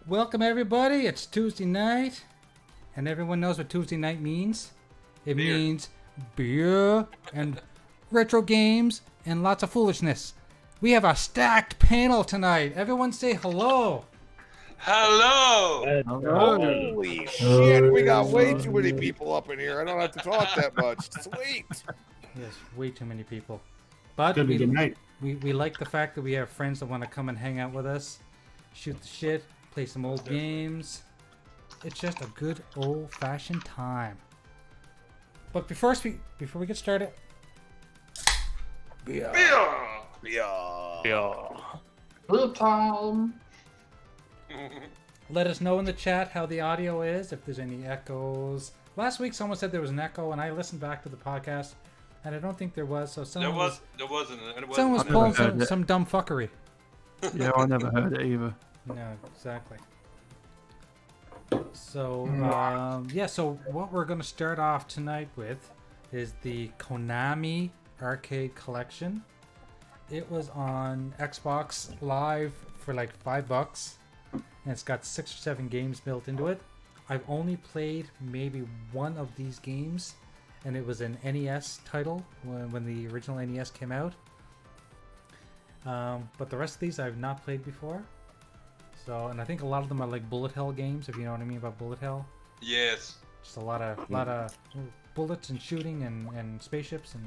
Welcome everybody, it's Tuesday night, and everyone knows what Tuesday night means. It means beer and retro games and lots of foolishness. We have a stacked panel tonight. Everyone say hello. Hello! Holy shit, we got way too many people up in here. I don't have to talk that much. Sweet. Yes, way too many people. But we like the fact that we have friends that want to come and hang out with us, shoot the shit, play some old games. It's just a good old-fashioned time. But before we get started, Beer. Blue time. let us know in the chat how the audio is, if there's any echoes. Last week someone said there was an echo, and I listened back to the podcast, and I don't think there was. So someone someone was pulling some dumb fuckery. Yeah, I never heard it either. No, exactly. So, yeah, so what we're going to start off tonight with is the Konami Arcade Collection. It was on Xbox Live for like $5, and it's got 6 or 7 games built into it. I've only played maybe one of these games, and it was an NES title when the original NES came out. But the rest of these I've not played before. So, and I think a lot of them are like bullet hell games, if you know what I mean about bullet hell. Yes. Just a lot of bullets and shooting and spaceships and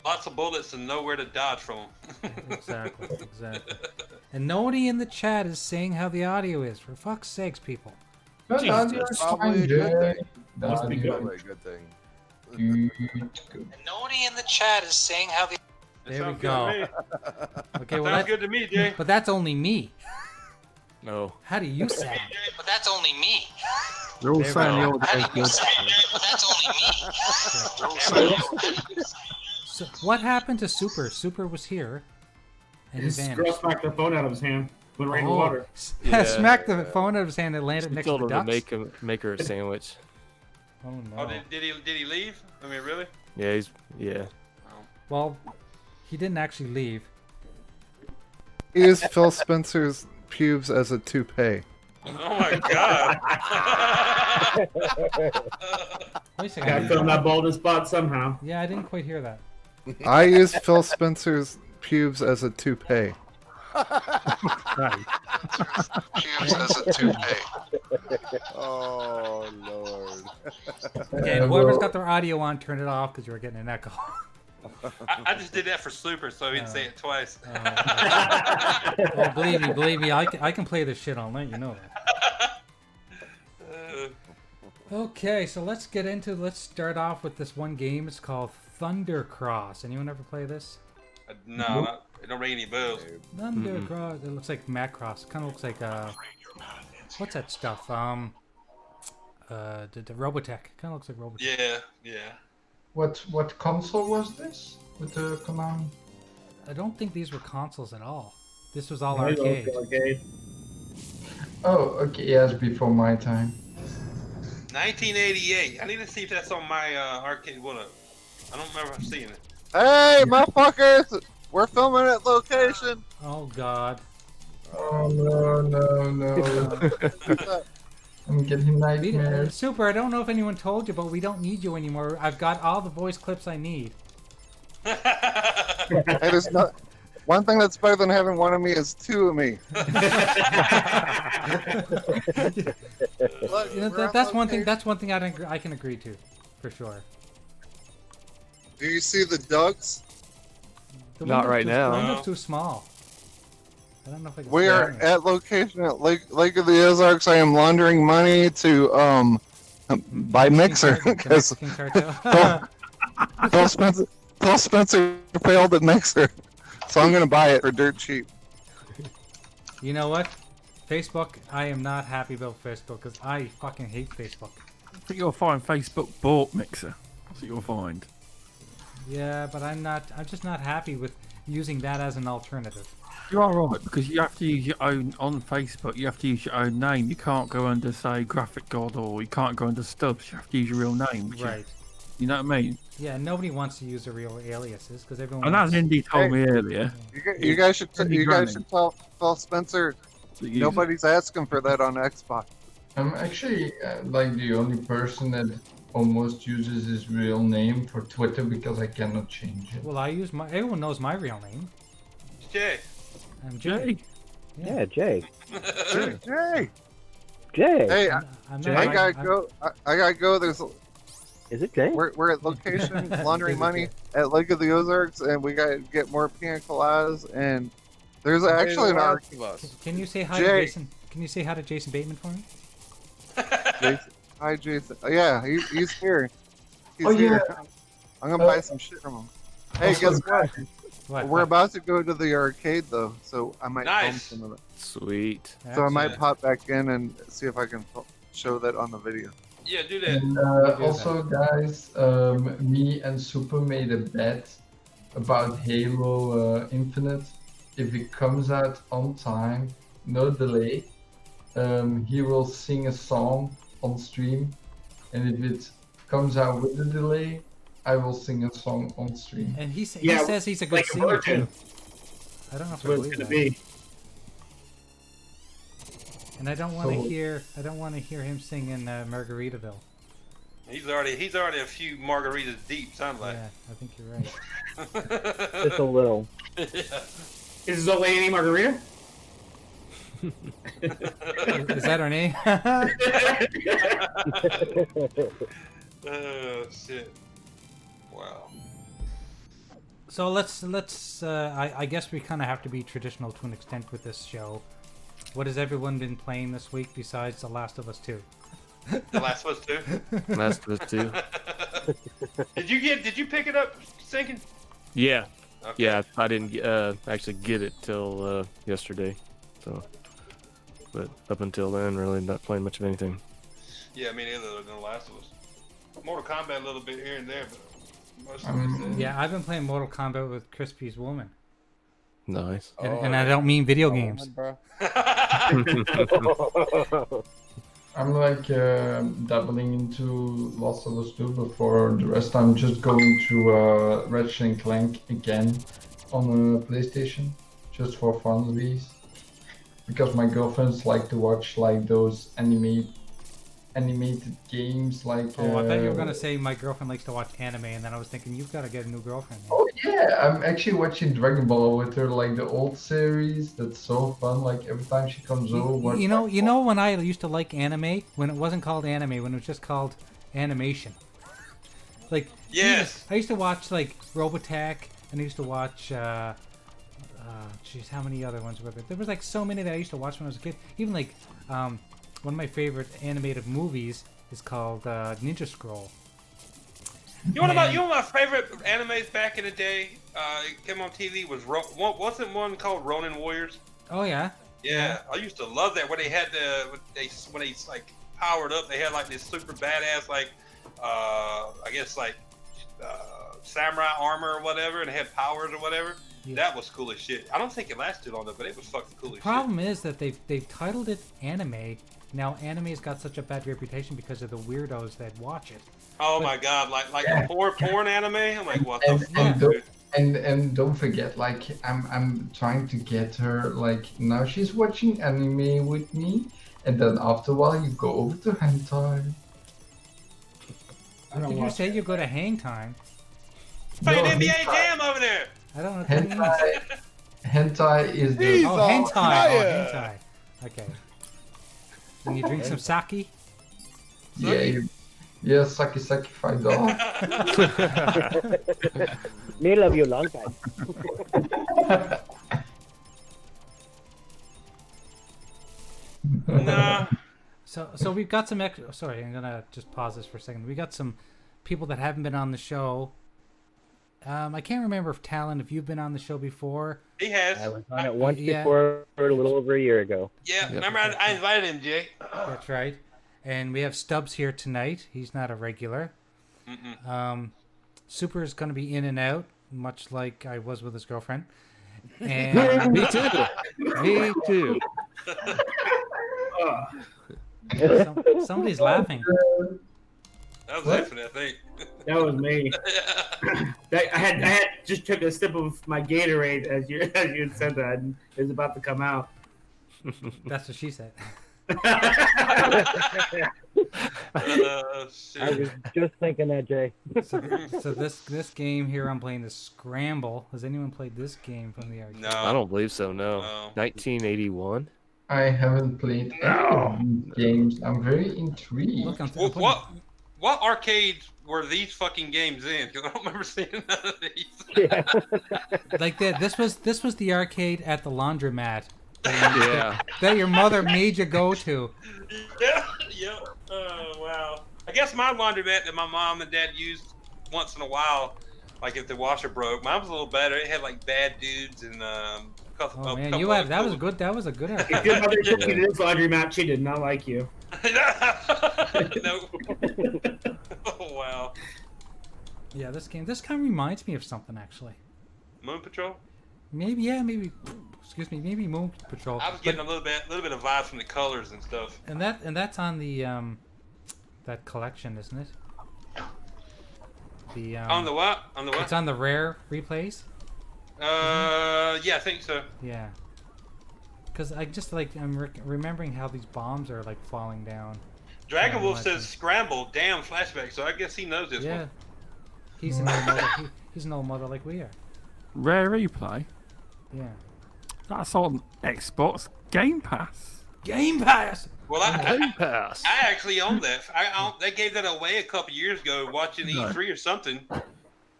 lots of bullets and nowhere to dodge from. exactly. And nobody in the chat is saying how the audio is. For fuck's sakes, people. Good audio is fine, Jay. Must be probably a good thing. Good. And nobody in the chat is saying how the. There we go. Okay, well sounds good to me, Jay. But that's only me. No. How do you sound? But that's only me. They're all saying the old days good. But that's only me. So what happened to Super? Super was here, and he vanished. Girl smacked the phone out of his hand. Went right in the water. Yeah, smacked the phone out of his hand and landed next to the ducks. Make her a sandwich. Oh no. Oh, did he leave? I mean, really? Yeah. Well, he didn't actually leave. He used Phil Spencer's pubes as a toupee. Oh my god! Wait a second. Gotta fill that balding spot somehow. Yeah, I didn't quite hear that. I used Phil Spencer's pubes as a toupee. Pubes as a toupee. Oh, Lord. Okay, and whoever's got their audio on, turn it off because you're getting an echo. I just did that for Super, so he didn't say it twice. Well, believe me, I can play this shit all night, you know that. Okay, so let's start off with this one game. It's called Thunder Cross. Anyone ever play this? No, it don't ring any bells. Thunder Cross. It looks like Macross. It kind of looks like what's that stuff? The Robotech. Kind of looks like Robotech. Yeah. What console was this? With the Konami? I don't think these were consoles at all. This was all arcade. Oh, okay. Yes, before my time. 1988. I need to see if that's on my arcade. What up? I don't remember seeing it. Hey, motherfuckers! We're filming at location. Oh God. Oh no. I'm getting nightmares. Super, I don't know if anyone told you, but we don't need you anymore. I've got all the voice clips I need. Hey, there's not one thing that's better than having one of me is 2 of me. You know, that's one thing. That's one thing I can agree to, for sure. Do you see the ducks? The Not right now. The window's too small. I don't know if I can. We are at location at Lake of the Ozarks. I am laundering money to buy mixer because Phil Spencer failed at mixer, so I'm gonna buy it for dirt cheap. You know what? Facebook. I am not happy about Facebook because I fucking hate Facebook. I think you'll find Facebook bought Mixer. That's what you'll find. Yeah, but I'm just not happy with using that as an alternative. You are right, because you have to use your own, on Facebook, you have to use your own name. You can't go under, say, Graphic God, or you can't go under Stubbs. You have to use your real name. Right. You know what I mean? Yeah, nobody wants to use the real aliases, because everyone And as Indy told me earlier... You guys should tell Phil Spencer Nobody's asking for that on Xbox. I'm actually like the only person that almost uses his real name for Twitter because I cannot change it. Well, I use my. Everyone knows my real name. Jay. I'm Jay. Yeah, Jay. Hey, Jay. hey, I'm Jay, not- I gotta go. I gotta go. Is it Jay? We're at location laundering Is it money Jay? at Lake of the Ozarks, and we gotta get more pina coladas. And there's actually an arc. of us. Can you say hi to Jay. Jason? Can you say hi to Jason Bateman for me? Hi, Jason. Yeah, he's here. He's Oh, here. yeah. I'm gonna buy some shit from him. Hey, Also, guess what? What? We're about to go to the arcade though, so I might film Nice. some of it. Sweet. So I might Yeah. pop back in and see if I can show that on the video. Yeah, do that. And also, guys, me and Super made a bet about Halo Infinite. If it comes out on time, no delay, he will sing a song on stream. And if it comes out with a delay, I will sing a song on stream. And he Yeah, says he's a good like a singer too. virgin. I don't know if That's I what it's believe gonna that. be. And I don't want to So- hear. I don't want to hear him sing in Margaritaville. He's already a few margaritas deep. Sounds like. Yeah, I think you're right. Just a little. Is this old lady named Margarita? Is that her name? Oh shit! Wow. So let's. I guess we kind of have to be traditional to an extent with this show. What has everyone been playing this week besides The Last of Us 2? The Last of Us 2. Last of Us 2. Did you pick it up, Stinking? Yeah. Okay. Yeah, I didn't actually get it till yesterday. So, but up until then, really not playing much of anything. Yeah, me neither. Than The Last of Us. Mortal Kombat a little bit here and there, but most of Um, it's Yeah, I've been playing Mortal Kombat with Crispy's woman, Nice. and I don't mean video games. Bro. I'm like dabbling into Last of Us 2, but for the rest I'm just going to Ratchet and Clank again on PlayStation, just for funsies. Because my girlfriends like to watch like those animated games like... Oh, I thought you were gonna say my girlfriend likes to watch anime, and then I was thinking you've got to get a new girlfriend. Oh yeah, I'm actually watching Dragon Ball with her, like the old series. That's so fun. Like every time she comes over, watch You know, my- when I used to like anime, when it wasn't called anime, when it was just called animation. Like, Yes. I used to watch like Robotech, and I used to watch, jeez, how many other ones were there? There was like so many that I used to watch when I was a kid. Even like, one of my favorite animated movies is called Ninja Scroll. You know my favorite animes back in the day? It came on TV was wasn't one called Ronin Warriors? Oh yeah. Yeah, I used to love that when they had when they like powered up, they had like this super badass like I guess like samurai armor or whatever, and they had powers or whatever. Yeah. That was cool as shit. I don't think it lasted long though, but it was fucking cool as shit. Problem is that they've titled it anime. Now anime's got such a bad reputation because of the weirdos that watch it. Oh my god, like Yeah. the porn anime. I'm like, what the And- fuck, and dude? And don't forget, like I'm trying to get her, like now she's watching anime with me, and then after a while you go over to hentai. I don't Did you watch say you go to hang time? Playing No, NBA hentai. Jam over there. I don't know what that means. Hentai is the He's Oh, on hentai. fire. Oh, hentai. Okay. When you drink some sake? yeah saki $5. Me love you long time. Nah. So we've got some extra. Sorry, I'm gonna just pause this for a second. We got some people that haven't been on the show. I can't remember if you've been on the show before. He has. I was on it once Yeah. before, a little over a year ago. Yeah, remember I invited him, Jay. That's right. And we have Stubbs here tonight. He's not a regular. Super is going to be in and out, much like I was with his girlfriend. And Me too. Me too. somebody's laughing. That was What? Infinite, I think. That was me. I had just took a sip of my Gatorade as you had said that, and it was about to come out. That's what she said. I was just thinking that, Jay. So this game here I'm playing is Scramble. Has anyone played this game from the arcade? No. I don't believe so. No. No. 1981. I haven't played any of these games. I'm very intrigued. Look, I'm What arcades were these fucking games in? Because I don't remember seeing none of these. Yeah. like that. This was the arcade at the laundromat Yeah. that your mother made you go to. Yeah. Oh, wow. I guess my laundromat that my mom and dad used once in a while, like if the washer broke, mine was a little better. It had like Bad Dudes and Oh man, you had that was good. That was a good If arcade. your mother took you to this laundry mat, she did not like you. No. Oh wow. Yeah, this kind of reminds me of something actually. Moon Patrol. Maybe excuse me, maybe Moon Patrol. I was getting a little bit of vibes from the colors and stuff. And that's on the that collection, isn't it? The On the what? On the what? It's on the rare replays. Yeah, I think so. Yeah. Because I just I'm remembering how these bombs are like falling down. Dragon Yeah, Wolf like says scramble, damn flashback. So I guess he knows this Yeah. one. He's an old mother. He's an old mother like we are. Rare replay. Yeah. That's on Xbox Game Pass. Game Pass. Well, Game Pass. I actually own that. They gave that away a couple years ago, watching E3 or something.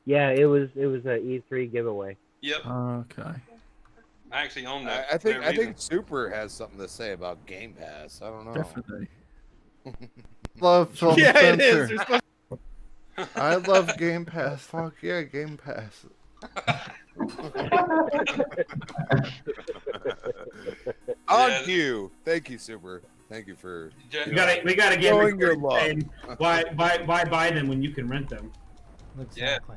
Yeah, it was a E3 giveaway. Yep, Okay. I actually own that. I for that reason. think Super has something to say about Game Pass. I don't know. Definitely. Love Phil Yeah, it Spencer. is. There's no- I love Game Pass. Fuck yeah, Game Pass. On Yeah. cue. Thank you, Super. Thank you for. We gotta get Showing your recorded love. saying, why buy them when you can rent them? Exactly.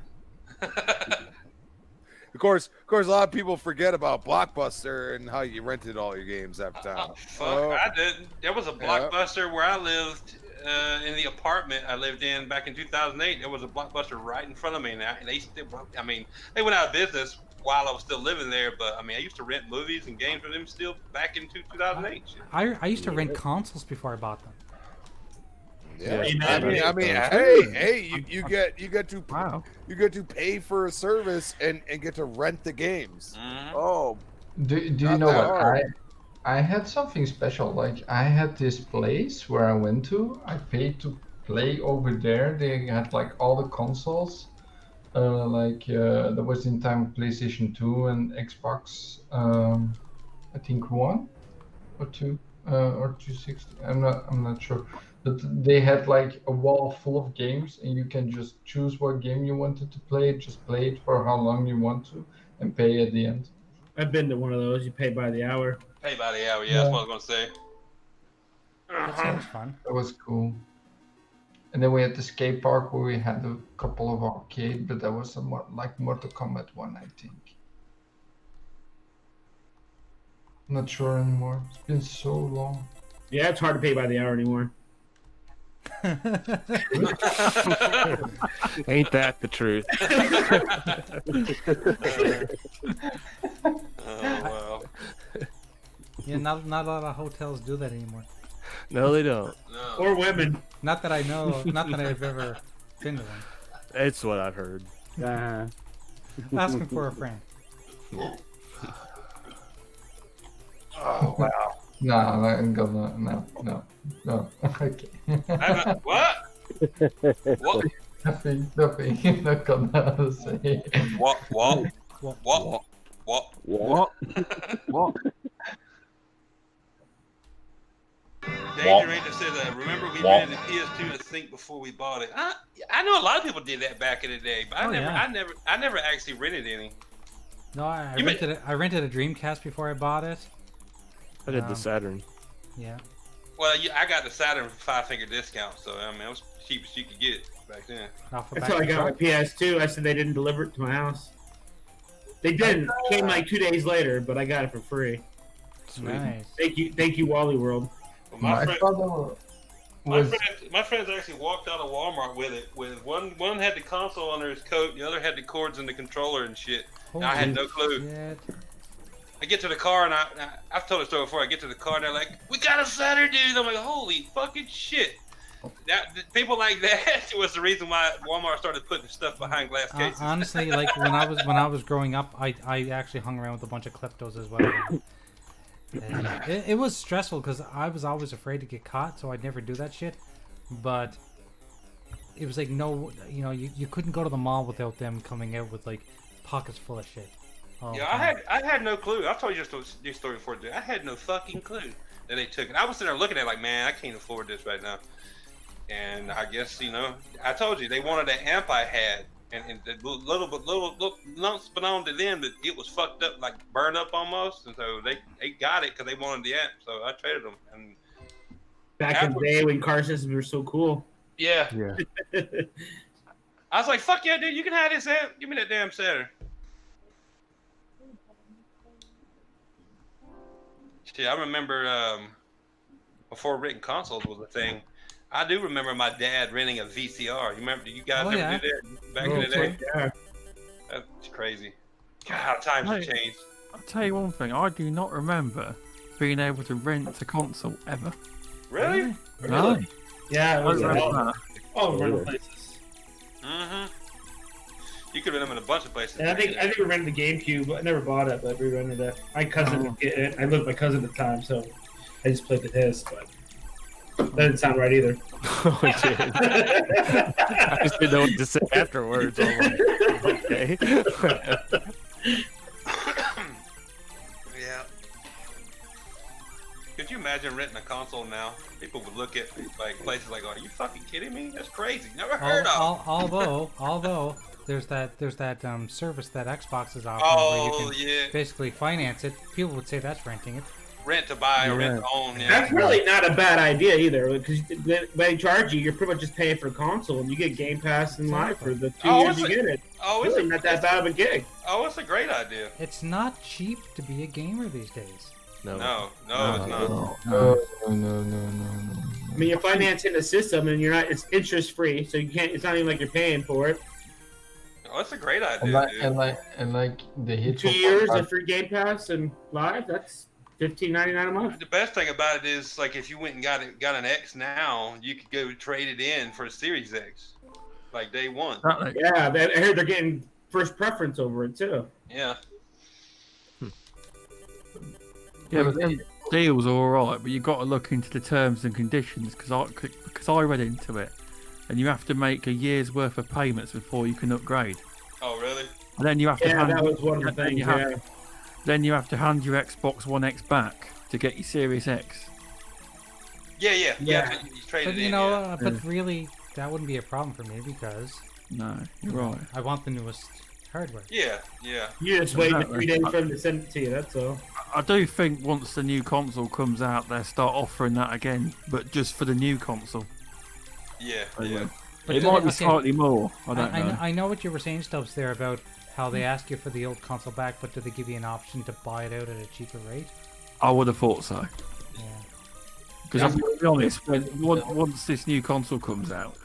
Of course, a lot of people forget about Blockbuster and how you rented all your games after time. Fuck, Oh. I didn't. There was a Blockbuster where I lived in the apartment I lived in back in 2008. There was a Blockbuster right in front of me, and they still. I mean, they went out of business while I was still living there. But I mean, I used to rent movies and games for them still back in 2008. I used to rent consoles before I bought them. Yeah, Amen. I mean, hey, you get to Wow. you get to pay for a service and get to rent the games. Mm-hmm. Oh, Do you Not know that what? hard. I had something special. Like I had this place where I went to. I paid to play over there. They had like all the consoles. That was in time PlayStation 2 and Xbox. I think 1 or 2 or 260. I'm not sure. But they had like a wall full of games, and you can just choose what game you wanted to play. Just play it for how long you want to, and pay at the end. I've been to one of those. You pay by the hour. Pay by the hour. Yeah, that's what I was gonna say. That sounds fun. That was cool. And then we had the skate park where we had a couple of arcade, but that was somewhat like Mortal Kombat 1, I think. I'm not sure anymore. It's been so long. Yeah, it's hard to pay by the hour anymore. Ain't that the truth? Oh wow. Yeah, not a lot of hotels do that anymore. No, they don't. No. Or women. Not that I know of. Not that I've ever been to one. It's what I've heard. Asking for a friend. oh wow. No, I'm gonna no. Okay. What? What? nothing. Not gonna say. What? Danger Ranger said, remember we rented the PS2 to Sync before we bought it. I know a lot of people did that back in the day, but I never actually rented any. No, I rented a Dreamcast before I bought it. I did the Saturn. Yeah. Well, I got the Saturn for 5-finger discount, so I mean it was the cheapest you could get back then. That's how I got my PS2. I said they didn't deliver it to my house. They didn't. It came like 2 days later, but I got it for free. Sweet. Nice. Thank you, Wally World. Well, My father was my friends actually walked out of Walmart with it. With one had the console under his coat, the other had the cords and the controller and shit. And I had no clue. Shit. I get to the car and I've told the story before. I get to the car and they're like, "We got a setter, dude." I'm like, "Holy fucking shit!" People like that was the reason why Walmart started putting stuff behind glass cases. Honestly, like when I was growing up, I actually hung around with a bunch of kleptos as well. And it was stressful because I was always afraid to get caught, so I'd never do that shit. But it was like you couldn't go to the mall without them coming out with like pockets full of shit. Yeah, I had no clue. I've told you this story before, dude. I had no fucking clue that they took it. I was sitting there looking at it like, man, I can't afford this right now. And I guess I told you they wanted the amp I had, and little lumps belonged to them that it was fucked up, like burned up almost, and so they got it because they wanted the amp. So I traded them. And back in the day when car systems were so cool. Yeah. Yeah. I was like, fuck yeah, dude, you can have this amp. Give me that damn setter. Shit, I remember before written consoles was a thing. I do remember my dad renting a VCR. You remember? You guys ever do that back in the day? Yeah. That's crazy. God, how times have changed. I'll tell you one thing. I do not remember being able to rent a console ever. Really? No. Yeah, it was all rental places. Mm-hmm. You could rent them in a bunch of places. And I think we rented the GameCube, but I never bought it, but we rented it. My cousin would get it. I lived with my cousin at the time, so I just played with his, but that didn't sound right either. Oh, it did. I just didn't know what to say afterwards. I'm like, okay. Yeah. Could you imagine renting a console now? People would look at like places like, "Are you fucking kidding me? That's crazy. Never heard of." Although there's that service that Xbox is offering where you can basically finance it. People would say that's renting it. Rent to buy or rent to own. Yeah. That's really not a bad idea either, because when they charge you, you're pretty much just paying for a console, and you get Game Pass and Live for the 2 years you get it. Oh, it's really not that bad of a gig. Oh, it's a great idea. It's not cheap to be a gamer these days. No, it's not. No. I mean, you're financing the system, and it's interest free, so you can't. It's not even like you're paying for it. Oh, that's a great idea. And like the hit 2 years of free Game Pass and Live. That's $15.99 a month. The best thing about it is, like, if you went and got an X now, you could go trade it in for a Series X, like day one. Yeah, I heard they're getting first preference over it too. Yeah. Yeah, but then deals are alright, but you've got to look into the terms and conditions because I read into it, and you have to make a year's worth of payments before you can upgrade. Oh, really? And then you have to that was one of the things. Then you have to hand your Xbox One X back to get your Series X. Yeah. You trade But it in, but really, that wouldn't be a problem for me because no, you're right. I want the newest hardware. Yeah. You just wait 3 days for them to send it to you. That's all. I do think once the new console comes out, they'll start offering that again, but just for the new console. Yeah. It might be slightly more. I don't know. I know what you were saying, Stubbs, there about how they ask you for the old console back, but do they give you an option to buy it out at a cheaper rate? I would have thought so. Yeah. Because I'm going to be honest, once this new console comes out,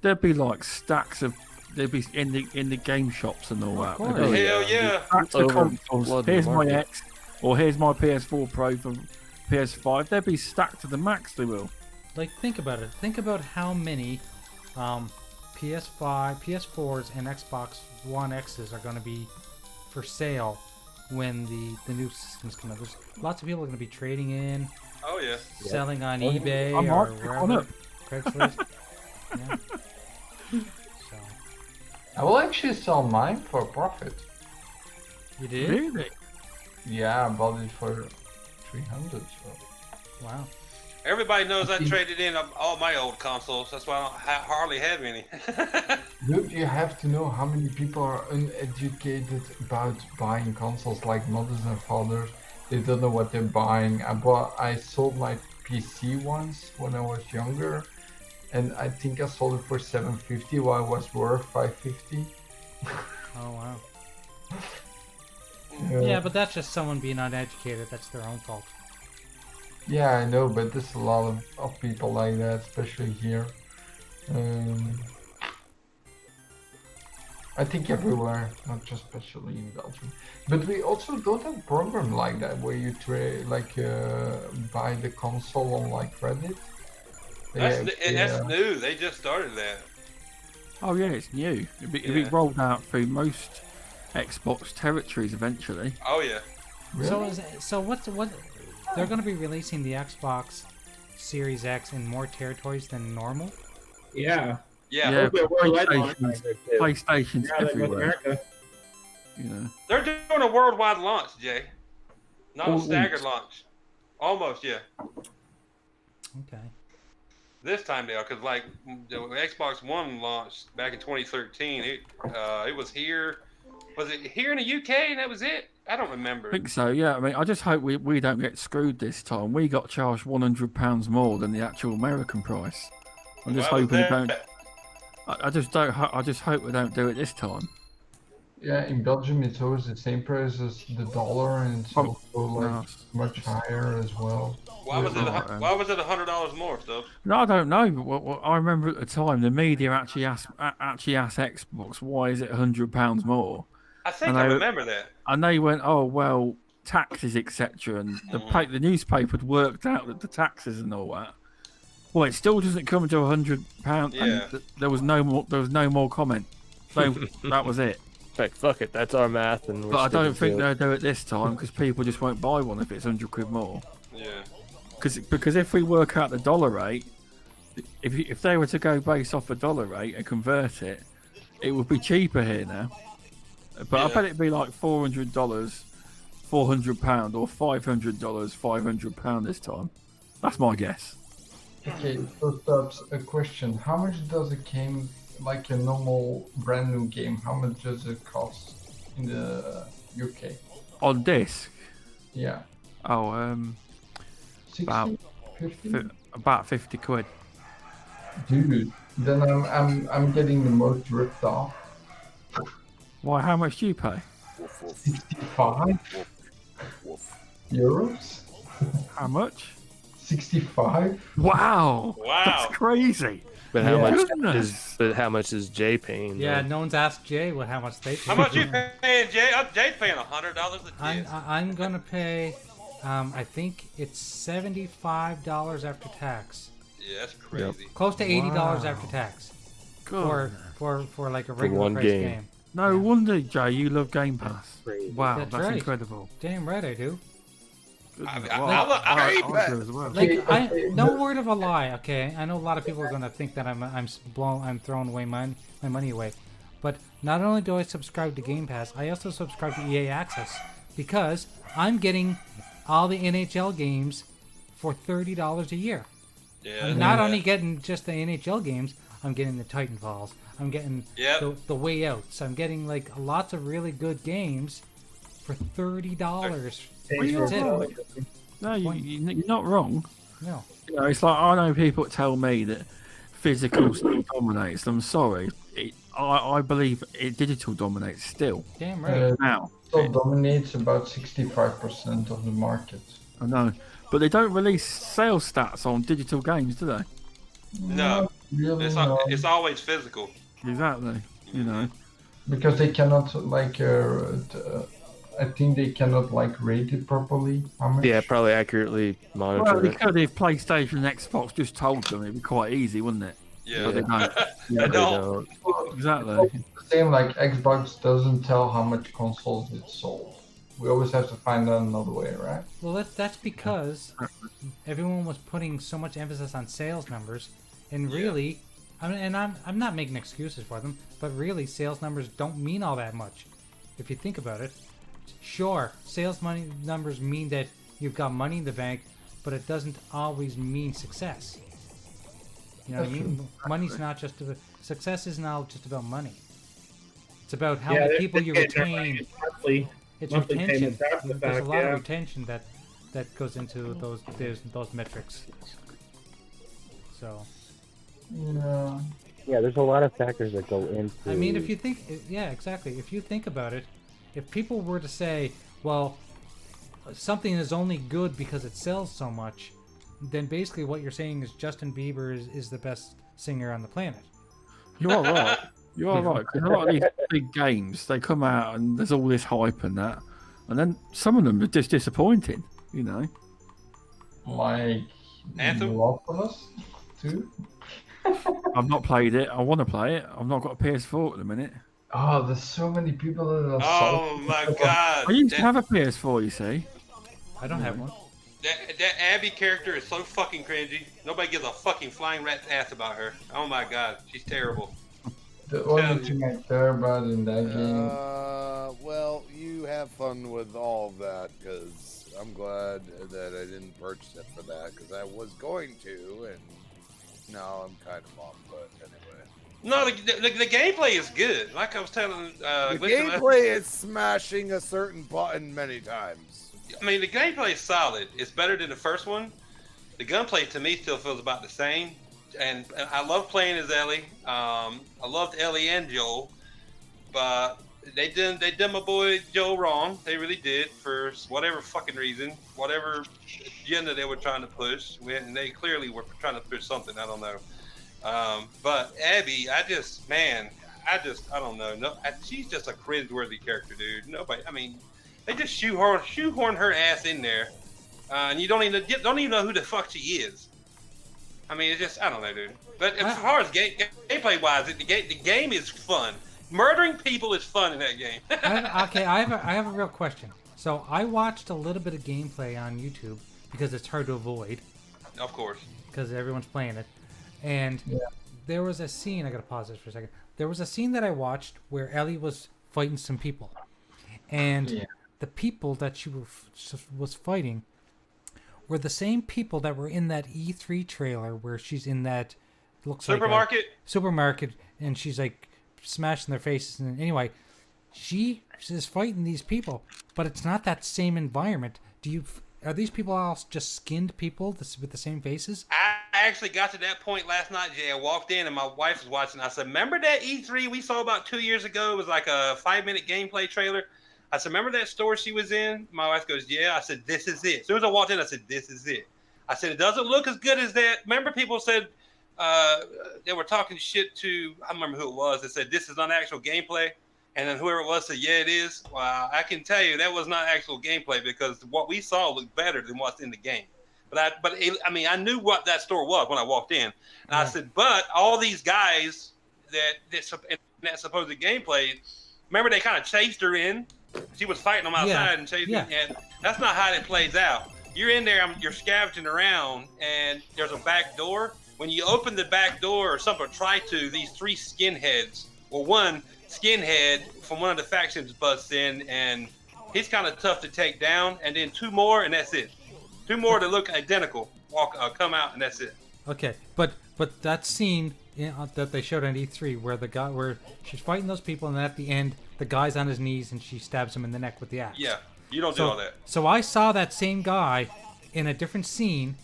there'd be like stacks of. They'd be in the game shops and all that. Hell yeah. Stacks of consoles. Here's my X, or here's my PS4 Pro for PS5. They'd be stacked to the max. They will. Like, think about it. Think about how many PS5, PS4s, and Xbox One X's are going to be for sale when the new systems come out. There's lots of people are going to be trading in. Oh yeah. Selling on eBay I'm or on wherever. Craigslist. Yeah. So. I will actually sell mine for a profit. You did? Really? Yeah, I bought it for 300. So. Wow. Everybody knows I traded in all my old consoles. That's why I don't hardly have any. Dude, you have to know how many people are uneducated about buying consoles, like mothers and fathers. They don't know what they're buying. I sold my PC once when I was younger, and I think I sold it for $750 while it was worth $550. Oh wow. Yeah, but that's just someone being uneducated. That's their own fault. Yeah, I know, but there's a lot of people like I think everywhere, not just especially in Belgium. But we also don't have a program like that where you buy the console on like Reddit. That's new. They just started that. Oh yeah, it's new. It'll be rolled out through most Xbox territories eventually. Oh yeah. Really? So what? They're going to be releasing the Xbox Series X in more territories than normal. Yeah. Yeah. PlayStation's Yeah, like North everywhere. America. Yeah. They're doing a worldwide launch, Jay. Not a All staggered weeks. launch. Almost, yeah. Okay. This time they are, because like the Xbox One launched back in 2013. It was here. Was it here in the UK and that was it? I don't remember. I think so, yeah. I mean, I just hope we don't get screwed this time. We got charged £100 more than the actual American price. I'm just Why was hoping we that? don't. I just hope we don't do it this time. Yeah, in Belgium it's always the same price as the dollar, and it's also like much higher as well. Why was it $100 more, stuff? No, I don't know. But what I remember at the time, the media actually asked Xbox, why is it £100 more? I think I remember that. And they went, oh well, taxes, etc. And the newspaper had worked out that the taxes and all that. Well, it still doesn't come to £100. Yeah. And there was no more comment. So that was it. Like, fuck it, that's our math. And But I don't think they'll do it this time because people just won't buy one if it's £100 more. Yeah. Because if we work out the dollar rate, if they were to go based off the dollar rate and convert it, it would be cheaper here now. But I bet it'd be like $400, £400, or $500, £500 this time. That's my guess. Okay, first up, a question. How much does a game, like a normal brand new game, how much does it cost in the UK? On disc? Yeah. Oh, 60? 50? about 50 quid. Dude, then I'm getting the most ripped off. Why? How much do you pay? 65 euros? How much? 65? Wow! Wow. That's crazy. But how Yeah. much is Jay paying? Yeah, though? no one's asked Jay how much they pay. How much you paying, Jay? Jay's paying $100 a disc. I'm gonna pay. I think it's $75 after tax. Yeah, that's crazy. Close to $80 Wow. after tax. God. For like a regular one price game. game. No wonder, Jay, you love Game Pass. Crazy. Wow, That's that's right. incredible. Damn right I do. I do as well. Like no word of a lie. Okay, I know a lot of people are gonna think that I'm throwing away my money away, but not only do I subscribe to Game Pass, I also subscribe to EA Access because I'm getting all the NHL games for $30 a year. Yeah. I'm not only getting just the NHL games, I'm getting the Titanfalls. I'm getting the Way Outs. I'm getting like lots of really good games for $30. That's it. No, you're not wrong. No. You know, it's like I know people tell me that physical still dominates. I'm sorry. I believe digital dominates still. Damn right. Now. Still dominates about 65% of the market. I know. But they don't release sales stats on digital games, do they? No. Really, It's always physical. Exactly. You know. Because they cannot I think they cannot rate it properly. How much? Yeah, probably accurately monitor Well, they it. could if PlayStation and Xbox just told them. It'd be quite easy, wouldn't it? Yeah. But they don't. They don't. Exactly. Same like Xbox doesn't tell how much consoles it sold. We always have to find out another way, right? Well, that's because everyone was putting so much emphasis on sales numbers, and really, I'm not making excuses for them, but really, sales numbers don't mean all that much. If you think about it, sure, sales numbers mean that you've got money in the bank, but it doesn't always mean success. You know what I mean? Money's not just about success. Isn't all just about money. It's about how many people you retain. It's monthly retention. payments after the There's a fact, lot yeah. of retention that goes into those metrics. So. Yeah, there's a lot of factors that go into. I mean, if you think, yeah, exactly. If you think about it, if people were to say, well, something is only good because it sells so much, then basically what you're saying is Justin Bieber is the best singer on the planet. You are right. You're right, because a lot of these big games, they come out and there's all this hype and that, and then some of them are just disappointing, you know. Like Anthem? Last of Us 2. I've not played it. I want to play it. I've not got a PS4 at the minute. Oh, there's so many people that are Oh salty. my god. I used to have a PS4, you see. I don't have one. That Abby character is so fucking cringy. Nobody gives a fucking flying rat's ass about her. Oh my god, she's terrible. The only thing I care about in that game. Well, you have fun with all of that, because I'm glad that I didn't purchase it for that, because I was going to, and now I'm kind of bummed, but anyway. No, the gameplay is good. Like I was telling, The gameplay is smashing a certain button many times. I mean, the gameplay is solid. It's better than the first one. The gunplay to me still feels about the same. And I love playing as Ellie. I loved Ellie and Joel, but they did my boy Joel wrong. They really did, for whatever fucking reason, whatever agenda they were trying to push. And they clearly were trying to push something. I don't know. But Abby, I don't know. No, she's just a cringeworthy character, dude. Nobody. I mean, they just shoehorn her ass in there, and you don't even know who the fuck she is. I mean, it's just, I don't know, dude. But as far as gameplay wise, the game is fun. Murdering people is fun in that game. I have a real question. So I watched a little bit of gameplay on YouTube because it's hard to avoid. Of course. Because everyone's playing it, and there was a scene. I gotta pause this for a second. There was a scene that I watched where Ellie was fighting some people, and the people that she was fighting were the same people that were in that E3 trailer where she's in that supermarket, and she's like smashing their faces. And anyway, she is fighting these people, but it's not that same environment. Are these people all just skinned people with the same faces? I actually got to that point last night, Jay. I walked in and my wife was watching. I said, remember that E3 we saw about 2 years ago? It was like a 5-minute gameplay trailer. I said, remember that store she was in? My wife goes, yeah. I said, this is it. As soon as I walked in, I said, this is it. I said, it doesn't look as good as that. Remember people said, they were talking shit to, I don't remember who it was, that said, this is not actual gameplay. And then whoever it was said, yeah, it is. Well, I can tell you that was not actual gameplay, because what we saw looked better than what's in the game. I knew what that store was when I walked in. And I said, but all these guys in that supposed gameplay, remember they kind of chased her in? She was fighting them outside and chasing her, and that's not how it plays out. You're in there, you're scavenging around, and there's a back door. When you open the back door, or something, these 3 skinheads, or one skinhead from one of the factions busts in, and he's kind of tough to take down, and then 2 more, and that's it. 2 more that look identical come out, and that's it. Okay, but that scene that they showed on E3 where she's fighting those people, and at the end the guy's on his knees and she stabs him in the neck with the axe. Yeah, you don't do all that. So I saw that same guy in a different scene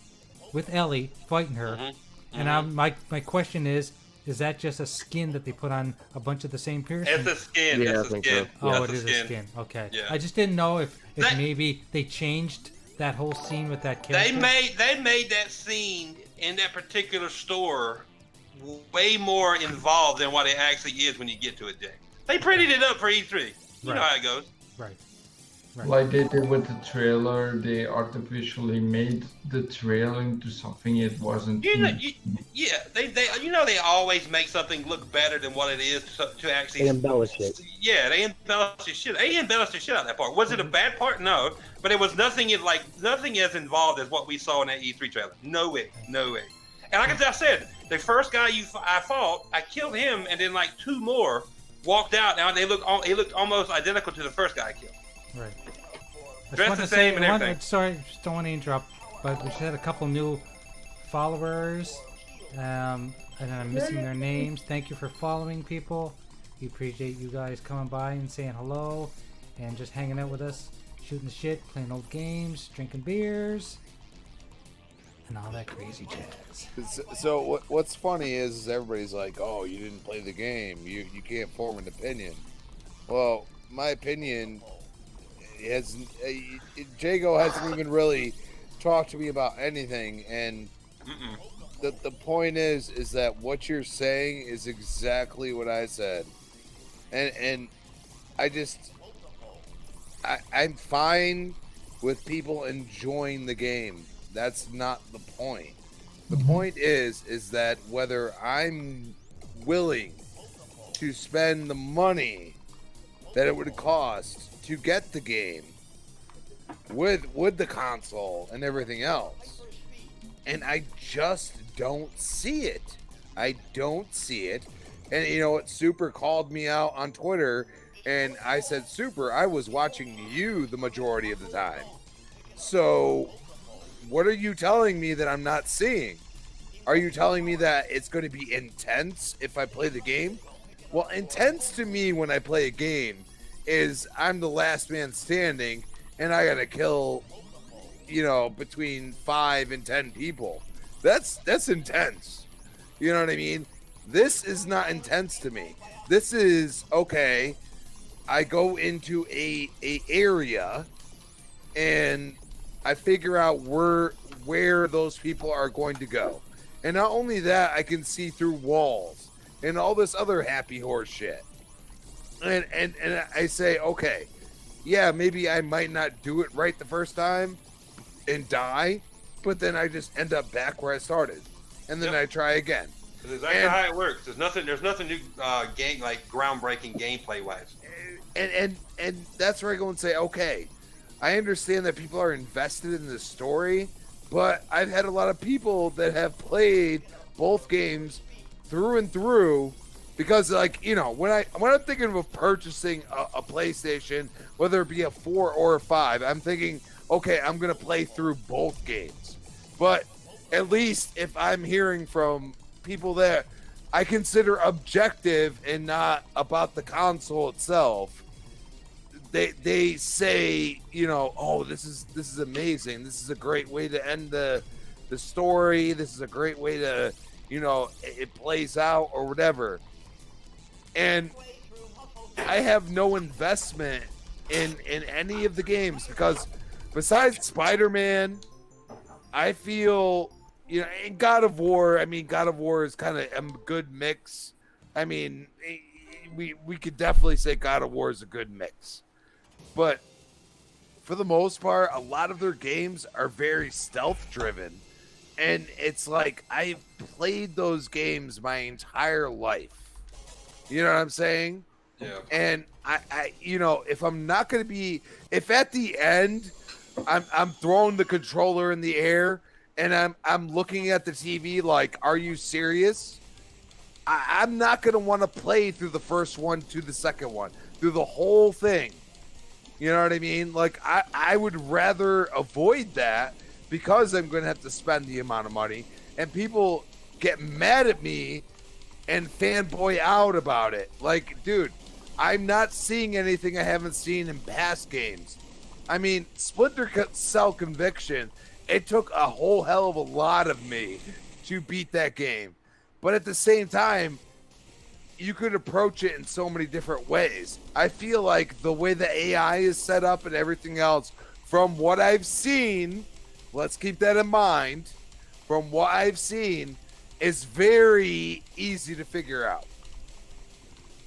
with Ellie fighting her, and my question is that just a skin that they put on a bunch of the same person? It's a skin. Yeah, it's I a think skin. so. Oh, it is a skin. Okay. Yeah. I just didn't know if maybe they changed that whole scene with that character. They made that scene in that particular store way more involved than what it actually is when you get to it, Jay. They prettied it up for E3. You know how it goes. Right. Like they did with the trailer, they artificially made the trailer into something it wasn't. They always make something look better than what it is to actually. They embellish it. Yeah, they embellish the shit. They embellished the shit out of that part. Was it a bad part? No, but it was nothing as involved as what we saw in that E3 trailer. No way. And like I said, the first guy I fought, I killed him, and then like 2 more walked out. Now they looked almost identical to the first guy I killed. Right. Dressed the same and everything. Sorry, just don't want to interrupt, but we just had a couple new followers, and I'm missing their names. Thank you for following, people. We appreciate you guys coming by and saying hello, and just hanging out with us, shooting the shit, playing old games, drinking beers, and all that crazy jazz. So what's funny is everybody's like, "Oh, you didn't play the game. You can't form an opinion." Well, my opinion Jago hasn't even really talked to me about anything, and the point is that what you're saying is exactly what I said, and I'm fine with people enjoying the game. That's not the point. The point is that whether I'm willing to spend the money that it would cost to get the game with the console and everything else. And I just don't see it. I don't see it. And you know what? Super called me out on Twitter, and I said, Super, I was watching you the majority of the time. So what are you telling me that I'm not seeing? Are you telling me that it's going to be intense if I play the game? Well, intense to me when I play a game is I'm the last man standing and I got to kill, between 5 and 10 people. That's intense. You know what I mean? This is not intense to me. This is, okay, I go into a area and I figure out where those people are going to go. And not only that, I can see through walls and all this other happy horse shit. And I say, okay, yeah, maybe I might not do it right the first time and die, but then I just end up back where I started. And then I try again. That's exactly how it works. There's nothing new game like groundbreaking gameplay wise. And that's where I go and say, okay, I understand that people are invested in the story, but I've had a lot of people that have played both games through and through, because when I'm thinking of purchasing a PlayStation, whether it be a 4 or a 5, I'm thinking, okay, I'm gonna play through both games. But at least if I'm hearing from people that I consider objective and not about the console itself, they say, oh, this is amazing. This is a great way to end the story. This is a great way to, it plays out or whatever. And I have no investment in any of the games, because besides Spider-Man, I feel, in God of War, God of War is kind of a good mix. We could definitely say God of War is a good mix. But for the most part, a lot of their games are very stealth-driven. And it's like, I've played those games my entire life. You know what I'm saying? Yeah. And I if I'm not going to be, if at the end I'm throwing the controller in the air and I'm looking at the TV like, are you serious? I'm not going to want to play through the first one to the second one, through the whole thing. You know what I mean? Like, I would rather avoid that, because I'm going to have to spend the amount of money, and people get mad at me and fanboy out about it. Like, dude, I'm not seeing anything I haven't seen in past games. Splinter Cell Conviction, it took a whole hell of a lot of me to beat that game. But at the same time, you could approach it in so many different ways. I feel like the way the AI is set up and everything else, from what I've seen, let's keep that in mind, from what I've seen, is very easy to figure out.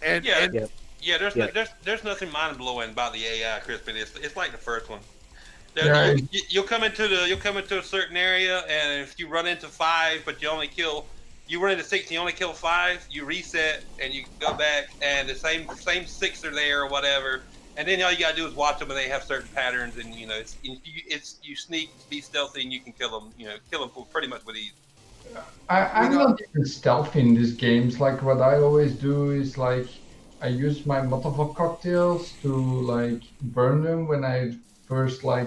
There's nothing mind blowing about the AI, Crispy. It's like the first one. You'll come into a certain area, and if you run into 5, but you run into 6 and you only kill 5, you reset and you go back, and the same 6 are there or whatever, and then all you gotta do is watch them, and they have certain patterns, and you sneak, be stealthy, and you can kill them. Kill them pretty much with ease. I'm not even stealthy in these games. Like, what I always do is, like, I use my Molotov cocktails to, like, burn them when I first I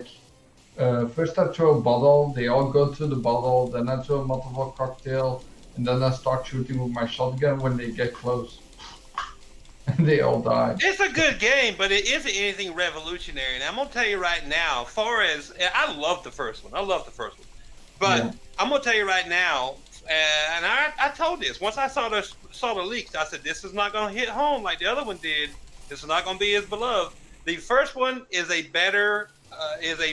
throw a bottle, they all go to the bottle, then I throw a Molotov cocktail, and then I start shooting with my shotgun when they get close. And they all die. It's a good game, but it isn't anything revolutionary. And I'm going to tell you right now, I love the first one. But I'm going to tell you right now, and I told this, once I saw the leaks, I said, this is not going to hit home like the other one did. This is not going to be as beloved. The first one is a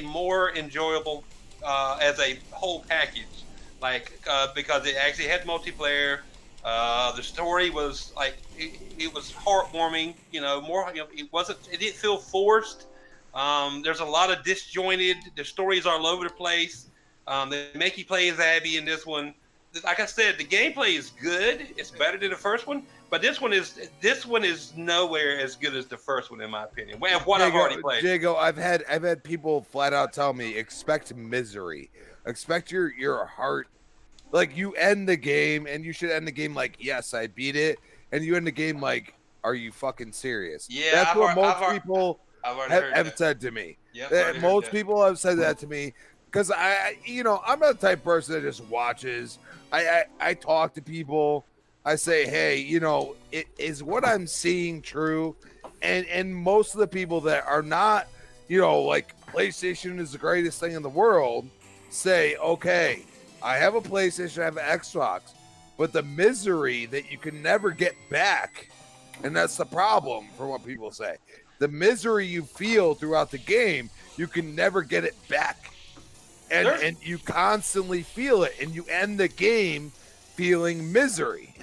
more enjoyable as a whole package. because it actually had multiplayer. The story was like it was heartwarming. It didn't feel forced. There's a lot of disjointed. The stories are all over the place. They make you play as Abby in this one. Like I said, the gameplay is good. It's better than the first one, but this one is nowhere as good as the first one in my opinion. What I've already played. Jago, I've had people flat out tell me expect misery, expect your heart. Like you end the game, and you should end the game like, yes, I beat it, and you end the game like, are you fucking serious? Yeah, that's what most people have said to me. Yep, most people have said that to me. Because I'm not the type of person that just watches. I talk to people. I say, hey, is what I'm seeing true? And most of the people that are not, like PlayStation is the greatest thing in the world, say, okay, I have a PlayStation, I have an Xbox, but the misery that you can never get back, and that's the problem for what people say. The misery you feel throughout the game, you can never get it back. And you constantly feel it, and you end the game feeling misery.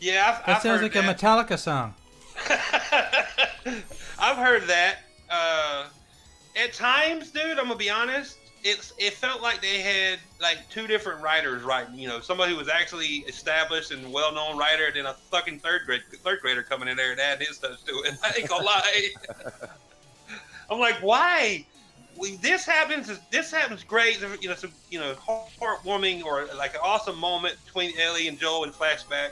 Yeah, that sounds like a Metallica song. I've heard that. At times, dude, I'm gonna be honest. It felt like they had like two different writers writing. Somebody who was actually established and well-known writer, and then a fucking third grader coming in there and adding his stuff to it. I ain't gonna lie. I'm like, why? This happens great. Some heartwarming or like an awesome moment between Ellie and Joel in flashback.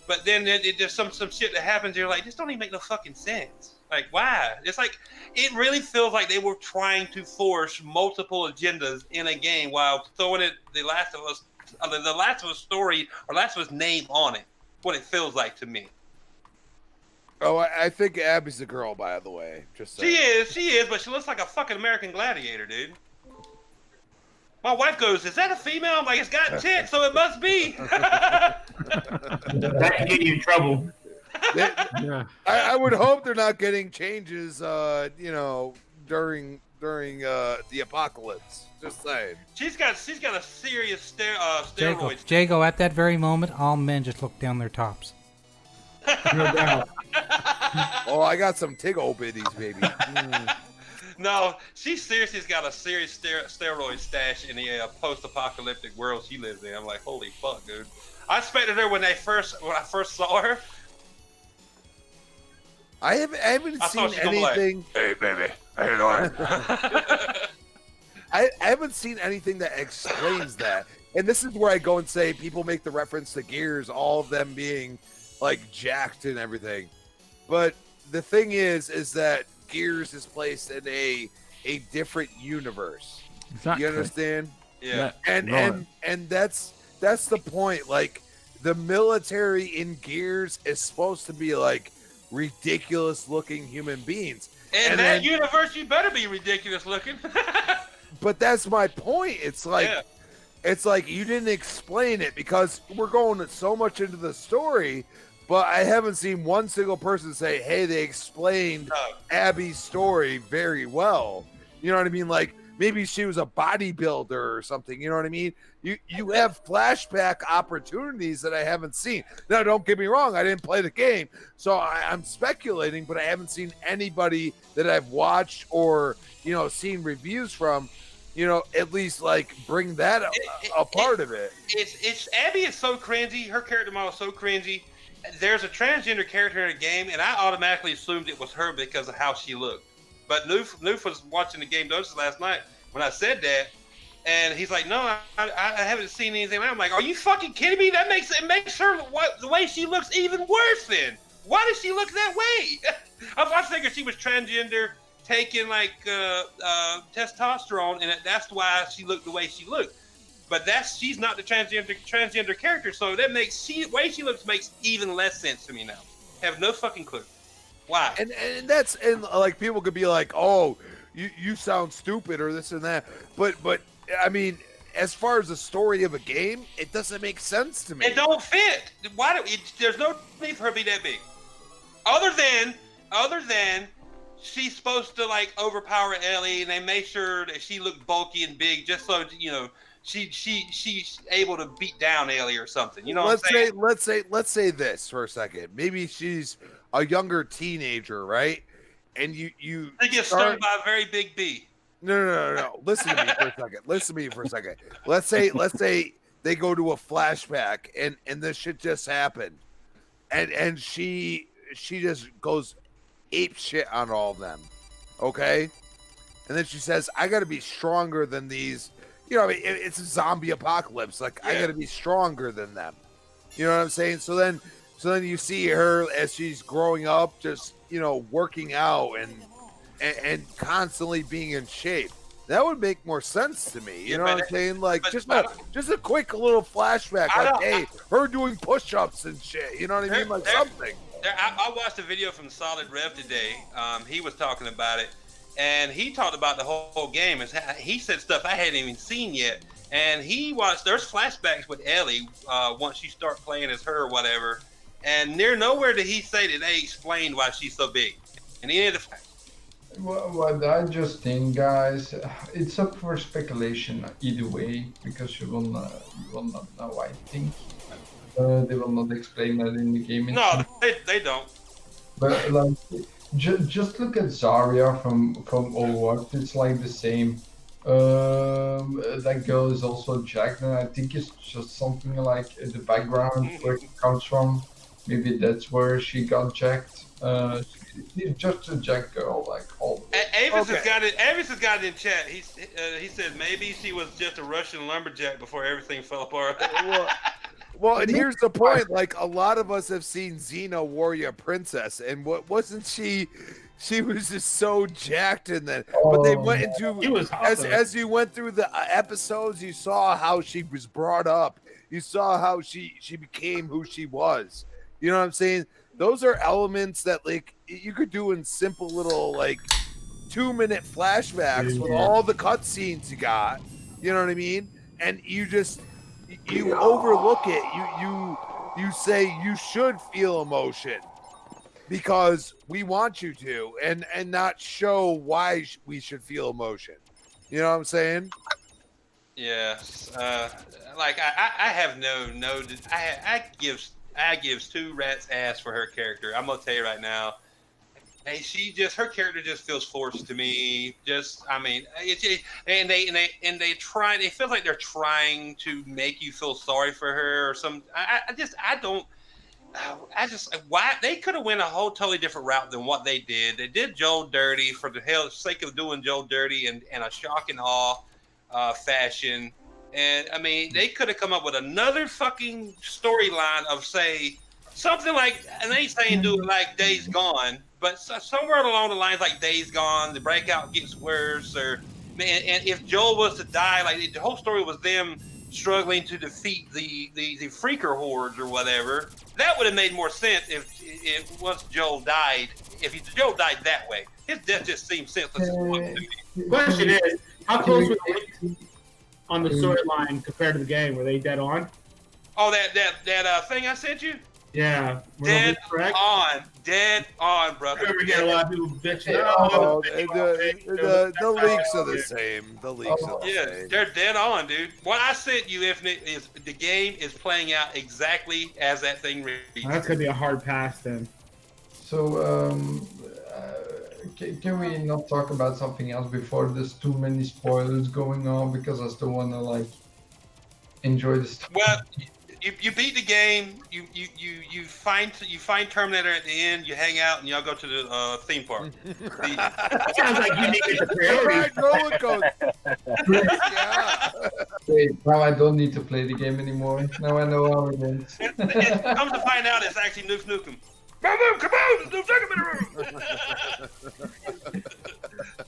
But then there's some shit that happens. You're like, this don't even make no fucking sense. Like, why? It's like it really feels like they were trying to force multiple agendas in a game while throwing it the Last of Us story or Last of Us name on it. What it feels like to me. Oh, I think Abby's a girl, by the way. Just saying. She is, but she looks like a fucking American Gladiator, dude. My wife goes, "Is that a female?" I'm like, "It's got tits, so it must be." That can get you in trouble. I would hope they're not getting changes, during the apocalypse. Just saying. She's got a serious steroids. Jago, at that very moment, all men just look down their tops. No doubt. Oh, I got some tiggle bitties, baby. No, she seriously has got a serious steroid stash in the post-apocalyptic world she lives in. I'm like, holy fuck, dude. I expected her when I first saw her. I haven't seen anything. Hey, baby, how you doing? I haven't seen anything that explains that. And this is where I go and say people make the reference to Gears, all of them being like jacked and everything. But the thing is that Gears is placed in a different universe. Exactly. You understand? Yeah. And that's the point. Like the military in Gears is supposed to be like ridiculous looking human beings. In that universe, you better be ridiculous looking. But that's my point. It's like it's like you didn't explain it because we're going so much into the story. But I haven't seen one single person say, hey, they explained Abby's story very well. You know what I mean? Like, maybe she was a bodybuilder or something. You know what I mean? You have flashback opportunities that I haven't seen. Now, don't get me wrong. I didn't play the game. So I'm speculating, but I haven't seen anybody that I've watched or, seen reviews from, at least, like, bring that a part of it. It's Abby is so cringy. Her character model is so cringy. There's a transgender character in the game, and I automatically assumed it was her because of how she looked. But Noof was watching the game Doses last night when I said that, and he's like, "No, I haven't seen anything." I'm like, "Are you fucking kidding me? It makes her the way she looks even worse. Then why does she look that way?" I figured she was transgender, taking like testosterone, and that's why she looked the way she looked. But she's not the transgender character, so that makes the way she looks makes even less sense to me now. Have no fucking clue. Why? And like people could be like, oh, you sound stupid or this and that. But I mean, as far as the story of a game, it doesn't make sense to me. It don't fit. There's no need for her to be that big. Other than she's supposed to like overpower Ellie, and they made sure that she looked bulky and big just so she's able to beat down Ellie or something. You know what I'm saying? Let's say this for a second. Maybe she's a younger teenager, right? And you They get stung by a very big bee. No. Listen to me for a second. Let's say they go to a flashback and this shit just happened, and she just goes ape shit on all of them, okay? And then she says, "I got to be stronger than these." You know, I mean, it's a zombie apocalypse. Like, I got to be stronger than them. You know what I'm saying? So then you see her as she's growing up, just working out and constantly being in shape. That would make more sense to me. You know what I'm saying? Like, just a quick little flashback, like, hey, her doing push-ups and shit. You know what I mean? Like something. I watched a video from Solid Rev today. He was talking about it, and he talked about the whole game. He said stuff I hadn't even seen yet. And there's flashbacks with Ellie once you start playing as her or whatever. And near nowhere did he say that they explained why she's so big. And any of the What I just think, guys, it's up for speculation either way, because you will not know. I think they will not explain that in the game. No, they don't. But like, just look at Zarya from Overwatch. It's like the same. That girl is also jacked, and I think it's just something like the background where it comes from. Maybe that's where she got jacked. She's just a jack girl, like all. Avis has got it. Avis has got it in chat. He said maybe she was just a Russian lumberjack before everything fell apart. Well, and here's the point. Like, a lot of us have seen Xena Warrior Princess, and wasn't she? She was just so jacked, and then but they went into as you went through the episodes, you saw how she was brought up. You saw how she became who she was. You know what I'm saying? Those are elements that, like, you could do in simple little, like, 2-minute flashbacks with all the cutscenes you got. You know what I mean? And you overlook it. You say you should feel emotion because we want you to, and not show why we should feel emotion. You know what I'm saying? Yeah. Like I have I gives two rats ass for her character. I'm gonna tell you right now. Hey, her character just feels forced to me. They feel like they're trying to make you feel sorry for her or some. Why they could have went a whole totally different route than what they did. They did Joel dirty for the sake of doing Joel dirty in a shock and awe fashion. And I mean, they could have come up with another fucking storyline of, say, something like, and they ain't saying do it like Days Gone, but somewhere along the lines like Days Gone, the breakout gets worse, and if Joel was to die, like the whole story was them struggling to defeat the freaker hordes or whatever. That would have made more sense if once Joel died. If Joel died that way, his death just seems senseless. The question is, how close were they on the storyline compared to the game? Were they dead on? Oh, that thing I sent you? Yeah. Dead on, brother. We get a lot of people bitching. The leaks are the same. The leaks are the same. They're dead on, dude. What I sent you, Infinite, is the game is playing out exactly as that thing reads. That's gonna be a hard pass then. So, can we not talk about something else before there's too many spoilers going on? Because I still want to, like, enjoy the story. Well, you beat the game. You find Terminator at the end. You hang out and y'all go to the theme park. Sounds like you need the priority. Roller coaster. Yeah. Wait, now I don't need to play the game anymore. Now I know how it ends. Come to find out, it's actually Nuke Nukem. Come on, Nuke Nukem in the room.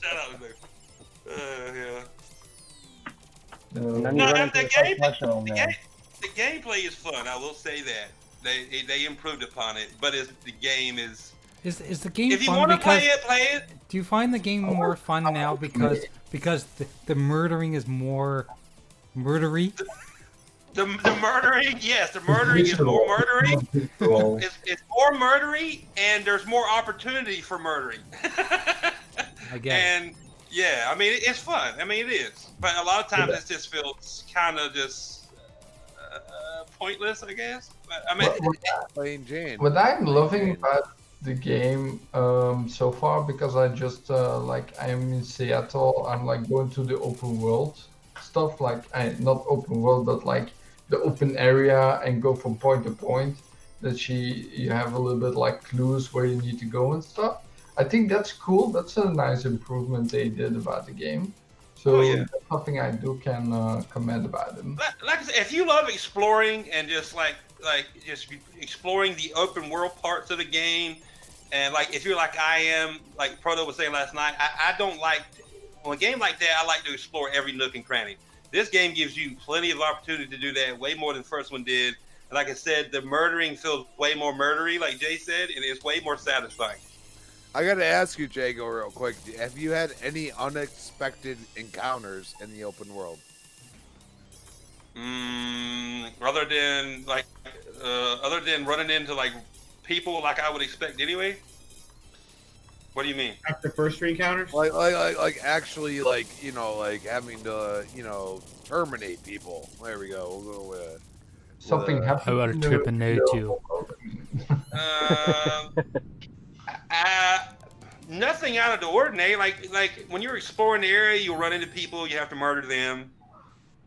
Shut up, Nuke. Yeah. The gameplay is fun. I will say that they improved upon it, but the game is. Is the game if you fun want to because play it. Do you find the game more fun now because the murdering is more murdery? The murdering, yes, the murdering is more murdering. It's more murdery, and there's more opportunity for murdering. I guess. And Yeah, I mean it's fun. I mean it is, but a lot of times it just feels kind of just pointless, I guess. But I mean, Plain Jane. What I'm loving Jane. about the game so far, because I just like I'm in Seattle, I'm like going to the open world stuff, like not open world, but like the open area and go from point to point. That you have a little bit like clues where you need to go and stuff. I think that's cool. That's a nice improvement they did about the game. So that's something I can comment about them. like I said, if you love exploring and just like just exploring the open world parts of the game, and like if you're like I am, like Proto was saying last night, I don't like a game like that. I like to explore every nook and cranny. This game gives you plenty of opportunity to do that, way more than the first one did. And like I said, the murdering feels way more murdery, like Jay said, and it's way more satisfying. I gotta ask you, Jago, real quick. Have you had any unexpected encounters in the open world? Other than running into like people like I would expect anyway. What do you mean? After first three encounters? Like actually, like like having to terminate people. There we go. We'll go with Something happened. I got a trip and no too. Nothing out of the ordinary. Like when you're exploring the area, you'll run into people. You have to murder them,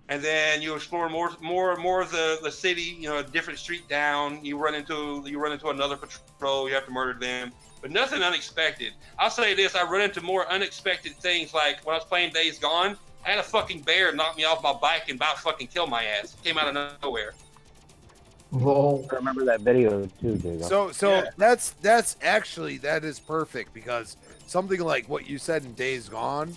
and then you explore more of the city. A different street down. You run into another patrol. You have to murder them, but nothing unexpected. I'll say this: I run into more unexpected things. Like when I was playing Days Gone, I had a fucking bear knock me off my bike and about fucking kill my ass. It came out of nowhere. Well, I remember that video too, dude. So Yeah. that's actually that is perfect, because something like what you said in Days Gone,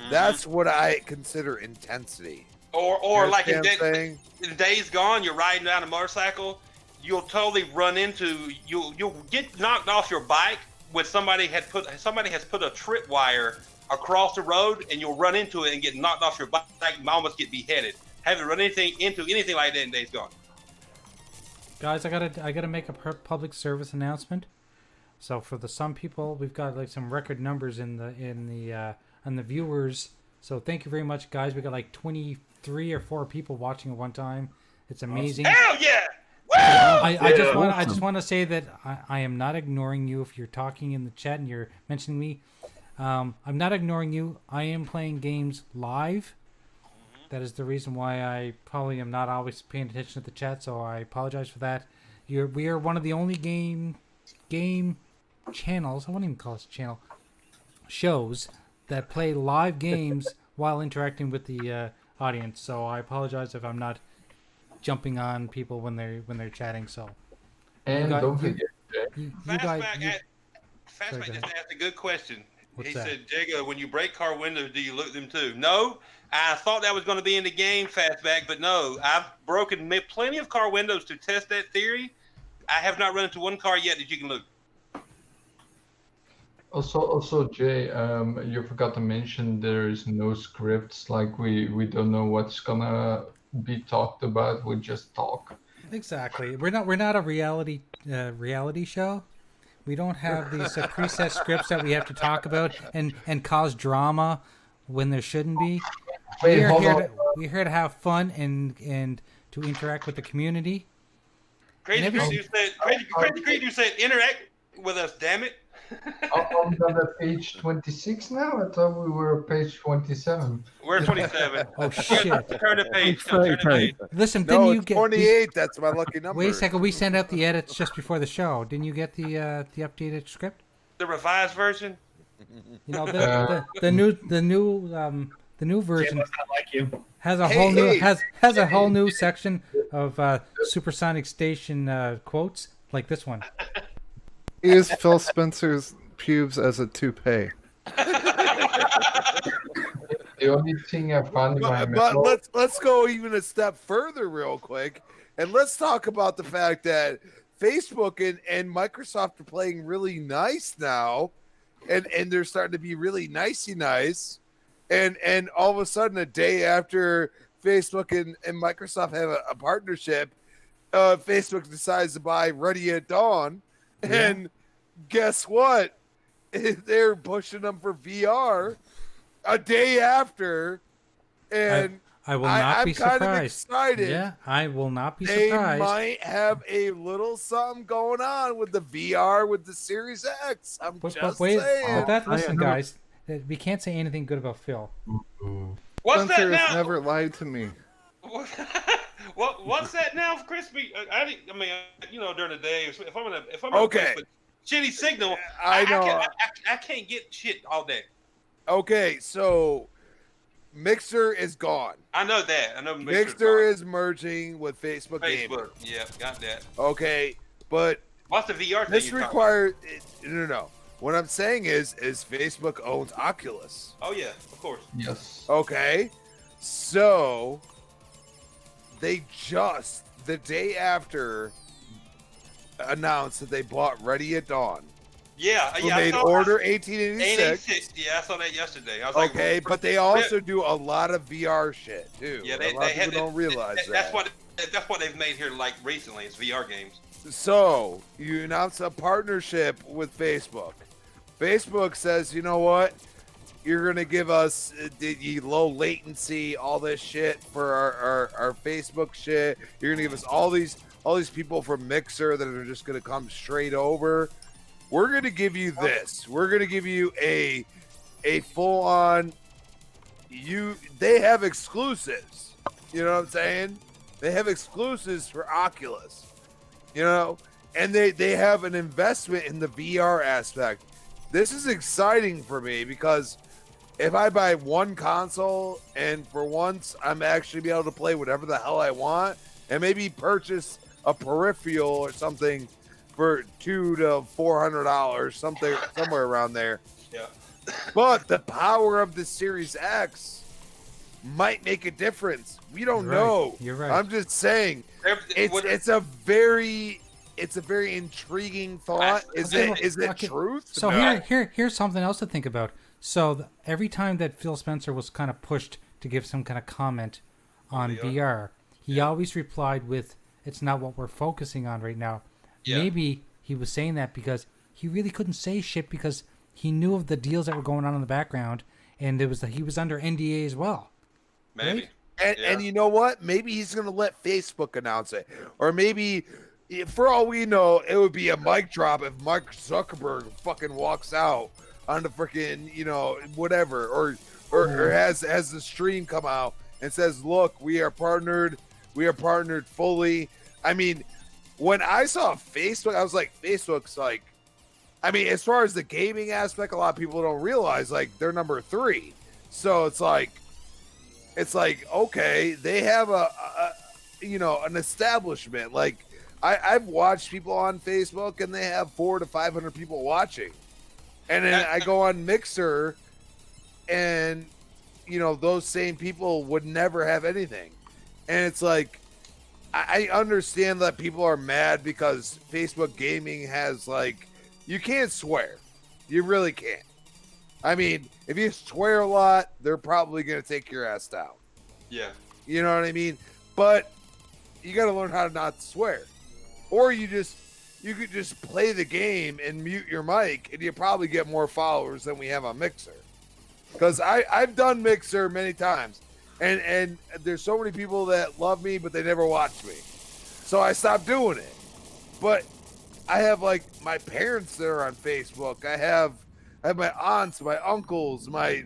that's what I consider intensity. Or like in saying? Days Gone, you're riding down a motorcycle, you'll totally run into you'll get knocked off your bike when somebody has put a tripwire across the road, and you'll run into it and get knocked off your bike and almost get beheaded. Haven't run into anything like that in Days Gone. Guys, I gotta make a public service announcement. So for some people, we've got like some record numbers in the viewers. So thank you very much, guys. We got like 23 or 4 people watching at one time. It's amazing. Hell yeah! I just want to say that I am not ignoring you if you're talking in the chat and you're mentioning me. I'm not ignoring you. I am playing games live. That is the reason why I probably am not always paying attention to the chat, so I apologize for that. We are one of the only game channels, I wouldn't even call it a channel, shows that play live games while interacting with the audience. So I apologize if I'm not jumping on people when they're chatting. So don't forget, Fastback just asked a good question. He said, Jago, when you break car windows, do you loot them too? No. I thought that was going to be in the game, Fastback, but no. I've broken plenty of car windows to test that theory. I have not run into one car yet that you can loot. Also, Jay, you forgot to mention there is no scripts. Like we don't know what's gonna be talked about. We just talk. Exactly. We're not a reality show. We don't have these preset scripts that we have to talk about and cause drama when there shouldn't be. We're here to have fun and to interact with the community. Crazy Creature said, interact with us, damn it. I'm on page 26 now. I thought we were at page 27. We're 27. Oh shit! Turn the page. Turn the page. Listen, didn't you get 28? That's my lucky number. Wait a second. We sent out the edits just before the show. Didn't you get the updated script? The revised version. You know the new version Jay must not like you. has a whole new section of Supersonic Station quotes like this one. Use Phil Spencer's pubes as a toupee. The only thing I found in my But let's go even a step further real quick, and let's talk about the fact that Facebook and Microsoft are playing really nice now, and they're starting to be really nicey nice, and all of a sudden a day after Facebook and Microsoft have a partnership, Facebook decides to buy Ready at Dawn. And guess what? They're pushing them for VR, a day after, and I will not be I'm kind of surprised. excited. Yeah, I will not be They surprised. might have a little something going on with the VR with the Series X. But Just wait, saying. listen, guys, we can't say anything good about Phil. What's Spencer that has now? never lied to me. What's that now, Crispy? I mean, during the day, if I'm in Okay. shitty signal, I know. I can't get shit all day. Okay, so Mixer is gone. I know that. I know Mixer is merging with Facebook Gaming. Facebook. Yeah, got that. Okay, but What's the VR thing? this you're talking requires no. What I'm saying is Facebook owns Oculus. about? Oh yeah, of course. Yes. Okay, so they just the day after announced that they bought Ready at Dawn. Yeah, Who yeah. made Order 1886. 886. Yeah, I saw that yesterday. I was Okay, like, but they also do a lot of VR shit too. yeah, a lot of people don't realize that. That's what they've made here like recently. It's VR games. So you announce a partnership with Facebook. Facebook says, you know what? You're gonna give us the low latency, all this shit for our Facebook shit. You're gonna give us all these people from Mixer that are just gonna come straight over. We're gonna give you this. We're gonna give you a full on. They have exclusives. You know what I'm saying? They have exclusives for Oculus. You know, and they have an investment in the VR aspect. This is exciting for me because if I buy one console and for once I'm actually be able to play whatever the hell I want and maybe purchase a peripheral or something for $200 to $400, somewhere around there. Yeah. But the power of the Series X might make a difference. We don't know. You're right. I'm just saying it's a very intriguing thought. Is it truth? So No. here's something else to think about. So every time that Phil Spencer was kind of pushed to give some kind of comment on VR, he always replied with, "It's not what we're focusing on right now." Yeah. Maybe he was saying that because he really couldn't say shit because he knew of the deals that were going on in the background, and he was under NDA as well. Maybe. Right? And you know what? Maybe he's gonna let Facebook announce it, or maybe, for all we know, it would be a mic drop if Mark Zuckerberg fucking walks out on the freaking whatever, or has the stream come out and says, "Look, we are partnered fully." I mean, when I saw Facebook, I was like, Facebook's like, I mean, as far as the gaming aspect, a lot of people don't realize like they're number 3. So it's like okay, they have an establishment. Like I've watched people on Facebook and they have 400 to 500 people watching, and then I go on Mixer, and those same people would never have anything, and it's like I understand that people are mad because Facebook gaming has you can't swear, you really can't. I mean, if you swear a lot, they're probably going to take your ass down. Yeah. You know what I mean? But you got to learn how to not swear. Or you could just play the game and mute your mic, and you probably get more followers than we have on Mixer. Because I've done Mixer many times, and there's so many people that love me, but they never watch me. So I stopped doing it. But I have my parents that are on Facebook. I have my aunts, my uncles, my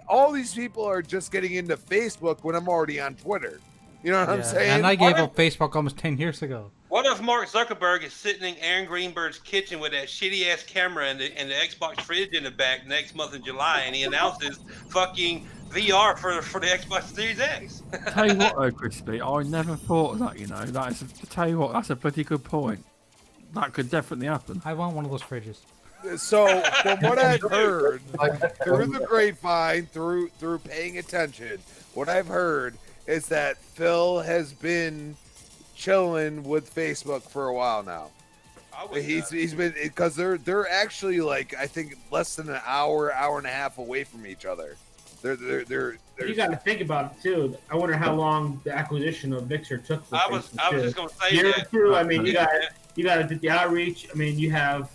all these people are just getting into Facebook when I'm already on Twitter. You know what I'm saying? And I gave up Facebook almost 10 years ago. What if Mark Zuckerberg is sitting in Aaron Greenberg's kitchen with that shitty ass camera and the Xbox fridge in the back next month in July, and he announces fucking VR for the Xbox Series X? Tell you what, though, Crispy, I never thought of that. To tell you what, that's a pretty good point. That could definitely happen. I want one of those fridges. So from what I've heard through the grapevine, through paying attention, what I've heard is that Phil has been chilling with Facebook for a while now. He's been, because they're actually I think less than an hour and a half away from each other. They're you got to think about it too. I wonder how long the acquisition of Mixer took. For I was just gonna say year that. or two. I mean, you got to do the outreach. I mean, you have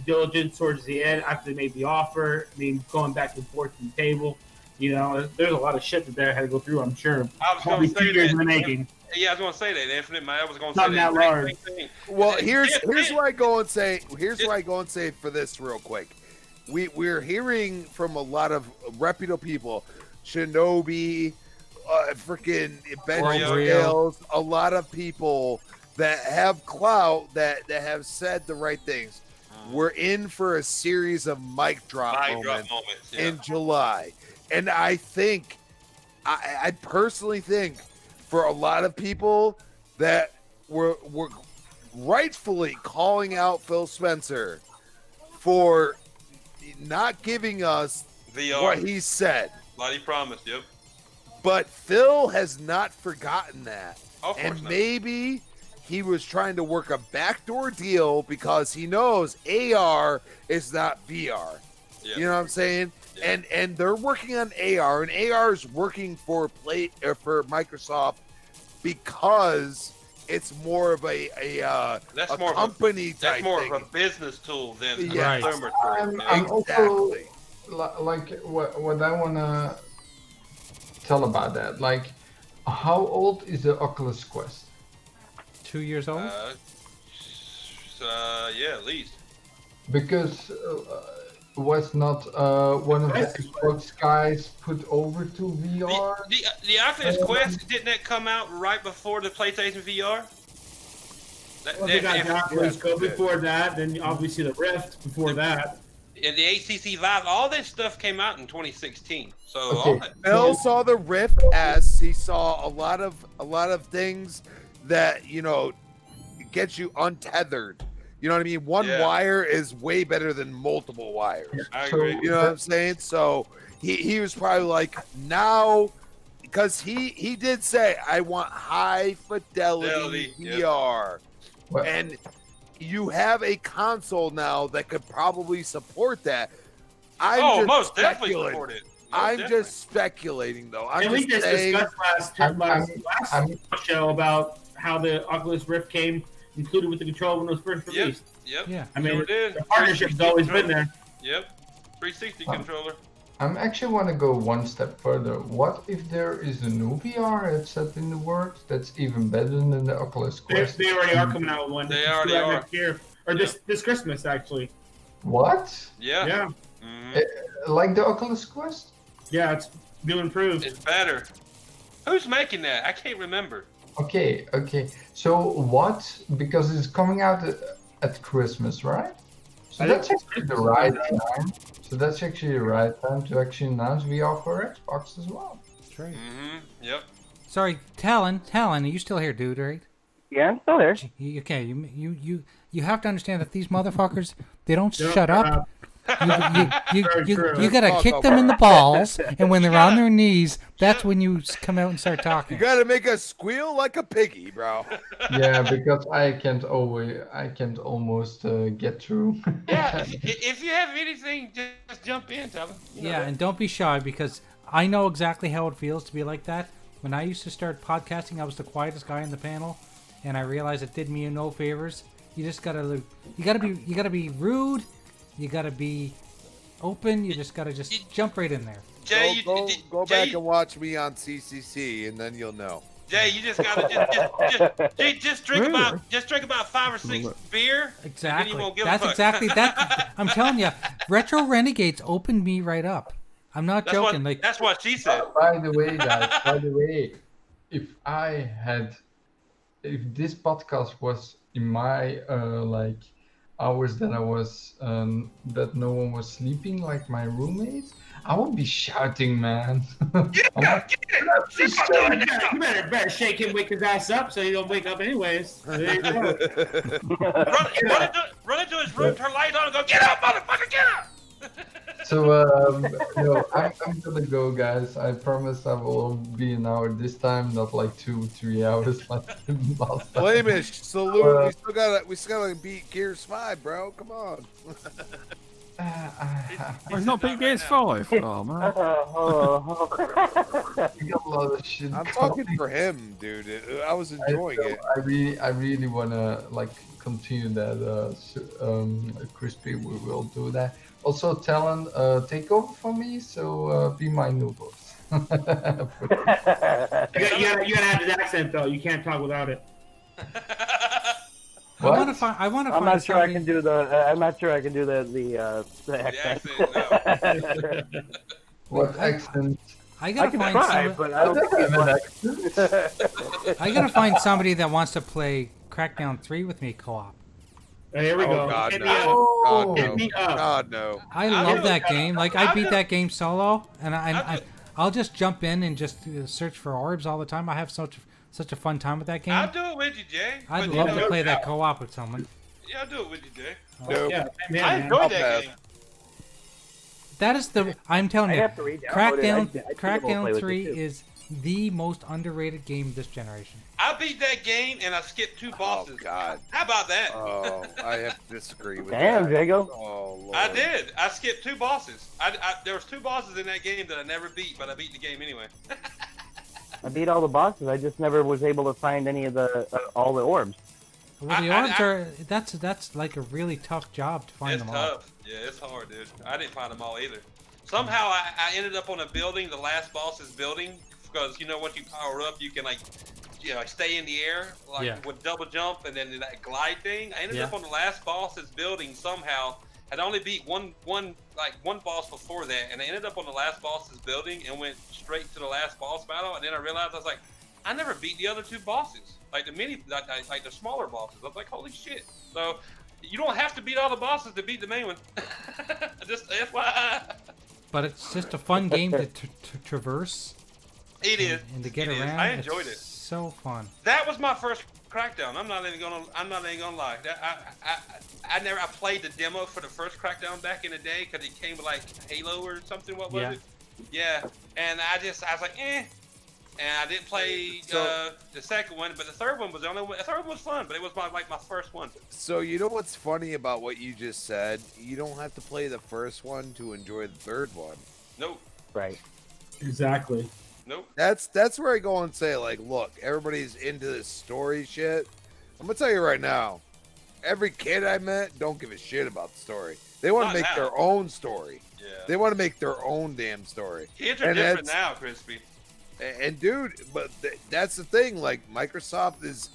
due diligence towards the end after they made the offer. I mean, going back and forth to the table. You know, there's a lot of shit that they had to go through. I'm sure. I was Probably going to 2 say years that. in the making. Yeah, I was going to say that. Infinite. I was going to Not say that that. large. Same thing. Well, here's Yeah, where I go and say for this real quick. We're hearing from a lot of reputable people, Shinobi, freaking Ben Scales, a lot of people that have clout that have said the right things. We're in for a series of mic drop moments in July, and I think, I personally think, for a lot of people that were rightfully calling out Phil Spencer for not giving us VR. what he said. Like he promised, yep. But Phil has not forgotten that. Of course And not. maybe he was trying to work a backdoor deal because he knows AR is not VR. Yeah. You know what I'm saying? Yeah. And they're working on AR, and AR is working for Microsoft because it's more of a more company of type that's more thing. of a business tool than a Yes. consumer tool. I'm also like what I wanna tell about that. Like, how old is the Oculus Quest? 2 years old. Yeah, at least. Because was not one of the Xbox guys put over to VR? The Oculus Quest, didn't that come out right before the PlayStation VR? Well, they got the Oculus Go before that, then obviously the Rift before that. And the HTC Vive, all this stuff came out in 2016. So Okay. all that, Phil saw the Rift S. He saw a lot of things that, you know, get you untethered. You know what I mean? One wire is way better than multiple wires. I agree. You know what I'm saying? So he was probably like, now, because he did say, I want high fidelity VR. Well, And you have a console now that could probably support that. I'm most definitely support it. I'm just speculating, though. I'm And we just just saying, discussed last show about how the Oculus Rift came included with the controller when it was first released. Yep. Yeah. I mean, Sure did. the partnership's always been there. Yep. 360 controller. I'm actually want to go one step further. What if there is a new VR headset in the works that's even better than the Oculus Quest? They already are coming out with one. They already are. Next year. Or this Christmas, actually. What? Yeah. Yeah. Like the Oculus Quest? Yeah, it's new improved. It's better. Who's making that? I can't remember. Okay. So what? Because it's coming out at Christmas, right? So that's actually the right time. So that's actually the right time to actually announce VR for Xbox as well. That's right. Yep. Sorry, Talon, are you still here, dude? Right? Yeah, I'm still there. Okay, you have to understand that these motherfuckers, they don't shut up. You gotta kick them in the balls, and when they're on their knees, that's when you come out and start talking. you gotta make us squeal like a piggy, bro. Yeah, because I can't almost get through. Yeah. If you have anything, just jump in, tell them. Yeah, and don't be shy because I know exactly how it feels to be like that. When I used to start podcasting, I was the quietest guy in the panel, and I realized it did me no favors. You just gotta be rude. You gotta be open. You just gotta jump right in there. Jay, Go back and watch me on CCC, and then you'll know. Jay, you just gotta just drink about 5 or 6 beer. Exactly. And then you won't give a That's fuck. exactly that. I'm telling you, Retro Renegades opened me right up. I'm not joking. That's what she said. By the way, guys, if this podcast was in my hours that I was that no one was sleeping, like my roommates, I would be shouting, man. You better shake him, wake his ass up, so he don't wake up anyways. There you go. run into his room, turn light on, and go, get up, motherfucker, get up! So no, I'm gonna go, guys. I promise I will be an hour this time, not like 2-3 hours like last time. Flamish, salute. We still gotta beat Gears 5, bro. Come on. I've not beat PS5. Oh man. I got a lot of shit. I'm talking for him, dude. I was enjoying it. I really wanna like continue that. Crispy, we will do that. Also, Talon, take over for me. So be my noodles. You gotta have his accent though. You can't talk without it. I want to find. I'm not sure I can do the. I'm not sure I can do the accent. No. What accent? I gotta find try, but I don't think I gotta find somebody that wants to play Crackdown 3 with me co-op. Here we go. God, Hit no. me up. God, Hit no. me up. God, no. I love that game. Like I beat that game solo, and I'll just jump in and just search for orbs all the time. I have such a fun time with that game. I'll do it with you, Jay. I'd But, love you know, to play that co-op with someone. Yeah, I'll do it with you, Jay. Nope. Yeah, man, I enjoyed that I'll game. That is the. I'm telling I you, have to re-download it. Crackdown. I think we'll play Crackdown with it 3 too. is the most underrated game this generation. I beat that game and I skipped 2 bosses. Oh, God. How about that? Oh, I have to disagree with Damn, that. Jago. Oh, Lord. I did. I skipped 2 bosses. There was 2 bosses in that game that I never beat, but I beat the game anyway. I beat all the bosses. I just never was able to find any of the all the orbs. Well, the orbs are. That's like a really tough job to find It's them all. tough. Yeah, it's hard, dude. I didn't find them all either. Somehow I ended up on a building, the last boss's building, because you know once you power up, you can like stay in the air with double jump and then that glide thing. I ended up on the last boss's building somehow. I'd only beat one boss before that, and I ended up on the last boss's building and went straight to the last boss battle. And then I realized I was like, I never beat the other 2 bosses, like the smaller bosses. I was like, holy shit! So you don't have to beat all the bosses to beat the main one. Just FYI. But it's just a fun game to traverse. It is. And to get around. I enjoyed it's it. So fun. That was my first Crackdown. I'm not even gonna lie. I played the demo for the first Crackdown back in the day because it came with like Halo or something. What was it? Yeah. And I was like, eh. And I didn't play the second one, but the third one was the only one. The third one was fun, but it was my first one. So you know what's funny about what you just said? You don't have to play the first one to enjoy the third one. Nope. Right. Exactly. Nope. That's where I go and say, like, look, everybody's into this story shit. I'm gonna tell you right now, every kid I met don't give a shit about the story. They want to make their own story. Yeah. They want to make their own damn story. Kids are different now, Crispy. And dude, but that's the thing. Like Microsoft is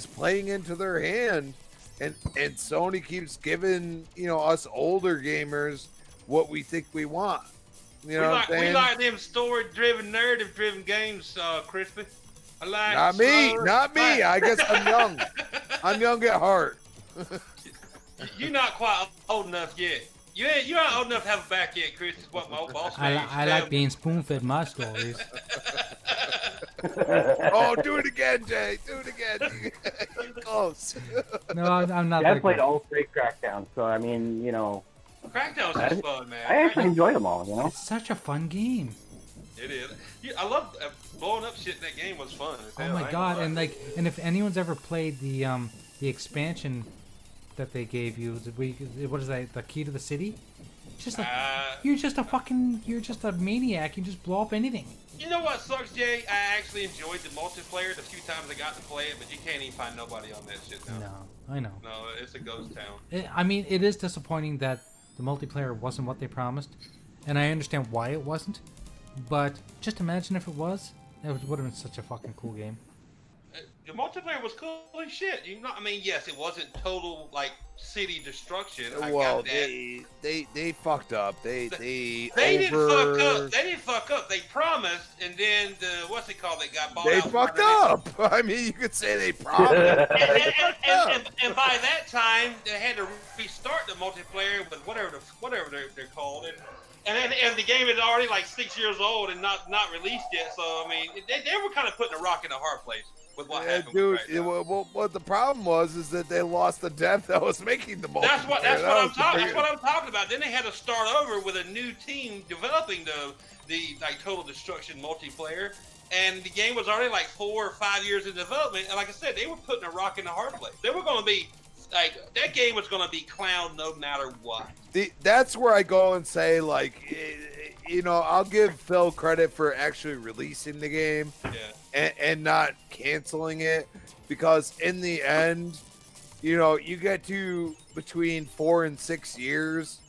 playing into their hand, and Sony keeps giving us older gamers what we think we want. You know what I'm saying? We like them story-driven, narrative-driven games, Crispy. I like. Not me. I guess I'm young. I'm young at heart. You're not quite old enough yet. You're not old enough to have a back yet, Chris. Is what my old boss I like being spoon-fed my stories. Oh, do it again, Jay. Do it again. You're close. No, I'm not. I played all 3 Crackdowns, so I mean, Crackdown's just fun, man. I actually enjoyed them all. It's such a fun game. It is. I love blowing up shit in that game was fun. Oh my god! And if anyone's ever played the expansion that they gave you, what is that? The key to the city? Just like you're just a maniac. You just blow up anything. You know what sucks, Jay? I actually enjoyed the multiplayer the few times I got to play it, but you can't even find nobody on that shit now. No, I know. No, it's a ghost town. I mean, it is disappointing that the multiplayer wasn't what they promised, and I understand why it wasn't. But just imagine if it was. It would have been such a fucking cool game. The multiplayer was cool as shit. I mean, yes, it wasn't total like city destruction. Well, they fucked up. They didn't fuck up. They didn't fuck up. They promised, and then what's it called? They got bought out. They fucked up. I mean, you could say they promised. and by that time, they had to restart the multiplayer with whatever they're called. And the game is already like 6 years old and not released yet. So I mean, they were kind of putting a rock in a hard place with what happened. Dude, what the problem was is that they lost the dev that was making the multiplayer. That's what I'm talking about. Then they had to start over with a new team developing the like Total Destruction multiplayer, and the game was already like 4 or 5 years in development. And like I said, they were putting a rock in a hard place. They were going to be like that game was gonna be clowned no matter what. That's where I go and say, like, you know, I'll give Phil credit for actually releasing the game and not canceling it, because in the end, you know, you get to between 4 and 6 years,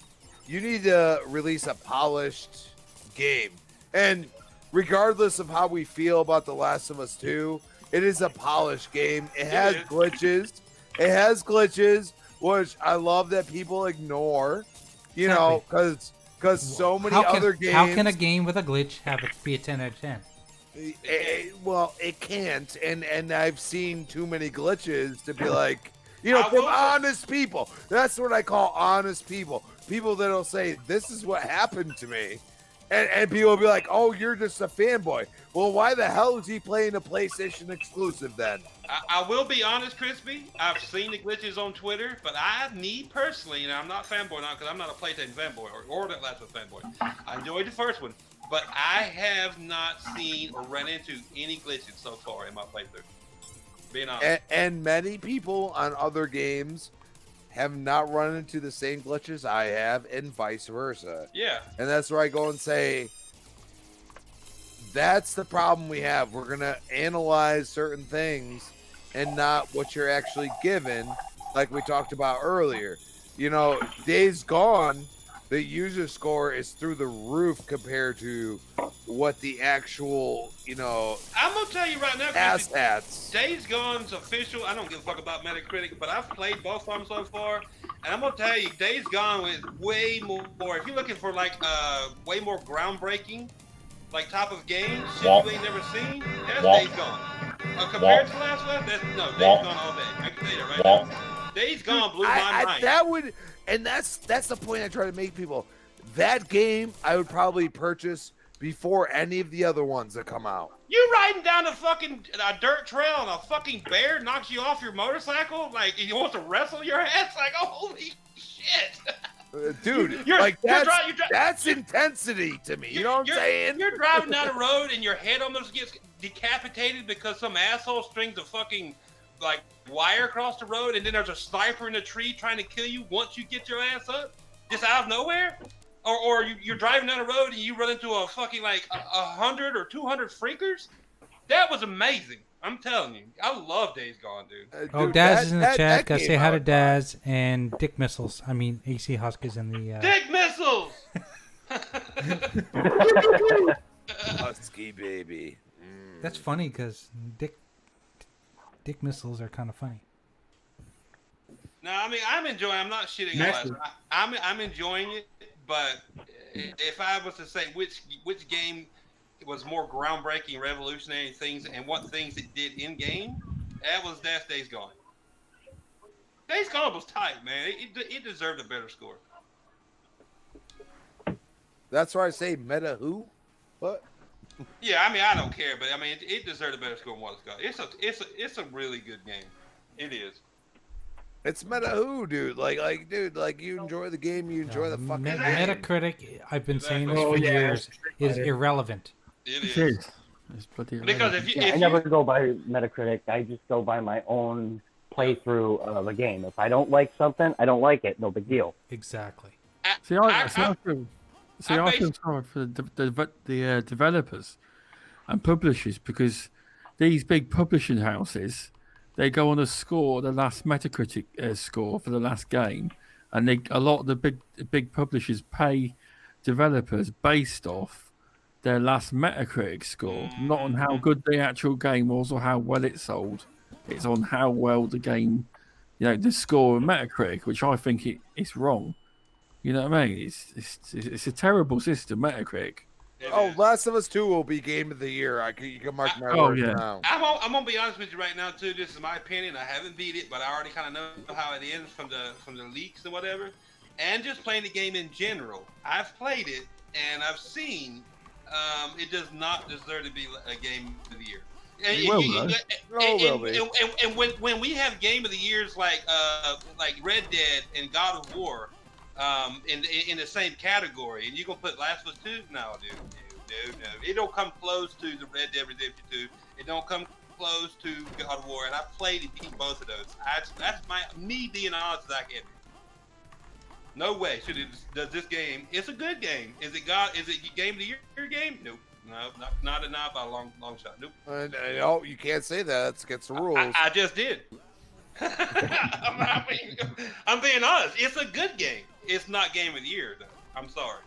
you need to release a polished game. And regardless of how we feel about The Last of Us 2, it is a polished game. It has glitches. It has glitches, which I love that people ignore, you know, because so many other games. How can a game with a glitch have it be a 10 out of 10? Well, it can't, and I've seen too many glitches to be like, you know, from honest people. That's what I call honest people. People that'll say, this is what happened to me. And people will be like, oh, you're just a fanboy. Well, why the hell is he playing a PlayStation exclusive then? I will be honest, Crispy. I've seen the glitches on Twitter, but me personally, and I'm not fanboy now because I'm not a PlayStation fanboy or that Last of Us fanboy. I enjoyed the first one, but I have not seen or run into any glitches so far in my playthrough. Being honest. And many people on other games have not run into the same glitches I have, and vice versa. Yeah. And that's where I go and say, that's the problem we have. We're going to analyze certain things and not what you're actually given, like we talked about earlier. You know, Days Gone, the user score is through the roof compared to what the actual, you know, I'm gonna tell you right now, asshats. Days Gone's official. I don't give a fuck about Metacritic, but I've played both of them so far, and I'm gonna tell you, Days Gone is way more. If you're looking for like way more groundbreaking, like type of games shit you ain't never seen, that's Days Gone. Compared to Last of Us, Days Gone all day. I can tell you right now. Days Gone blew my mind. That would, and that's the point I try to make people. That game I would probably purchase before any of the other ones that come out. You riding down a fucking dirt trail and a fucking bear knocks you off your motorcycle? Like, he wants to wrestle your ass? Like, oh, holy shit. Dude, that's intensity to me. You know what I'm saying? You're driving down the road and your head almost gets decapitated because some asshole strings a fucking, like, wire across the road, and then there's a sniper in a tree trying to kill you once you get your ass up? Just out of nowhere? Or you're driving down the road and you run into a fucking like 100 or 200 freakers? That was amazing. I'm telling you. I love Days Gone, dude. Daz is in the chat. Gotta say hi to Daz and Dick Missiles. I mean, AC Husk is in the... Dick Missiles! Husky baby. That's funny because Dick Missiles are kind of funny. No, I mean, I'm not shitting on it. I'm enjoying it. But if I was to say which game was more groundbreaking, revolutionary things, and what things it did in game, that's Days Gone. Days Gone was tight, man. It deserved a better score. That's why I say meta who? What? Yeah, I mean, I don't care, but I mean, it deserved a better score than what it's got. It's a really good game. It is. It's meta who, dude. Like you enjoy the game, you enjoy the fucking game. Metacritic, I've been saying this for years, is irrelevant. It is. It's pretty because I never go by Metacritic. I just go by my own playthrough of a game. If I don't like something, I don't like it. No big deal. Exactly. I feel sorry for the developers and publishers, because these big publishing houses, they go on a score, the last Metacritic score for the last game, and a lot of the big publishers pay developers based off their last Metacritic score, not on how good the actual game was or how well it sold. It's on how well the game, the score of Metacritic, which I think it's wrong. You know what I mean? It's a terrible system, Metacritic. Last of Us 2 will be game of the year. You can mark my words now. I'm gonna be honest with you right now too. This is my opinion. I haven't beat it, but I already kind of know how it ends from the leaks and whatever. And just playing the game in general, I've played it and I've seen it does not deserve to be a game of the year. And when we have game of the years like Red Dead and God of War. In the same category, and you gonna put Last of Us 2? No, dude. It don't come close to the Red Dead Redemption 2. It don't come close to God of War, and I played and beat both of those. That's me being honest as I can. No way does this game. It's a good game. Is it game of the year game? Nope. No, not enough by a long shot. Nope. No, you can't say that. That's against the rules. I just did. I'm being honest. It's a good game. It's not game of the year though. I'm sorry.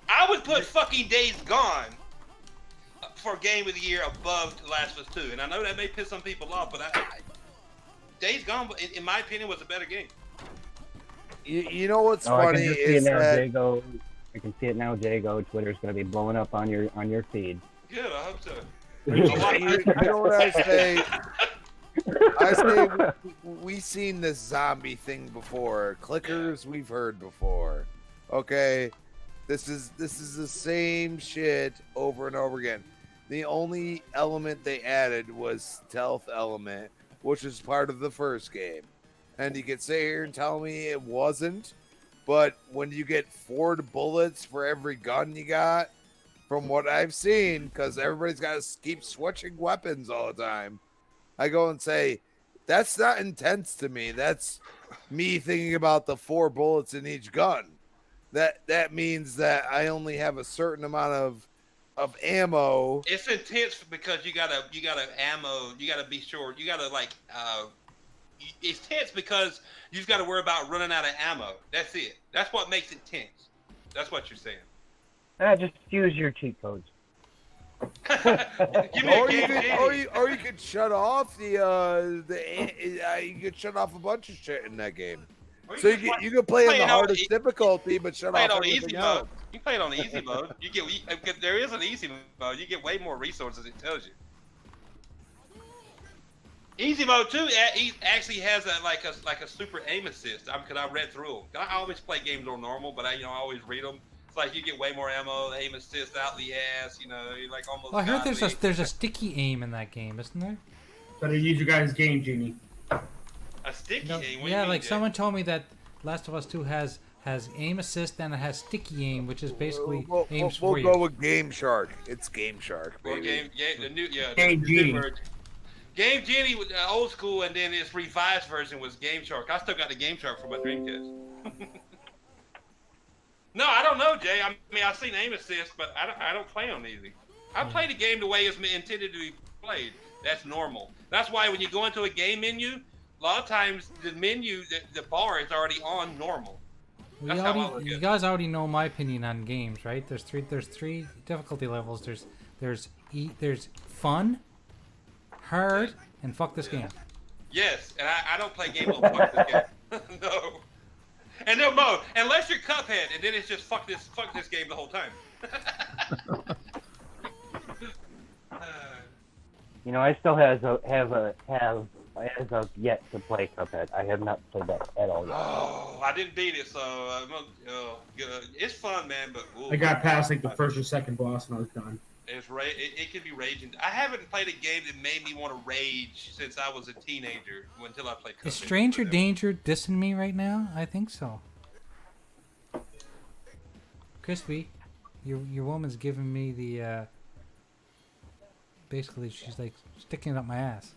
I would put fucking Days Gone for game of the year above Last of Us 2, and I know that may piss some people off, but Days Gone, in my opinion, was a better game. You know what's funny is that I can see it now, Jago. Twitter's going to be blowing up on your feed. Good, I hope so. You know what I say? I say we've seen this zombie thing before. Clickers we've heard before. Okay, this is the same shit over and over again. The only element they added was stealth element, which is part of the first game. And you could sit here and tell me it wasn't, but when you get 4 bullets for every gun you got, from what I've seen, because everybody's got to keep switching weapons all the time, I go and say, that's not intense to me. That's me thinking about the 4 bullets in each gun. That means that I only have a certain amount of ammo. It's intense because you gotta ammo. You gotta be sure. You gotta it's tense because you've got to worry about running out of ammo. That's it. That's what makes it tense. That's what you're saying. Just use your cheat codes. Or you could shut off you could shut off a bunch of shit in that game. So you can play on the hardest difficulty, but shut off everything else. You play it on the easy mode. There is an easy mode. You get way more resources. It tells you. Easy mode too actually has a super aim assist. Because I read through them. I always play games on normal, but I always read them. It's like you get way more ammo, aim assist out the ass. You're like almost. Well, I heard there's a sticky aim in that game, isn't there? Better use your guys' game, Genie. A sticky aim? What yeah, do you mean, someone told me that Last of Us 2 has aim assist and it has sticky aim, which is basically aims for you. We'll go with Game Shark. It's Game Shark, baby. Game Genie. Game Genie was old school, and then its revised version was Game Shark. I still got the Game Shark for my Dreamcast. No, I don't know, Jay. I mean, I've seen aim assist, but I don't play on easy. I play the game the way it's intended to be played. That's normal. That's why when you go into a game menu, a lot of times the menu, the bar is already on normal. You guys already know my opinion on games, right? There's three difficulty levels. There's fun, hard, and fuck this game. Yes, and I don't play game mode fuck this game. No. And no mode, unless you're Cuphead, and then it's just fuck this game the whole time. I still have yet to play Cuphead. I have not played that at all yet. Oh, I didn't beat it, so it's fun, man. But I got past the first or second boss, and I was done. It can be raging. I haven't played a game that made me want to rage since I was a teenager until I played Cuphead. Is Stranger Danger dissing me right now? I think so. Crispy, your woman's giving me the basically she's like sticking it up my ass.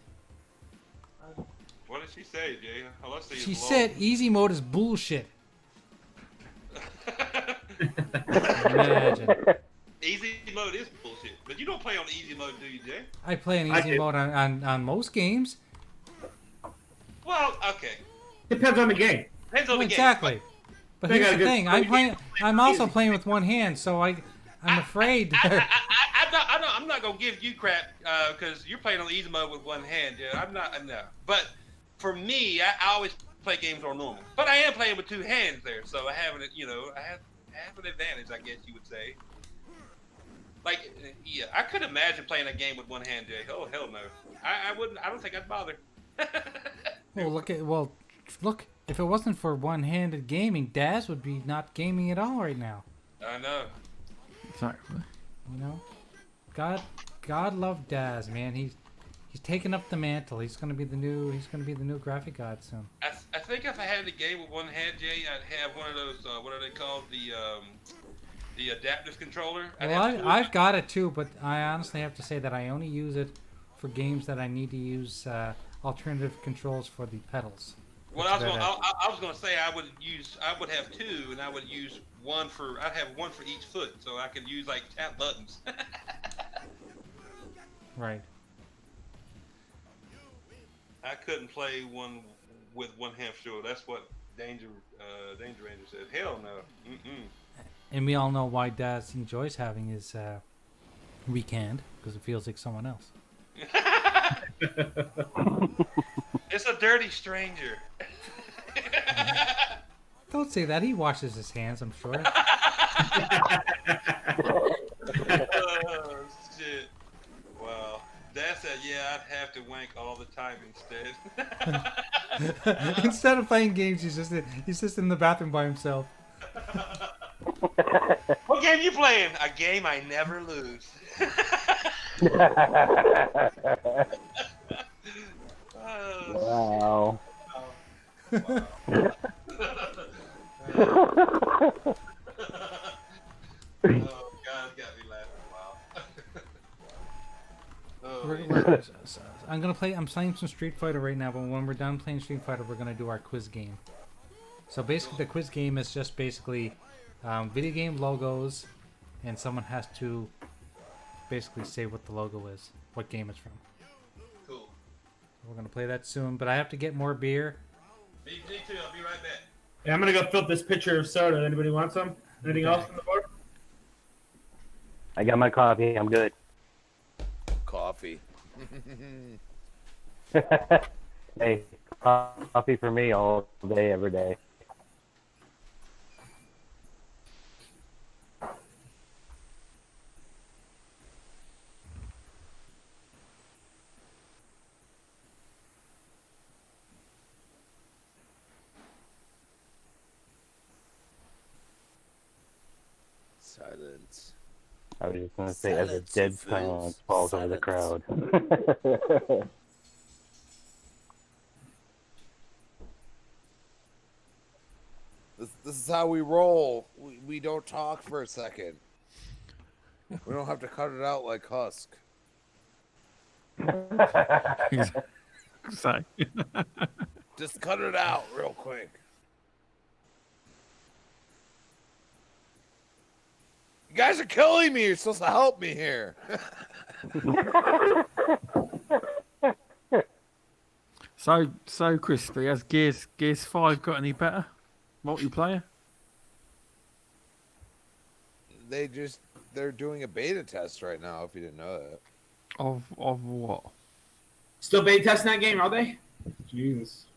What did she say, Jay? She said easy mode is bullshit. Imagine. Easy mode is bullshit, but you don't play on easy mode, do you, Jay? I play on easy mode on most games. Well, okay. Depends on the game. Depends on the game. Exactly. But here's the thing: I'm also playing with one hand, so I'm afraid. I'm not gonna give you crap because you're playing on easy mode with one hand. Yeah, I'm not. No. But for me, I always play games on normal. But I am playing with two hands there, so I have an advantage, I guess you would say. Like, yeah, I could imagine playing a game with one hand, Jay. Oh hell no, I wouldn't. I don't think I'd bother. Look. If it wasn't for one-handed gaming, Daz would be not gaming at all right now. I know. Exactly. God love Daz, man. He's taking up the mantle. He's gonna be the new graphic god soon. I think if I had the game with one hand, Jay, I'd have one of those. What are they called? The adaptive controller. Well, I've got it too, but I honestly have to say that I only use it for games that I need to use alternative controls for the pedals. Well, I was gonna say I would have two, and I would use I'd have one for each foot, so I could use like tap buttons. Right. I couldn't play one with one hamster. That's what Danger Ranger said. Hell no. And we all know why Daz enjoys having his weekend, because it feels like someone else. It's a dirty stranger. Don't say that. He washes his hands, I'm sure. Oh, shit. Wow. Dad said, yeah, I'd have to wank all the time instead. Instead of playing games, he's just in the bathroom by himself. What game you playing? A game I never lose. Wow. Wow. Oh, God, got me laughing. Wow. I'm playing some Street Fighter right now, but when we're done playing Street Fighter, we're gonna do our quiz game. So basically, the quiz game is just basically video game logos, and someone has to basically say what the logo is, what game it's from. Cool. We're gonna play that soon, but I have to get more beer. Me too. I'll be right back. Yeah, I'm gonna go fill this pitcher of soda. Anybody want some? Anything else on the board? I got my coffee. I'm good. Coffee. Hey, coffee for me all day, every day. Silence. I was just going to say, as a dead silence falls over the crowd. This is how we roll. We don't talk for a second. We don't have to cut it out like Husk. Sorry. Just cut it out real quick. You guys are killing me. You're supposed to help me here. So Crispy, has Gears 5 got any better? Multiplayer? They're doing a beta test right now, if you didn't know that. Of what? Still beta testing that game, are they? Jesus.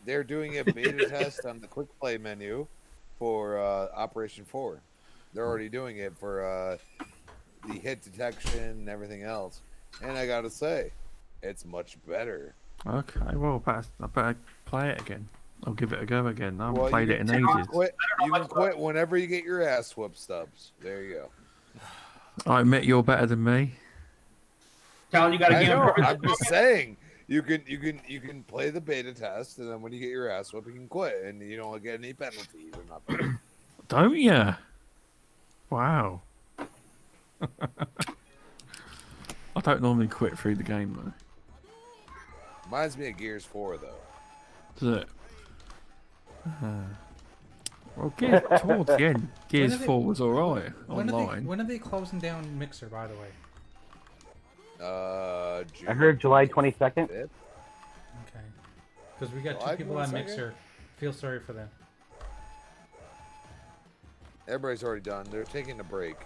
They're doing a beta test on the quick play menu for Operation 4. They're already doing it for the hit detection and everything else. And I gotta say, it's much better. Okay, well, I better play it again. I'll give it a go again. I haven't played it in ages. You can quit whenever you get your ass whooped, Stubbs. There you go. I admit you're better than me. Talon, you got a game. I'm just saying. You can play the beta test, and then when you get your ass whooped, you can quit, and you don't get any penalties or nothing. Don't you? Wow. I don't normally quit through the game though. Reminds me of Gears 4 though. Does it? Well, towards the end, Gears 4 was alright online. When are they closing down Mixer, by the way? June I heard July 22nd. Okay. Because we got July two people on 22nd? Mixer. Feel sorry for them. Everybody's already done. They're taking a break.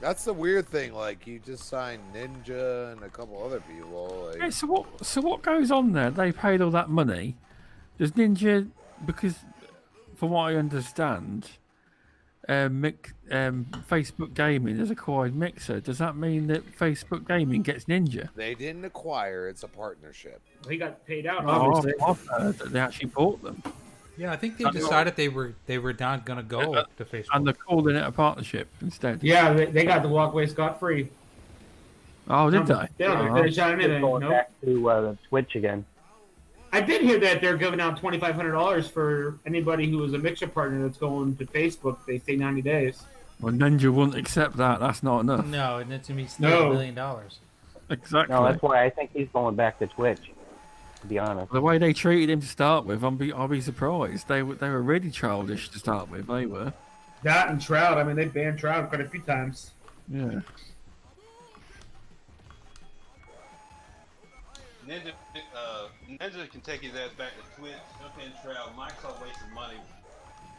That's the weird thing. Like, you just signed Ninja and a couple other people. Like... Yeah, so what goes on there? They paid all that money. Does Ninja, because from what I understand, Facebook Gaming has acquired Mixer. Does that mean that Facebook Gaming gets Ninja? They didn't acquire. It's a partnership. He got paid out, Oh, obviously. I've heard that they actually bought them. Yeah, I think they decided they were not gonna go to Facebook. And they're calling it a partnership instead. Yeah, they got the walkway scot-free. Oh, did they? They don't finish on anything. Going Nope. back to Twitch again. I did hear that they're giving out $2,500 for anybody who is a Mixer partner that's going to Facebook. They stay 90 days. Well, Ninja wouldn't accept that. That's not enough. No, and it's gonna be $30 No. million. Exactly. No, that's why I think he's going back to Twitch. To be honest. The way they treated him to start with, I'll be surprised. They were really childish to start with. They were. That and Trout. I mean, they banned Trout quite a few times. Yeah. Ninja can take his ass back to Twitch, jump in trial. Microsoft wasting money,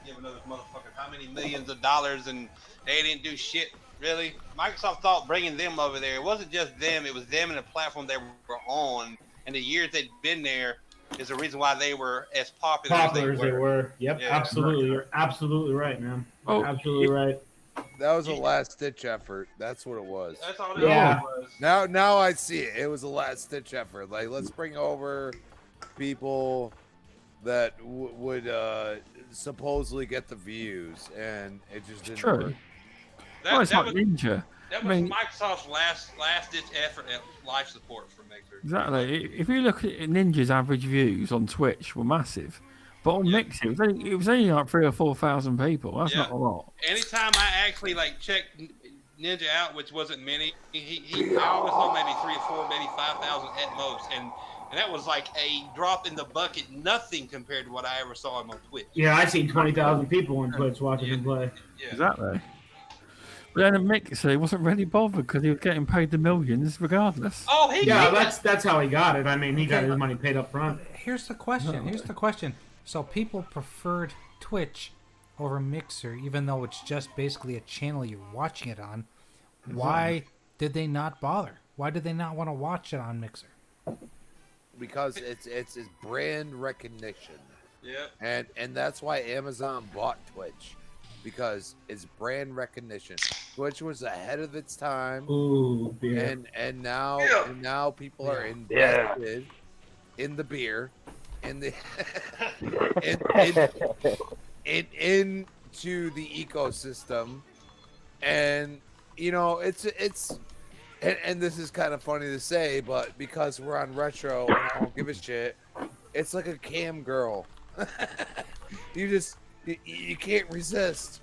giving those motherfuckers how many millions of dollars, and they didn't do shit. Really, Microsoft thought bringing them over there. It wasn't just them; it was them and the platform they were on, and the years they'd been there is the reason why they were as popular as they were. Yep, Yeah. absolutely. You're absolutely right, man. Oh, Absolutely right. That was a last-ditch effort. That's what it was. That's all it Yeah. was. Now I see it. It was a last-ditch effort. Like, let's bring over people that would supposedly get the views, and it just didn't True. work. Well, it's That like was, Ninja. that I was mean- Microsoft's last ditch effort at life support for Mixer. Exactly. If you look at Ninja's average views on Twitch, were massive, but on Mixer, it was only like 3,000 or 4,000 people. That's Yeah. not a lot. Anytime I actually like checked Ninja out, which wasn't many, I always saw maybe 3 or 4, maybe 5,000 at most, and that was like a drop in the bucket, nothing compared to what I ever saw him on Twitch. Yeah, I seen 20,000 people on Twitch watching him play. Yeah. Exactly. But then at Mixer, he wasn't really bothered because he was getting paid the millions regardless. Oh, Yeah, that's how he got it. I mean, he got his money paid up front. Here's the question. So people preferred Twitch over Mixer, even though it's just basically a channel you're watching it on. Why did they not bother? Why did they not want to watch it on Mixer? Because it's brand recognition. Yeah. And that's why Amazon bought Twitch, because it's brand recognition. Twitch was ahead of its time. Ooh, beer. And now people are invested in the beer, in the into the ecosystem, and you know it's and this is kind of funny to say, but because we're on retro and I don't give a shit, it's like a cam girl. You can't resist.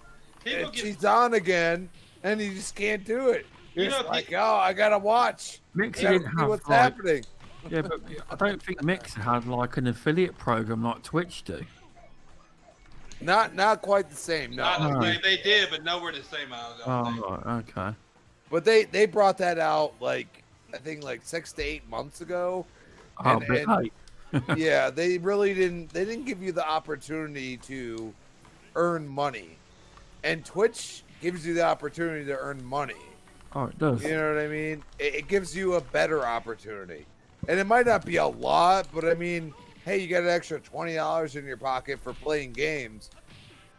She's on again, and you just can't do it. You're just like, oh, I gotta watch. Mixer I gotta didn't see have what's like- happening. Yeah, but I don't think Mixer had like an affiliate program like Twitch do. Not quite the same. No. Not the same. They did, but nowhere the same. I don't think. Oh, right, okay. But they brought that out like I think like 6 to 8 months ago. Oh, but hey, Yeah, they really didn't. They didn't give you the opportunity to earn money, and Twitch gives you the opportunity to earn money. oh, it does. You know what I mean? It gives you a better opportunity, and it might not be a lot, but I mean, hey, you got an extra $20 in your pocket for playing games.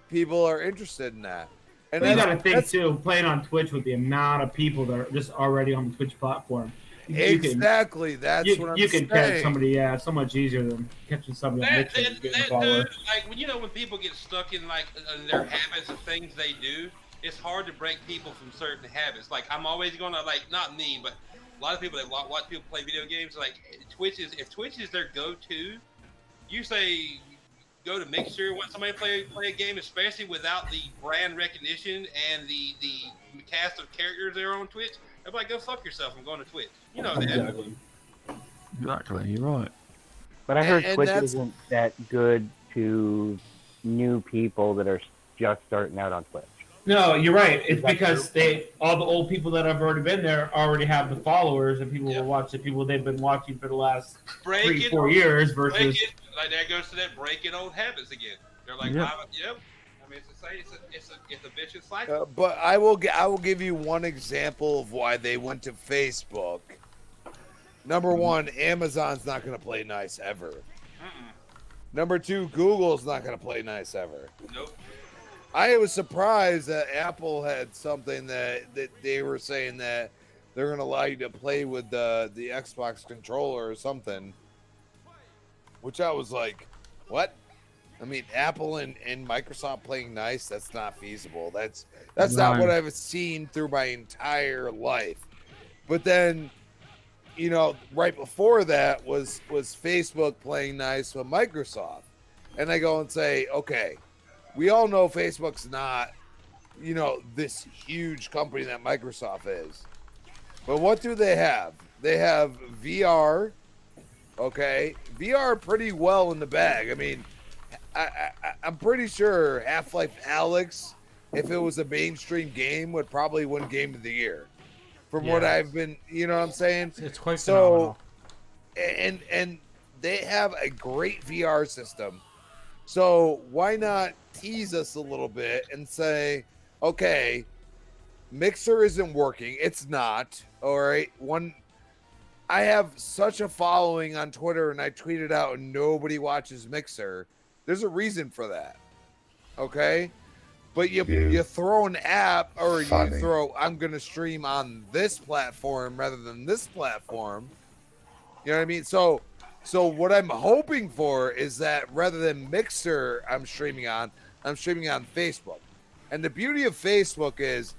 People are interested in that. And But you got to think too, playing on Twitch with the amount of people that are just already on the Twitch platform. Exactly. That's what I'm You saying. can catch somebody, so much easier than catching somebody on Mixer and getting followers. Like when people get stuck in like their habits of things they do, it's hard to break people from certain habits. Like I'm always gonna not me, but a lot of people that watch people play video games. Like if Twitch is their go-to, you say go to Mixer when somebody play a game, especially without the brand recognition and the cast of characters that are on Twitch. I'm like, go fuck yourself. I'm going to Twitch. You know that. Exactly, you're right. But I heard And Twitch that's- isn't that good to new people that are just starting out on Twitch. No, you're right. It's because all the old people that have already been there already have the followers, and people will watch the people they've been watching for the last 3-4 years versus. Like that goes to that breaking old habits again. They're like, Yep. yep. I mean, it's a vicious cycle. But I will give you one example of why they went to Facebook. Number one, Amazon's not going to play nice ever. Number two, Google's not going to play nice ever. Nope. I was surprised that Apple had something that they were saying that they're going to allow you to play with the Xbox controller or something. Which I was like, what? I mean, Apple and Microsoft playing nice, that's not feasible. That's not what I've seen through my entire life. But then, you know, right before that was Facebook playing nice with Microsoft. And I go and say, okay, we all know Facebook's not this huge company that Microsoft is. But what do they have? They have VR. Okay, VR pretty well in the bag. I mean, I'm pretty sure Half-Life Alyx, if it was a mainstream game, would probably win Game of the Year. From what I've been, you know what I'm saying? It's quite phenomenal. And they have a great VR system. So why not tease us a little bit and say, okay, Mixer isn't working. It's not. All right. I have such a following on Twitter, and I tweet it out, and nobody watches Mixer. There's a reason for that. Okay. But you throw an app, or you throw, I'm going to stream on this platform rather than this platform. You know what I mean? So what I'm hoping for is that rather than Mixer I'm streaming on Facebook. And the beauty of Facebook is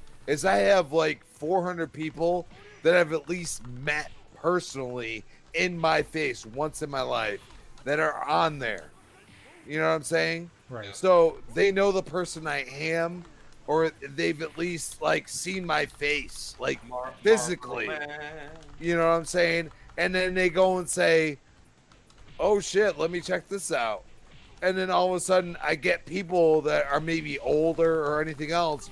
I have like 400 people that I've at least met personally in my face once in my life that are on there. You know what I'm saying? Right. So they know the person I am, or they've at least like seen my face, like physically. You know what I'm saying? And then they go and say, oh shit, let me check this out. And then all of a sudden I get people that are maybe older or anything else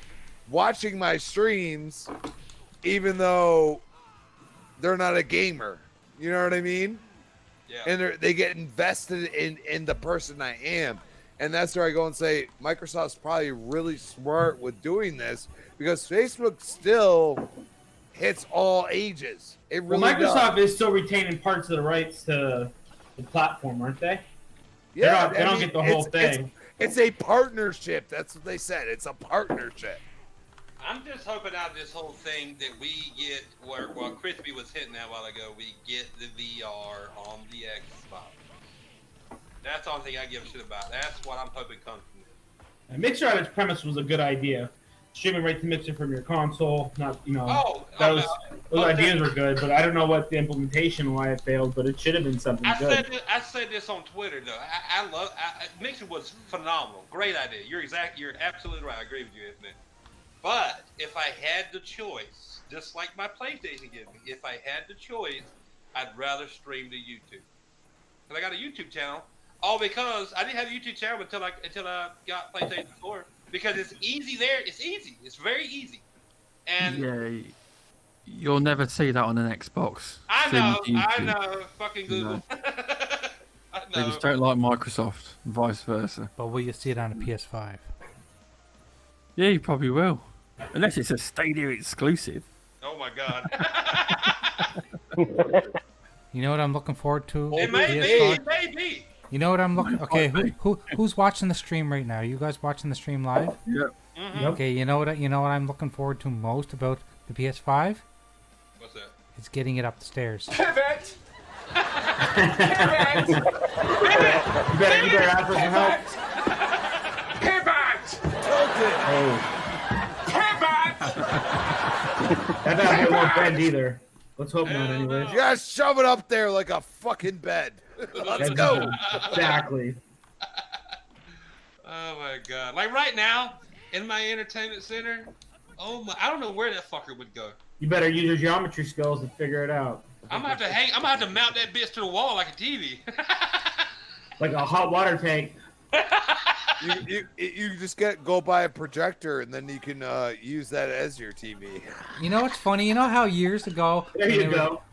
watching my streams, even though they're not a gamer. You know what I mean? Yeah. And they get invested in the person I am. And that's where I go and say, Microsoft's probably really smart with doing this, because Facebook still hits all ages. It really Microsoft does. is still retaining parts of the rights to the platform, aren't they? Yeah, they don't get the whole thing. It's a partnership. That's what they said. It's a partnership. I'm just hoping out of this whole thing that we get where Crispy was hitting that a while ago. We get the VR on the Xbox. That's the only thing I give a shit about. That's what I'm hoping comes from this. And Mixer on its premise was a good idea. Streaming right to Mixer from your console, those ideas were good, but I don't know what the implementation, why it failed, but it should have been something good. I said this on Twitter though. I love Mixer was phenomenal, great idea. You're absolutely right. I agree with you, isn't it? But if I had the choice, just like my PlayStation gave me, if I had the choice, I'd rather stream to YouTube. Because I got a YouTube channel, all because I didn't have a YouTube channel until I got PlayStation 4. Because it's easy there. It's easy. It's very easy. And yeah, you'll never see that on an Xbox. I know. Fucking Google. I know. They just don't like Microsoft, and vice versa. But will you see it on a PS5? Yeah, you probably will. Unless it's a Stadia exclusive. Oh my god. You know what I'm looking forward to? It may be. You know what I'm looking? Okay, who's watching the stream right now? You guys watching the stream live? Yeah. Mm-hmm. Okay, you know what I'm looking forward to most about the PS5? What's that? It's getting it up the stairs. Pivot! Pivot! You better ask for some help. Pivot! That doesn't won't bend either. Let's hope not, anyways. You gotta shove it up there like a fucking bed. Let's go. Exactly. Oh my god! Like right now in my entertainment center, I don't know where that fucker would go. You better use your geometry skills and figure it out. I'm gonna have to mount that bitch to the wall like a TV. Like a hot water tank. You just go buy a projector, and then you can use that as your TV. You know what's funny? You know how years ago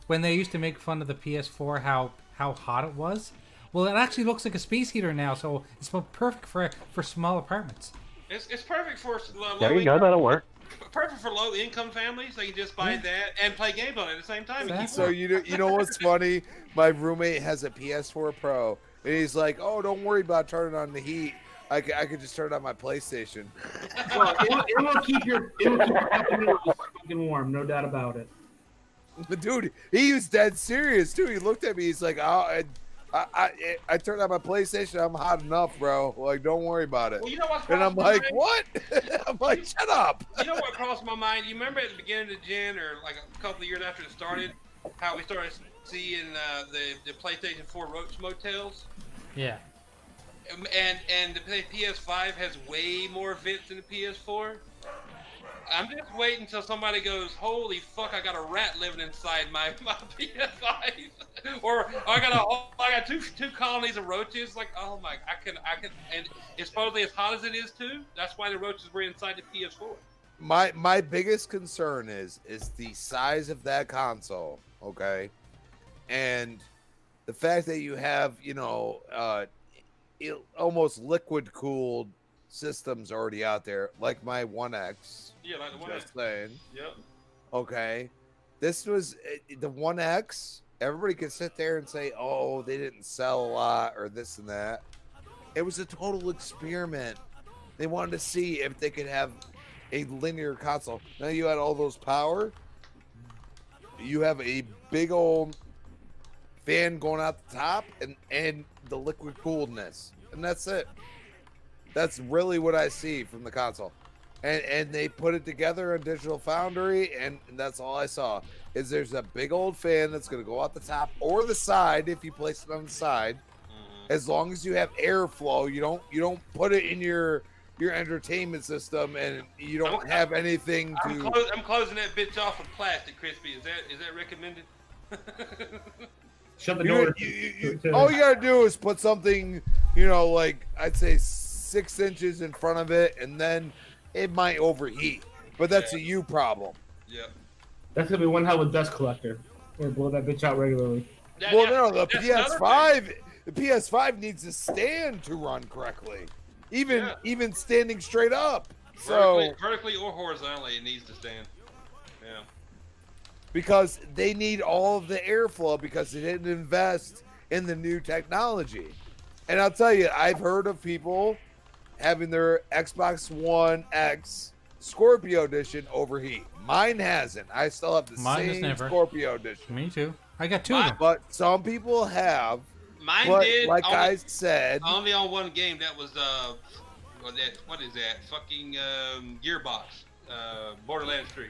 when they used to make fun of the PS4 how hot it was? Well, it actually looks like a space heater now, so it's perfect for small apartments. It's perfect for low There you go, that'll work. Perfect for low income families. They can just buy that and play games on it at the same time. Exactly. So you know what's funny? My roommate has a PS4 Pro, and he's like, "Oh, don't worry about turning on the heat. I could just turn on my PlayStation." Well, it will keep your fucking warm, no doubt about it. But dude, he was dead serious too. He looked at me. He's like, "Oh, I turned on my PlayStation. I'm hot enough, bro. Like, don't worry about it." Well, you know what's and I'm like, "What?" I'm like, "Shut up." You know what crossed my mind? You remember at the beginning of the gen, or like a couple of years after it started, how we started seeing the PlayStation 4 Roach Motels? Yeah. And the PS5 has way more vents than the PS4. I'm just waiting until somebody goes, holy fuck, I got a rat living inside my PS5. or I got two colonies of roaches. Like, oh my, I can, and it's supposedly as hot as it is too. That's why the roaches were inside the PS4. My biggest concern is the size of that console, okay? And the fact that you have, almost liquid cooled systems already out there, like my 1X. Yeah, like the 1X. Just saying. Yep. Okay. This was the 1X. Everybody could sit there and say, oh, they didn't sell a lot or this and that. It was a total experiment. They wanted to see if they could have a linear console. Now you had all those power. You have a big old fan going out the top and the liquid cooledness. And that's it. That's really what I see from the console. And they put it together in Digital Foundry, and that's all I saw. Is there's a big old fan that's going to go out the top or the side if you place it on the side. As long as you have airflow, you don't put it in your entertainment system, and you don't have anything to. I'm closing that bitch off with plastic, Crispy. Is that recommended? Shut the door. All you gotta do is put something, like I'd say 6 inches in front of it, and then it might overheat. But that's a you problem. Yeah. That's gonna be one hell of a dust collector. We're gonna blow that bitch out regularly. The PS5. The PS5 needs to stand to run correctly, even standing straight up. Vertically or horizontally, it needs to stand. Yeah. Because they need all of the airflow because they didn't invest in the new technology. And I'll tell you, I've heard of people having their Xbox One X Scorpio Edition overheat. Mine hasn't. I still have the same Scorpio Edition. Me too. I got two of them. But some people have. Mine did. Like I said, only on one game. That was what is that? Fucking Gearbox. Borderlands 3.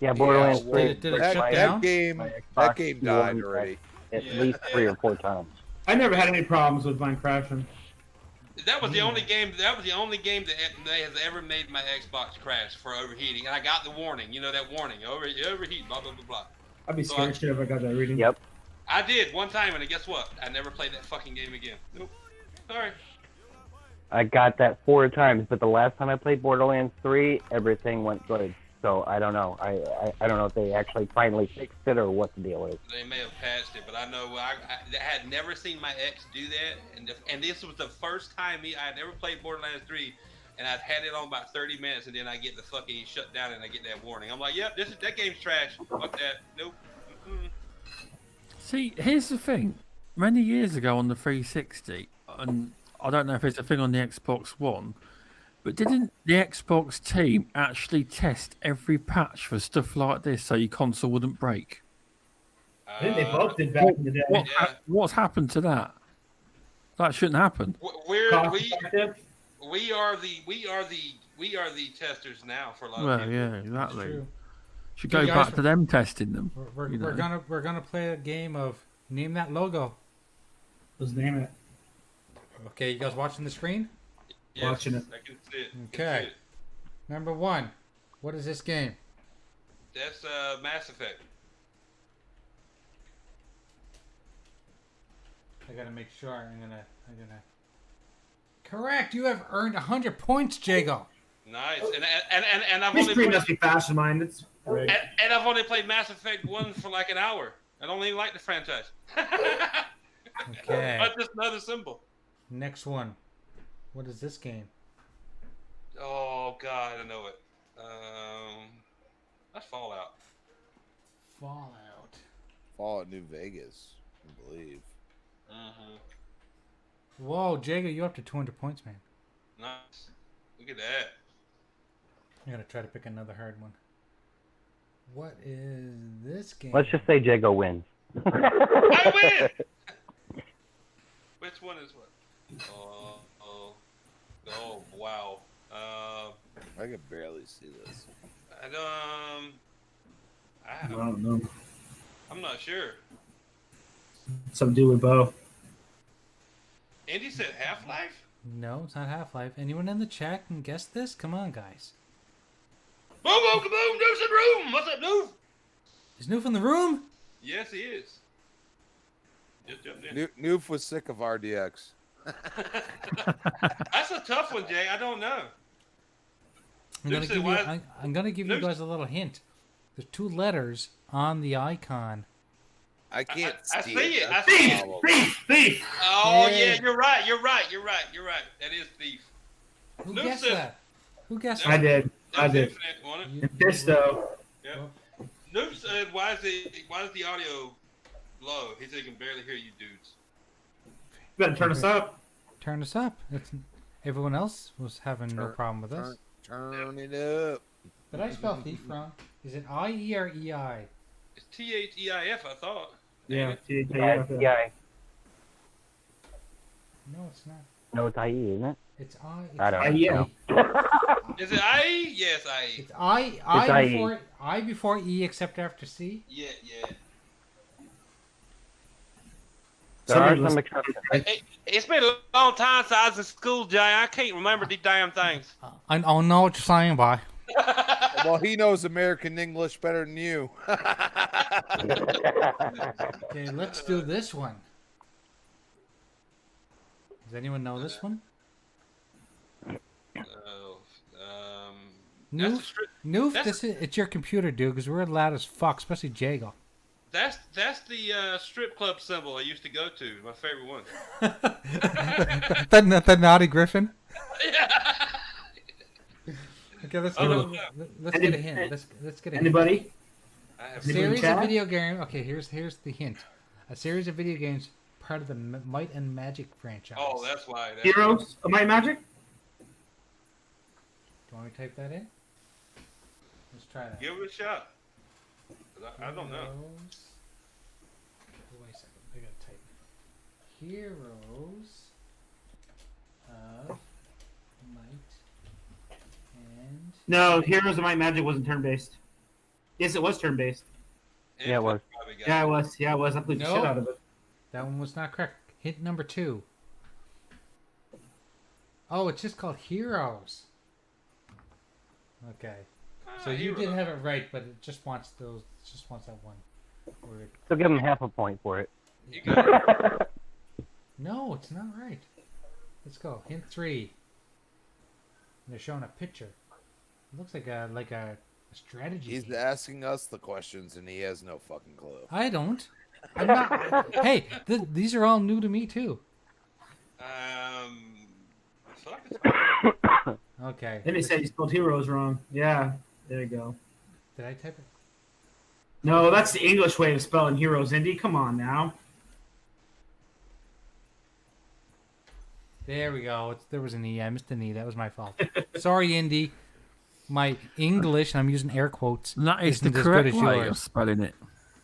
Yeah, Borderlands 3. Did it shut down? That game died already. At least 3 or 4 times. I never had any problems with mine crashing. That was the only game. That was the only game that has ever made my Xbox crash for overheating, and I got the warning. That warning, overheat, blah blah blah blah. I'd be scared shit if I got that reading. Yep. I did one time, and guess what? I never played that fucking game again. Nope. Sorry. I got that 4 times, but the last time I played Borderlands 3, everything went good. So I don't know. I don't know if they actually finally fixed it or what the deal is. They may have patched it, but I know I had never seen my ex do that, and this was the first time I had never played Borderlands 3, and I'd had it on about 30 minutes, and then I get the fucking shut down, and I get that warning. I'm like, yep, that game's trash. Fuck that. Nope. Mm-mm. See, here's the thing. Many years ago on the 360, and I don't know if it's a thing on the Xbox One, but didn't the Xbox team actually test every patch for stuff like this so your console wouldn't break? I think they both did back in the day. What's happened to that? That shouldn't happen. We are the testers now for a lot of people. Yeah, exactly. Should go back to them testing them. We're gonna play a game of name that logo. Let's name it. Okay, you guys watching the screen? Yes, watching it. I can see it. Okay. Number 1. What is this game? That's Mass Effect. I gotta make sure. I'm gonna. Correct. You have earned 100 points, Jago. Nice. And I've This only screen must be faster than mine. It's and I've only played Mass Effect 1 for like an hour. I don't even like the franchise. Okay. That's just another symbol. Next one. What is this game? Oh God, I know it. That's Fallout. Fallout New Vegas, I believe. Whoa, Jago, you're up to 200 points, man. Nice. Look at that. I'm gonna try to pick another hard one. What is this game? Let's just say Jago wins. I win! Which one is what? Oh, wow. I can barely see this. I don't know. I'm not sure. Something to do with Bo. Andy said Half-Life? No, it's not Half-Life. Anyone in the chat can guess this? Come on, guys. Boom, boom, kaboom, Noof's in the room. What's up, Noof? Is Noof in the room? Yes, he is. Just jumped in. Noof was sick of RDX. That's a tough one, Jay. I don't know. I'm gonna give you guys a little hint. There's 2 letters on the icon. I can't I see see it. That's I see the it. problem. Thief. Oh, Yeah. yeah, you're right. That is thief. Who Noof guessed said- that? Who guessed I that? did. I That's did. Infinite, wasn't it? You- Pisto. Yeah. Noob said, why is the audio low? He said he can barely hear you dudes. You better turn us up. Turn us up. Everyone else was having no problem with us. Turn it up. Did I spell thief wrong? Is it I-E or E-I? It's Theif, I thought. Yeah. Yeah. No, it's not. No, it's IE, isn't it? It's I. It's I don't I. Yeah. Is it IE? Yes, IE. It's I. It's I IE. before I before E, except after C. Yeah. There are Somebody some was- exceptions. It's been a long time since I was in school, Jay. I can't remember these damn things. I don't know what you're saying, boy. Well, he knows American English better than you. Okay, let's do this one. Does anyone know this one? That's, Noof, Noof, that's- it's your computer, dude, because we're loud as fuck, especially Jago. that's the strip club symbol I used to go to. My favorite one. the naughty griffin. Okay, let's get a hint. Let's get a hint. Anybody? I have A series of video games. Okay, here's the hint. A series of video games part of the Might and Magic franchise. Oh, that's why. Heroes of Might and Magic? Do you want me to type that in? Let's try that. Give it a shot. 'Cause I don't know. Heroes. Wait a second. I gotta type. Heroes of Might and No, Heroes of Might and Magic wasn't turn-based. Yes, it was turn-based. Yeah, it was. Yeah, it was. Yeah, it was. I played the No. shit out of it. that one was not correct. Hint number 2. Oh, it's just called Heroes. Okay. So you did have it right, but it just wants those. It just wants that one word. So give him half a point for it. You got it. No, it's not right. Let's go. Hint 3. They're showing a picture. It looks like a strategy. He's game. asking us the questions, and he has no fucking clue. I don't. I'm not. Hey, these are all new to me too. I feel like it's Okay. Then he said he spelled Heroes wrong. Yeah, there you go. Did I type it? No, that's the English way of spelling Heroes, Indy. Come on now. There we go. There was an E. I missed an E. That was my fault. Sorry, Indy. My English, and I'm using air quotes. That is the isn't as correct good as way yours. of spelling it.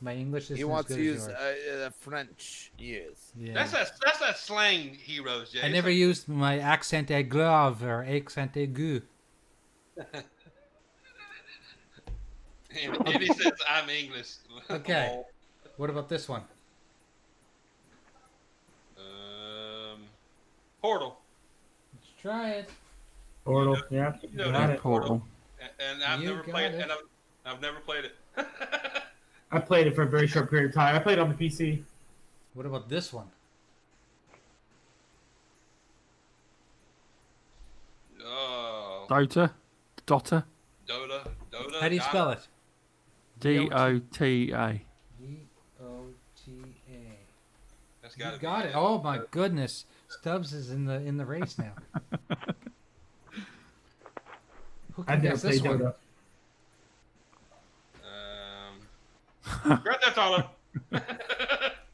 My English isn't He as wants good to as use yours. French. Yes. Yeah. that's a slang heroes, Jay. I never used my accent aigrave or accent aigu. And he says I'm English. Okay. What about this one? Portal. Let's try it. Portal. Yeah. You know Got that it. Portal. And I've You never got played it. and I've never played it. I played it for a very short period of time. I played it on the PC. What about this one? Oh, Dota. Dota. How do you spell it? DOTA. D-O-T-A. That's You gotta got be it. Oh my goodness. Stubbs is in the race now. Who I can never guess this played one? Dota. Grand Theft Auto.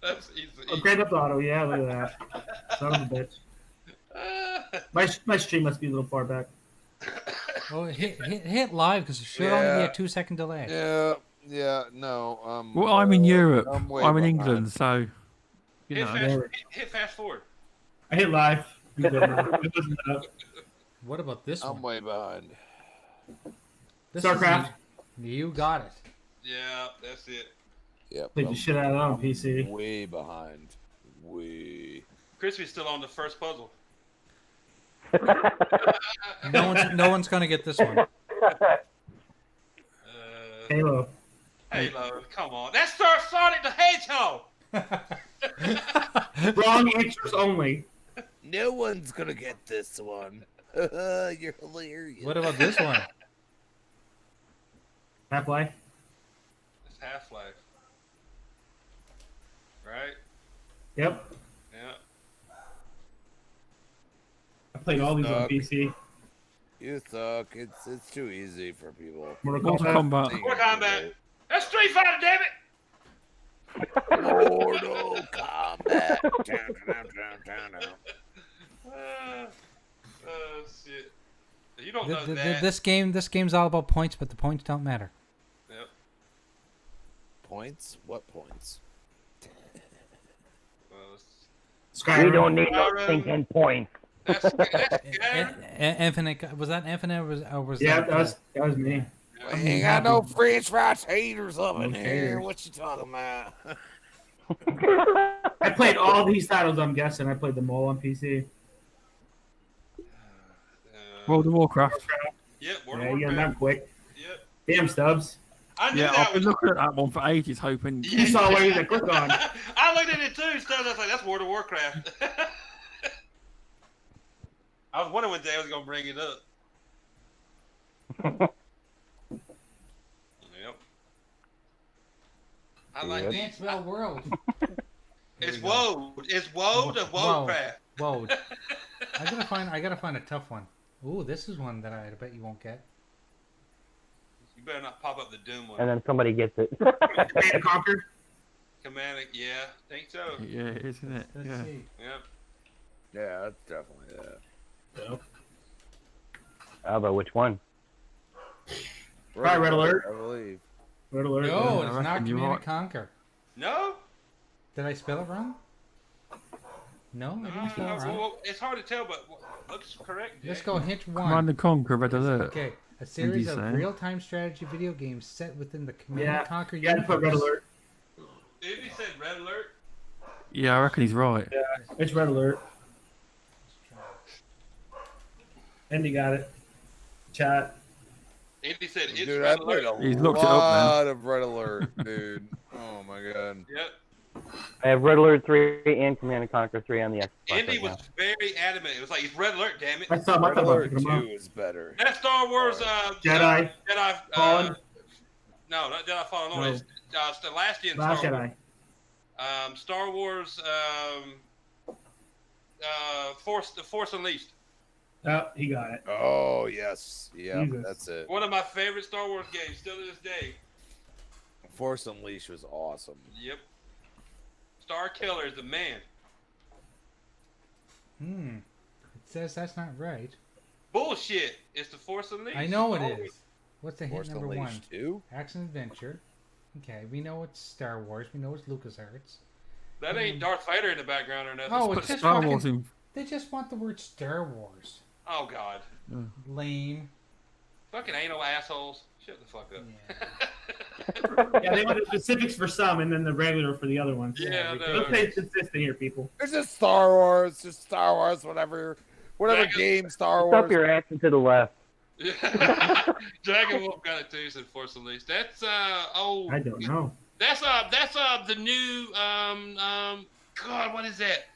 That's easy. Oh, Grand Theft Auto. Yeah, look at that. Son of a bitch. My stream must be a little far back. Oh, hit live because it should only be a 2-second delay. Yeah, no. Well, I'm in Europe. way I'm in behind. England, so you Hit know. hit fast forward. I hit live. You good now. It wasn't up. What about this I'm one? way behind. This StarCraft. is you got it. Yeah, that's it. Yep. Played the shit out of that on PC. Way behind. Way. Crispy's still on the first puzzle. No one's gonna get this one. Halo. Halo, come on. That's Sonic the Hedgehog. Wrong answers only. No one's gonna get this one. You're hilarious. What about this one? Half-Life. It's Half-Life. Right? Yep. Yeah. I played all these on PC. You suck. It's too easy for people. Mortal Kombat. Mortal Kombat. That's Street Fighter, damn it! Mortal Kombat. Shit. You don't know that. This game's all about points, but the points don't matter. Yep. Points? What points? We don't need no stinking points. Infinite. Was that Infinite or was Yeah, that that was me. We ain't got no French fries haters up in here. What you talking about? I played all these titles, I'm guessing. I played them all on PC. World of Warcraft. Yep, Yeah, you got that quick. Yep. Damn, Stubbs. I knew Yeah, that I've been looking at that one for ages, hoping. You saw where you click on. I looked at it too, Stubbs. I was like, that's World of Warcraft. I was wondering when Dave was gonna bring it up. Yep. I like these. Dance World. It's Woad. It's Woad of Woadcraft. Woad. I gotta find a tough one. Ooh, this is one that I bet you won't get. You better not pop up the Doom one. And then somebody gets it. Command and Conquer? Command, yeah, think so. Yeah, isn't it? Let's Yeah. see. Yep. Yeah, that's definitely that. Yep. How about which one? Right, Red Alert. I believe. Red Alert. No, I it's reckon not you're Command right. and Conquer. No? Did I spell it wrong? No, I didn't spell it wrong. Well, it's hard to tell, but looks correct. Let's Jay. go hint one. Command and Conquer, Red Alert. Okay, a series you of say? real-time strategy video games set within the Command Yeah, and Conquer you had to put Red universe. Alert. If he said Red Alert, Yeah, I reckon he's right. Yeah, it's Red Alert. Andy got it. Chat. if he said it's Dude, I Red played Alert. a He's looked it up, man. lot of Red Alert, dude. Oh my god. Yep. I have Red Alert 3 and Command and Conquer 3 on the Xbox. Indy right was now. very adamant. It was like, it's Red Alert, damn it. I saw my Red Alert picking 'em up. 2 is better. That's Star Wars, Jedi. Jedi, Fallen. no, not Jedi Fallen No. Order. It's the last gen Last Star Jedi. Wars. Star Wars, the Force Unleashed. Oh, he got it. Oh yes, yeah, Jesus. that's it. One of my favorite Star Wars games, still to this day. Force Unleashed was awesome. Yep. Star Killer is the man. It says that's not right. Bullshit. It's the Force Unleashed. I know it is. What's the hint Force number one? Unleashed 2? Action adventure. Okay, we know it's Star Wars. We know it's LucasArts. That ain't Darth Vader in the background or nothing. Oh, Put it's just Star fucking, Wars in. They just want the word Star Wars. Oh, God. Lame. Fucking anal assholes. Shut the fuck up. Yeah. Yeah, they want the specifics for some and then the regular for the other ones. Yeah, I know. Let's stay consistent here, people. It's just Star Wars, whatever Dragon- game Star Stop Wars. your action to the left. Yeah. Dragon Wolf got it too, said Force Unleashed. That's I don't know. That's the new God, what is that?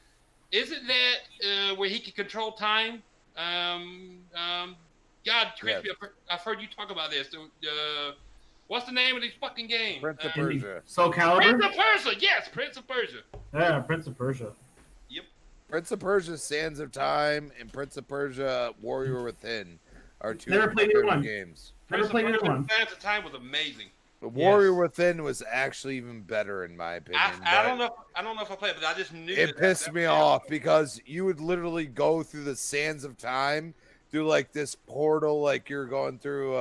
Isn't that where he can control time? God, Crispy, Yeah. I've heard you talk about this. What's the name of this fucking game? Prince of Persia. Soul Calibur? Prince of Persia. Yes, Prince of Persia. Yeah, Prince of Persia. Prince of Persia: Sands of Time and Prince of Persia: Warrior Within are two Never of my played either favorite one. games. Never played either one. Sands of Time was amazing. The Warrior Within was actually even better in my opinion. I but don't know. I don't know if I played, but I just knew It pissed me off because you would literally go through the sands of time, do like this portal, like you're going through.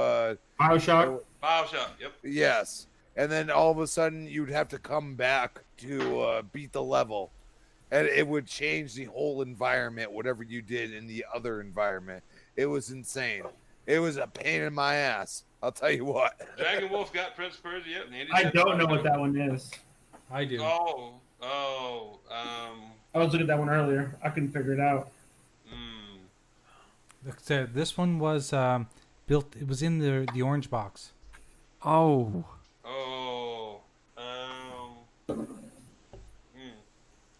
Bioshock. BioShock. Yep. Yes, and then all of a sudden you'd have to come back to beat the level, and it would change the whole environment, whatever you did in the other environment. It was insane. It was a pain in my ass. I'll tell you what. Dragon Wolf got Prince of Persia. Yep. and Andy I said don't know BioShock. what that one is. I do. Oh. I was looking at that one earlier. I couldn't figure it out. So this one was built. It was in the orange box. Oh. Oh.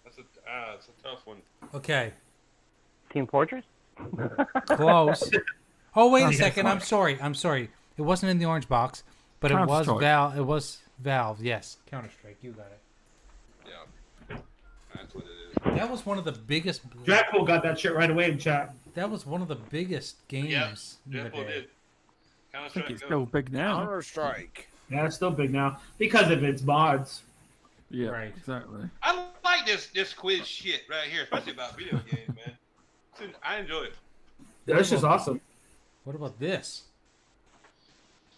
That's a tough one. Okay. Team Fortress? Close. Oh, wait a Okay, second. fine. I'm sorry. It wasn't in the orange box, but it was Counter-Strike. Valve. It was Valve. Yes. Counter-Strike. You got it. Yeah. That's what it is. That was one of the biggest. Jackpool got that shit right away in chat. That was one of the biggest games. in the Jackpool day. did. I think it's still big now. Counter Strike. Yeah, it's still big now because of its mods. Yeah, Right. exactly. I like this quiz shit right here, especially about video games, man. I enjoy it. That's just awesome. What about this?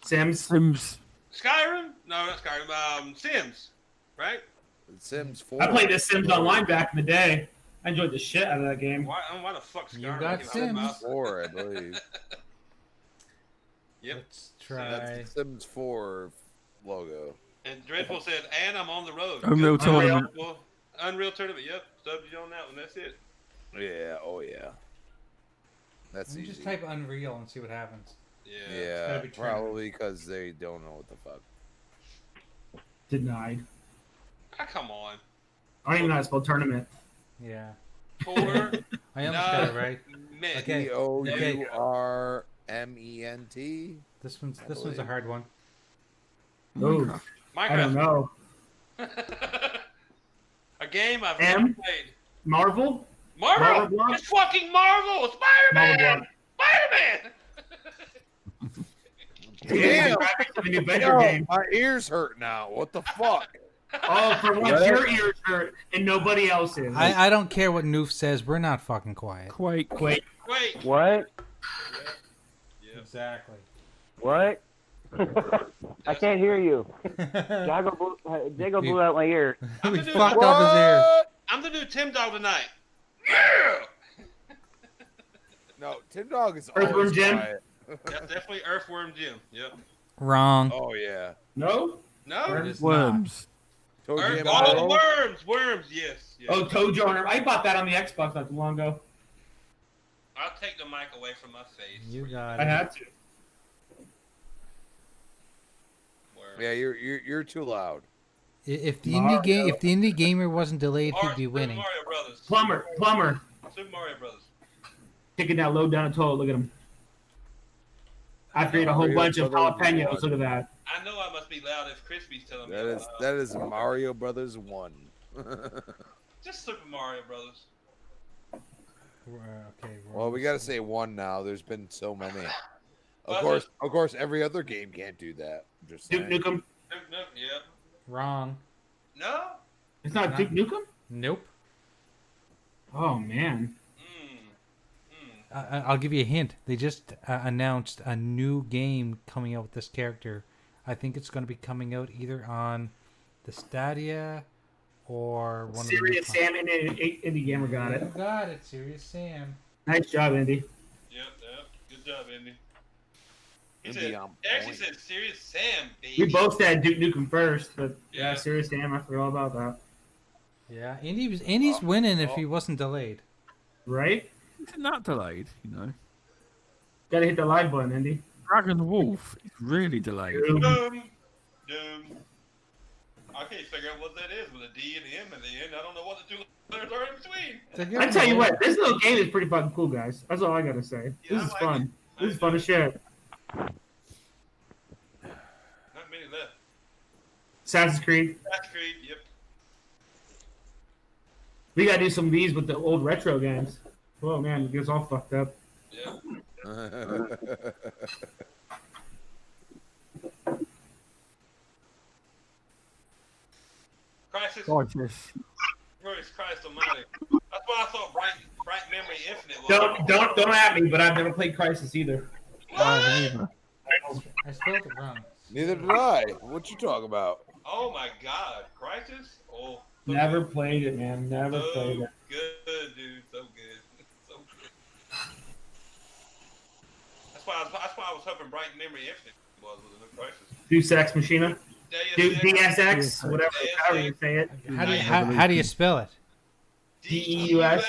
Sims. Sims. Skyrim? No, not Skyrim. Sims, right? Sims 4. I played this Sims Online back in the day. I enjoyed the shit out of that game. Why the fuck Skyrim? You got Sims. 4, I believe. Yep. Let's try. That's the Sims 4 logo. And Dreadful said, and I'm on the road. Unreal Good. Tournament. Unreal Tournament, yep. Stubbed you on that one, that's it. Yeah, oh yeah. That's Let me easy. just type Unreal and see what happens. Yeah. Yeah, gotta be tournament. probably because they don't know what the fuck. Denied. Ah, come on. I don't even know how to spell tournament. Yeah. Four. I almost got it right. Men. Okay. Tourment. This one's a hard one. Ooh, I don't Minecraft. know. A game I've never played. Marvel? Marvel? Block? It's fucking Marvel! Spider-Man! Block. Spider-Man! Damn! Graphics of a new Avenger Yo, game. my ears hurt now. What the fuck? Oh, for once your ears hurt and nobody else's. I don't care what Noof says. We're not fucking quiet. Quake. Wait. Wait. What? Exactly. What? I can't hear you. Jago blew out my ear. We fucked up his ears. I'm the new Tim Dog tonight. Yeah! No, Tim Dog is Earthworm always Jim? quiet. That's definitely Earthworm Jim. Yep. Wrong. Oh yeah. No? No? It is Worms. Toe Jam Oh, Earl? worms! Worms, yes. yes. Oh, Toadjoner. I bought that on the Xbox not too long ago. I'll take the mic away from my face. You got I it. had to. Worms. Yeah, you're too loud. If the Mario. indie gamer wasn't delayed, Or he'd be Super winning. Mario Brothers. Plumber. Super Mario Brothers. Taking that load down a toilet. Look at him. After he ate a whole Mario bunch of Brothers jalapenos. one. Look at that. I know I must be loud if Crispy's telling me. That is Mario Brothers 1. Just Super Mario Brothers. Okay. Well, we gotta say 1 now. There's been so many. Well, Of course, every other game can't do that. I'm just Duke saying. Nukem. Yep. Wrong. No? It's not Duke Nukem? Nope. Oh, man. I'll give you a hint. They just announced a new game coming out with this character. I think it's going to be coming out either on the Stadia or one Serious of the. Sam Indie Gamer got it. You got it, Serious Sam. Nice job, Indy. Yep. Good job, Andy. He Indy said, on actually point. said Serious Sam, baby. We both said Duke Nukem first, but yeah, Yeah. Serious Sam, I forgot about that. Yeah, Indy's winning if he wasn't delayed. Right? It's not delayed, you know. Gotta hit the live button, Indy. Dragon Wolf is really delayed. Doom. I can't figure out what that is with a D and M at the end. I don't know what the two letters are in between. I tell you what, this little game is pretty fucking cool, guys. That's all I gotta say. Yeah, This is I like fun. it. This is fun as shit. Not many left. Assassin's Creed. Assassin's Creed, yep. We gotta do some of these with the old retro games. Whoa, man, it gets all fucked up. Yeah. Crisis. Gorgeous. Christ Almighty. That's why I thought Bright Memory Infinite was. Don't at me, but I've never played Crisis either. Either. I spelled it wrong. Neither did I. What you talking about? Oh my God, Crisis? Oh. so Never good. played it, man. Never So played it. good, dude. So good. So good. That's why I was hoping Bright Memory Infinite was a new Crisis. Deus Ex Machina. DSX, whatever, however you say it. How do you spell it? DEUS.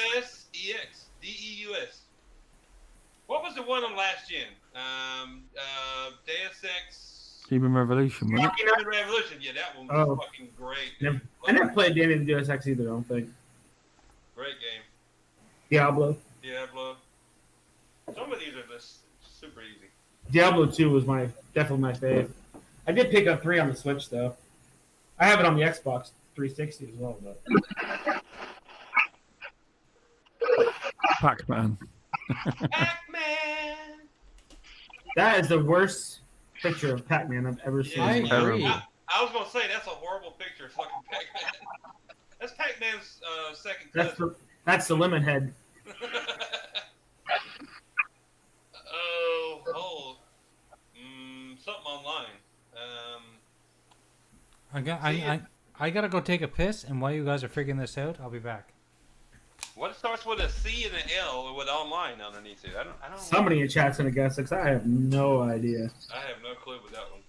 DEUS. DEUS. What was the one on last gen? Deus Ex. Human Revolution, wasn't it? Human Revolution, yeah, that one was fucking great. I never played any of the Deus Ex either, I don't think. Great game. Diablo. Some of these are just super easy. Diablo 2 was definitely my fave. I did pick up 3 on the Switch, though. I have it on the Xbox 360 as well, though. Pac-Man. Pac-Man! That is the worst picture of Pac-Man I've ever seen. I agree. I was going to say, that's a horrible picture of fucking Pac-Man. That's Pac-Man's second cousin. That's the lemon head. Something online. I gotta go take a piss, and while you guys are figuring this out, I'll be back. What starts with a C and an L with online underneath it? I don't know. Somebody in chat's gonna guess because I have no idea. I have no clue with that one.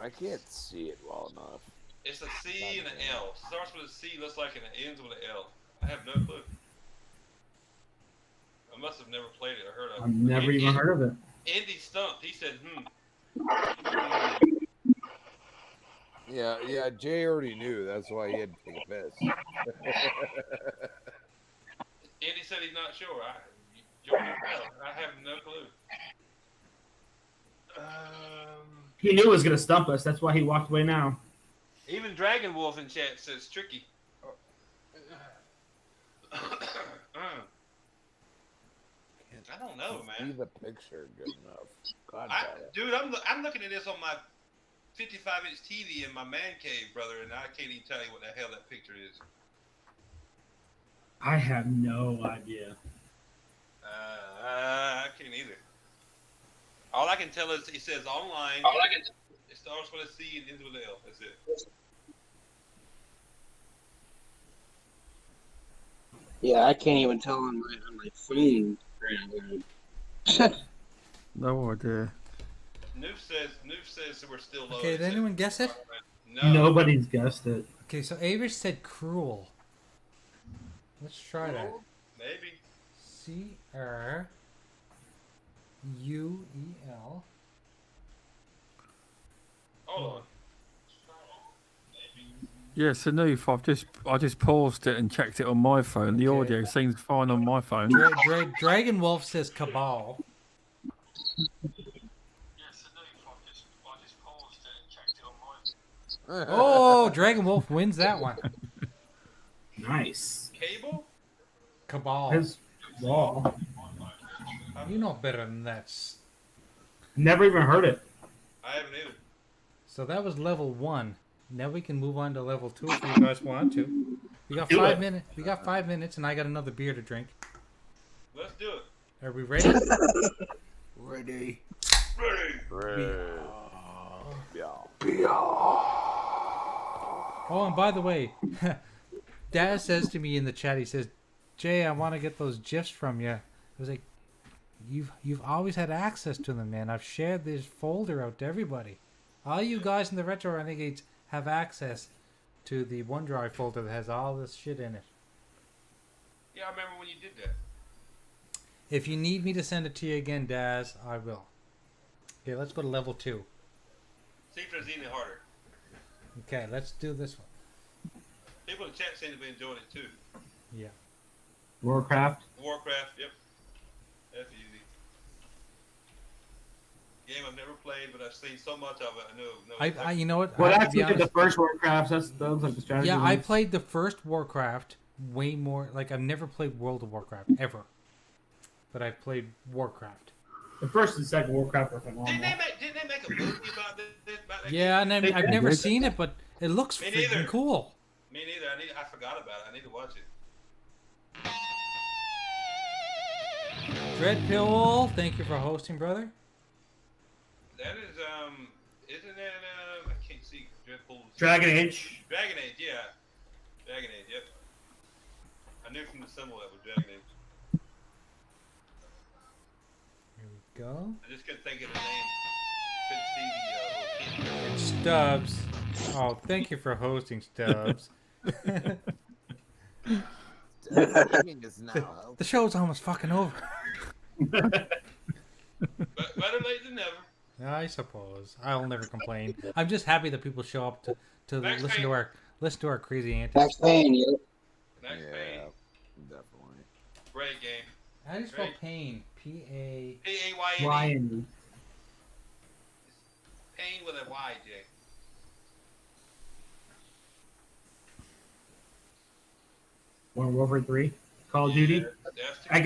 I can't see it well enough. It's a C and an L. Starts with a C, looks like, and it ends with an L. I have no clue. I must have never played it or heard of it. I've never even heard of it. Andy stumped. He said, Yeah, Jay already knew. That's why he had to take a piss. Andy said he's not sure. I have no clue. He knew it was gonna stump us. That's why he walked away now. Even Dragon Wolf in chat says tricky. I don't know, man. See the picture good enough. God, dude, I'm looking at this on my 55-inch TV in my man cave, brother, and I can't even tell you what the hell that picture is. I have no idea. I can't either. All I can tell is it says online. It starts with a C and ends with an L. That's it. Yeah, I can't even tell on my phone. No idea. Noof says we're still low. Okay, did anyone guess it? No. Nobody's guessed it. Okay, so Avish said cruel. Let's try that. Maybe. CRUEL. Hold on. Yeah, so Noof, I just paused it and checked it on my phone. The audio seems fine on my phone. Dragon Wolf says cabal. Oh, Dragon Wolf wins that one. Nice. Cable? Cabal. His wall. You know better than that. Never even heard it. I haven't either. So that was level 1. Now we can move on to level 2 if you guys want to. We got 5 minutes. We got 5 minutes, and I got another beer to drink. Let's do it. Are we ready? Ready. Oh, and by the way, Daz says to me in the chat, he says, "Jay, I want to get those GIFs from you." I was like, "You've always had access to them, man. I've shared this folder out to everybody. All you guys in the Retro Renegades have access to the OneDrive folder that has all this shit in it." Yeah, I remember when you did that. If you need me to send it to you again, Daz, I will. Okay, let's go to level 2. See if there's any harder. Okay, let's do this one. People in the chat seem to be enjoying it too. Yeah. Warcraft. Yep. That's easy. Game I've never played, but I've seen so much of it. I know. I you know what? Well, I have that's to be like the honest. first Warcraft. That was like the strategy. Yeah, one. I played the first Warcraft way more. Like, I've never played World of Warcraft ever, but I played Warcraft. The first and second Warcraft were phenomenal. Didn't they make a movie about this? About that Yeah, and I've never seen it, but it looks Me freaking neither. cool. Me neither. I forgot about it. I need to watch it. Dreadpill, thank you for hosting, brother. That is isn't that I can't see Dreadpool's Dragon Age. Dragon Age, yeah. Dragon Age, yep. I knew from the symbol that was Dragon Age. Here we go. I just couldn't think of the name. Couldn't see the little It's Stubbs. Oh, thank you for hosting, Stubbs. The show's almost fucking over. But better late than never. I suppose I'll never complain. I'm just happy that people show up to listen to our crazy antics. Max Payne, yeah. Max Yeah, Payne. definitely. Great game. How do you spell pain? P-A... P-A-Y-N-E. Lion. Pain with a Y, Jay. Modern Warfare 3. Call of Duty. I'm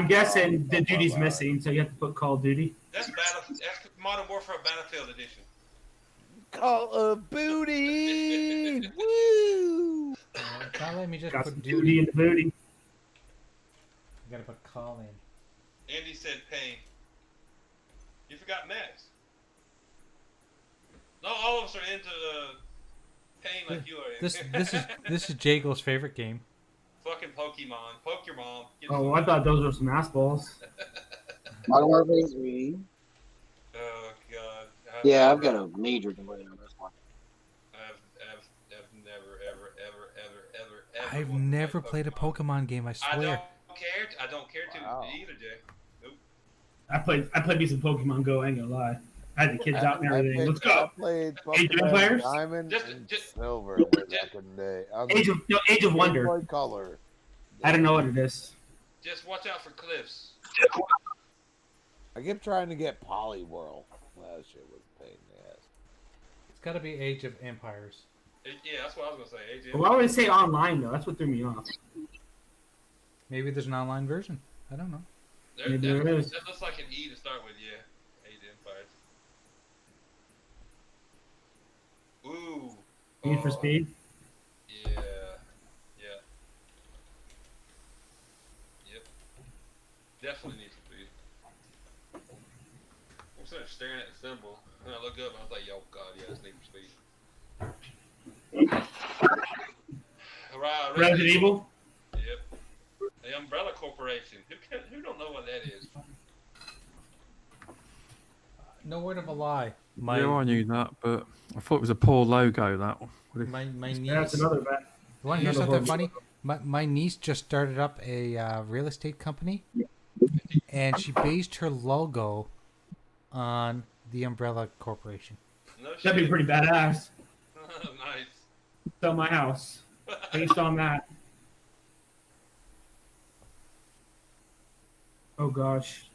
guessing the duty's missing, so you have to put Call of Duty. That's Modern Warfare Battlefield Edition. Call of Booty! Woo! Now let me just Got put some duty. duty in the booty. You gotta put call in. Andy said pain. You forgot Max. No, all of us are into pain like you are. This is Jago's favorite game. Fucking Pokemon. Poke your mom. Oh, I thought those were some ass balls. Modern Warfare 3. Oh, God. Yeah, I've got a major delay on this one. I've never, ever I've never played a Pokemon game, I swear. I don't care to either, Jay. Nope. I played me some Pokemon Go, I ain't gonna lie. I had the kids out and everything. Let's go. I played Age of Pokemon Empires? Diamond and Silver way back in the day. Age of Wonder. Game Boy Color. I don't know what it is. Just watch out for cliffs. I kept trying to get Poliwhirl. That shit was a pain in the ass. It's gotta be Age of Empires. Yeah, that's what I was gonna say. Age of Why would it say online though? That's what threw me off. Maybe there's an online version. I don't know. Maybe there is. That looks like an E to start with, yeah. Age of Empires. Ooh. Need for Speed. Yeah. Yeah. Yep. Definitely need for Speed. I'm sort of staring at the symbol, and I look up and I was like, "Yo, God, yeah, it's Need for Speed." Resident Evil. Yep. The Umbrella Corporation. Who don't know what that is? No word of a lie. Yeah, I knew that, but I thought it was a poor logo, that one. My niece. That's another bet. You want to hear something funny? My niece just started up a real estate company, and she based her logo on the Umbrella Corporation. No shit. That'd be pretty badass. Nice. Sell my house based on that. Oh gosh,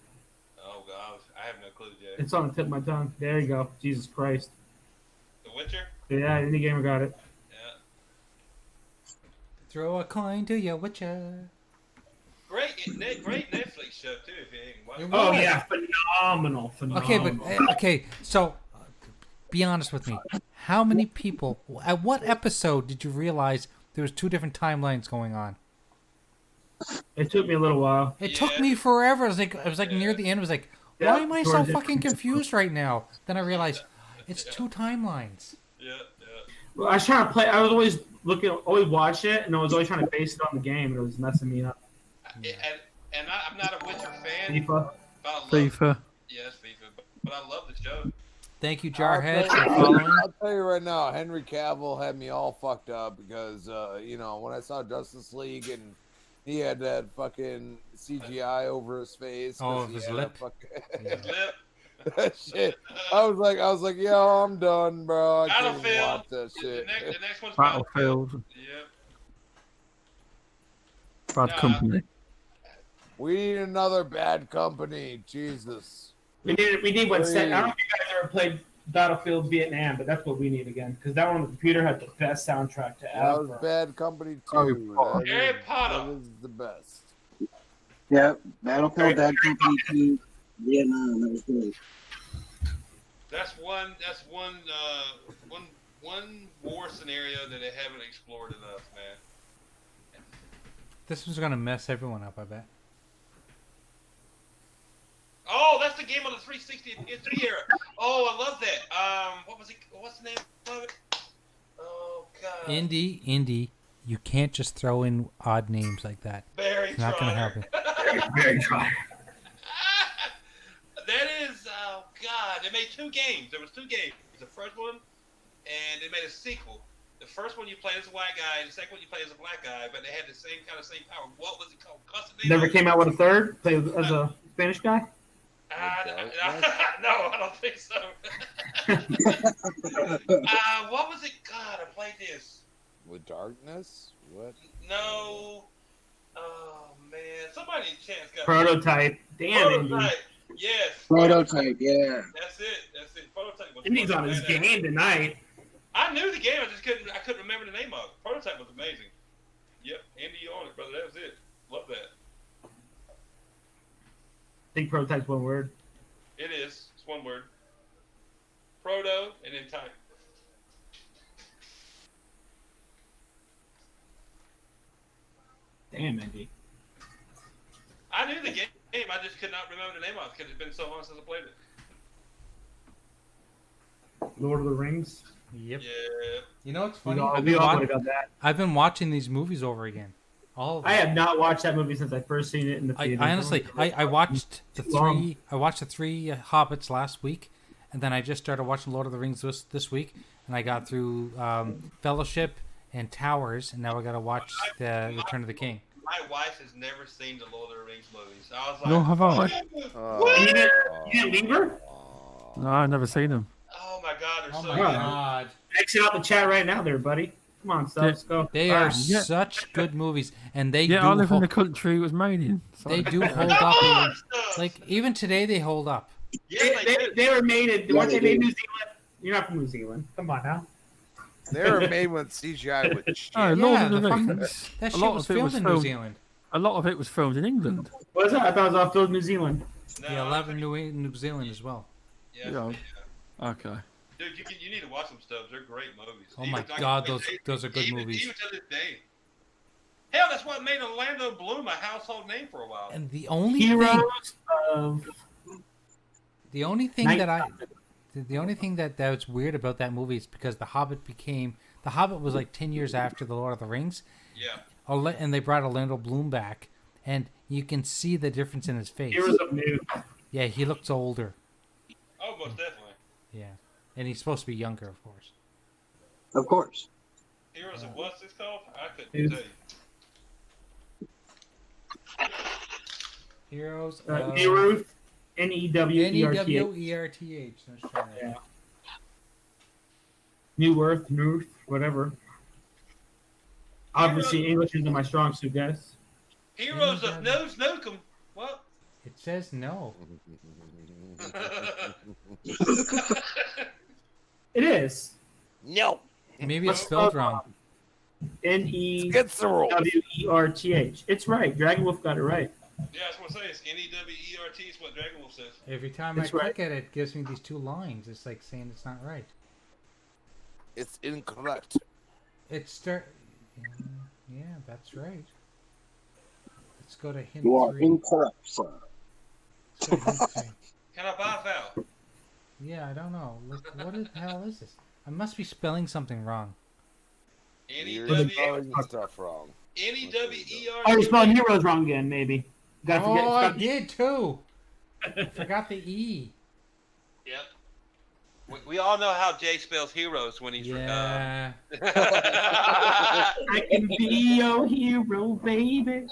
Oh God, I have no clue, Jay. it's on the tip of my tongue. There you go. Jesus Christ. The Witcher? Yeah, any gamer got it. Yeah. Throw a coin to your witcher. Great Netflix show too. If you ain't watched it. Oh yeah, phenomenal. Okay, but okay. So, be honest with me. How many people? At what episode did you realize there was two different timelines going on? It took me a little while. It took me forever. I was like near the end. I was like, why am I so fucking confused right now? Then I realized it's two timelines. Yeah. Well, I was trying to play. I was always always watch it, and I was always trying to base it on the game, and it was messing me up. And I'm not a Witcher fan. FIFA. FIFA. Yes, FIFA. But I love the show. Thank you, Jarhead, I'll for following. I'll tell you right now, Henry Cavill had me all fucked up because, when I saw Justice League and he had that fucking CGI over his face. Oh, his lip. His lip. That shit. I was like, yo, I'm done, bro. I can't even Battlefield. watch that shit. The next one's Battlefield. Yep. Bad company. We need another Bad Company. Jesus. We need one set. I don't know if you guys ever played Battlefield Vietnam, but that's what we need again because that one on the computer had the best soundtrack to That was ever. Bad Company 2. Harry Potter. That was the best. Yeah, Battlefield, Bad Company 2, Vietnam. That was good. That's one war scenario that they haven't explored enough, man. This was gonna mess everyone up, I bet. Oh, that's the game on the 360 and PS3 era. Oh, I love that. What was it? What's the name of it? Oh God. Indy, you can't just throw in odd names like that. Barry It's not gonna Trotter. happen. Very try. That is, oh God. They made two games. There was two games. The first one, and they made a sequel. The first one you played as a white guy, and the second one you played as a black guy, but they had the same power. What was it called? Never came out with a third. Played as a Spanish guy. No, I don't think so. What was it? God, I played this. With darkness? What? No. Oh man, somebody in chance got Prototype. Damn, Indy. Prototype. Yes. Prototype, yeah. That's it. Prototype was. Indy's on his game tonight. I knew the game. I couldn't remember the name of it. Prototype was amazing. Yep, Andy, you on it, brother. That was it. Love that. I think prototype's one word. It is. It's one word. Proto and then type. Damn, Indy. I knew the game. I just could not remember the name of it because it's been so long since I played it. Lord of the Rings. Yep. Yeah. You know what's funny? We all would have got that. I've been watching these movies over again. All of them. I have not watched that movie since I first seen it in the theater. I honestly, I watched the three. I watched the three Hobbits last week, and then I just started watching Lord of the Rings this week, and I got through Fellowship and Towers, and now I got to watch the Return of the King. My wife has never seen the Lord of the Rings movies. I was like, Nor have I. You didn't leave her? No, I've never seen them. Oh my God, they're Oh so my good. God! Exit out the chat right now, there, buddy. Come on, let's go. They are such good movies, and they do. I live in the country it was made in. So. They do hold up. Like even today, they hold up. Yeah, They were made in. Weren't they made in New Zealand? You're not from New Zealand. Come on now. They were made with CGI with shit. Oh, Lord of the Rings. That A shit lot was of it filmed was in New filmed. Zealand. A lot of it was filmed in England. What is that? I thought it was all filmed in New Zealand. Yeah, 11 New Zealand as well. Yeah. Okay. Dude, you need to watch some stuff. They're great movies. Oh my God, those are good movies. Even to this day. Hell, that's what made Orlando Bloom a household name for a while. And the only thing that's weird about that movie is because The Hobbit was like 10 years after the Lord of the Rings. Yeah. And they brought Orlando Bloom back, and you can see the difference in his face. Heroes of New. Yeah, he looks older. Oh, most definitely. Yeah, and he's supposed to be younger, of course. Of course. Heroes of what's this called? I couldn't tell you. Heroes of... Newerth. Newerth. Newerth. Let's try that. Yeah. Newerth, whatever. Obviously, English isn't my strong suit, guys. Heroes of Nose Nukem. What? It says no. It is. No. Maybe it's spelled wrong. Newerth. It's right. Dragon Wolf got it right. Yeah, I was going to say, it's Newert is what Dragon Wolf says. Every time I click at it, it gives me these two lines. It's like saying it's not right. It's incorrect. Yeah, that's right. Let's go to hint You are 3. incorrect, sir. Let's go to hint 3. Can I buy a foul? Yeah, I don't know. Look, what the hell is this? I must be spelling something wrong. You're spelling stuff wrong. N-E-W-E-R. Oh, you spelled heroes wrong again, maybe. I did too. Forgot the E. Yep. We all know how Jay spells heroes when he's Yeah. I can be your hero, baby.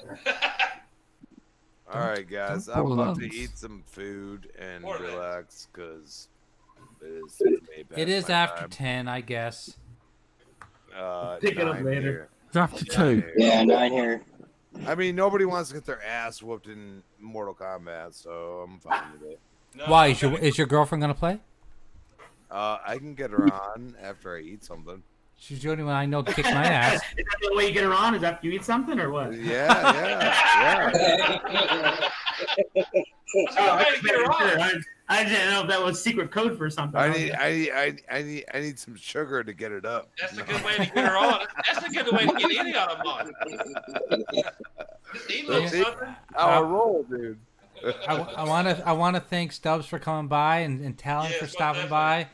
All right, guys. I'm about to eat some food and relax because it is after 10, I guess. Pick it up later. It's after 2. Yeah, 9 here. I mean, nobody wants to get their ass whooped in Mortal Kombat, so I'm fine with it. No, Why is your girlfriend gonna play? I can get her on after I eat something. She's the only one I know to kick my ass. Is that the way you get her on? Is after you eat something or what? Yeah. I didn't know if that was secret code for something. I need some sugar to get it up. That's a good way to get her on. That's a good way to get any of them on. Just eat a little something. I'll roll, dude. I want to thank Stubbs for coming by and Talon for stopping by.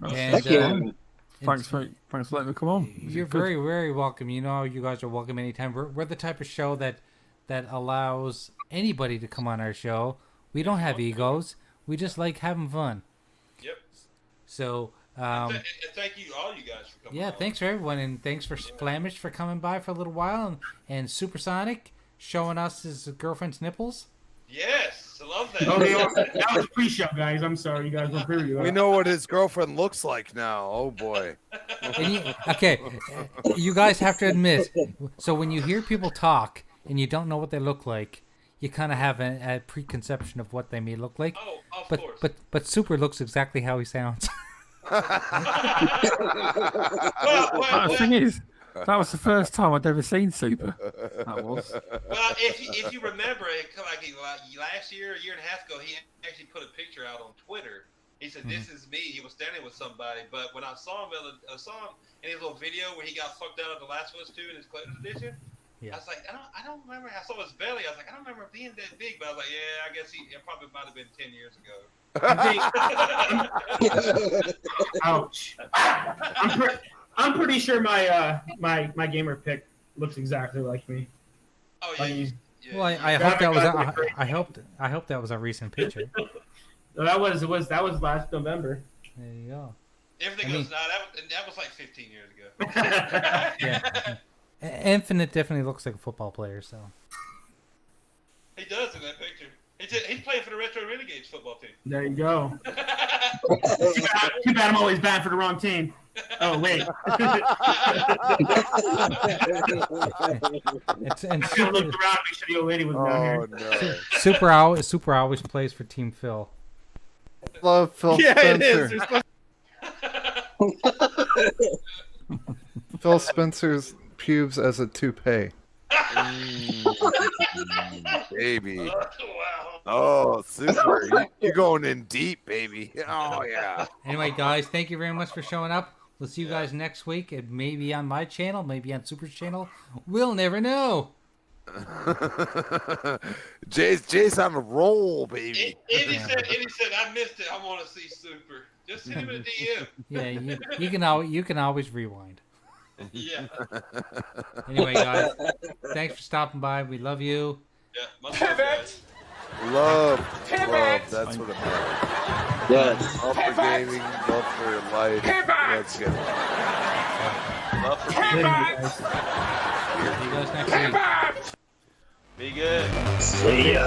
And thanks for letting me come on. You're very, very welcome. You know, you guys are welcome anytime. We're the type of show that allows anybody to come on our show. We don't have egos. We just like having fun. Yep. So, thank you, all you guys, for coming on. thanks for everyone, and thanks for Flamish for coming by for a little while, and Supersonic showing us his girlfriend's nipples. Yes. I love that. Oh, that was pre-show, guys. I'm sorry, you guys were preview. We know what his girlfriend looks like now. Oh boy. Okay, you guys have to admit. So when you hear people talk and you don't know what they look like, you kind of have a preconception of what they may look like. Oh, of course. But Super looks exactly how he sounds. The thing is, that was the first time I'd ever seen Super. That was. Well, if you remember, like last year, a year and a half ago, he actually put a picture out on Twitter. He said, "This is me." He was standing with somebody, but when I saw him in his little video where he got fucked out of The Last of Us 2 in his collector's edition, I was like, I don't remember. I saw his belly. I was like, I don't remember him being that big, but I was like, yeah, I guess it probably might have been 10 years ago. Ouch. I'm pretty sure my gamer pick looks exactly like me. Oh yeah. Well, I hope that was I hope that was a recent picture. That was last November. There you go. Everything goes now. That was like 15 years ago. Yeah. Infinite definitely looks like a football player. So. He does in that picture. He's playing for the Retro Renegades football team. There you go. Too bad I'm always bad for the wrong team. Oh wait. and I looked around, make sure the old lady was down here. No. Super always plays for Team Phil. Love Phil Spencer. It is. Phil Spencer's pubes as a toupee. Baby. Wow. Oh, Super. You're going in deep, baby. Oh, yeah. Anyway, guys, thank you very much for showing up. We'll see you guys next week. It may be on my channel, maybe on Super's channel. We'll never know. Jay's on a roll, baby. Eddie said, I missed it. I want to see Super. Just send him a DM. Yeah, you can always rewind. Yeah. Anyway, guys, thanks for stopping by. We love you. Yeah, much love, guys. Love. That's what it matters. Yes. Love for gaming, love for life. Let's get it. Love for See people. you guys next week. Be good. See ya.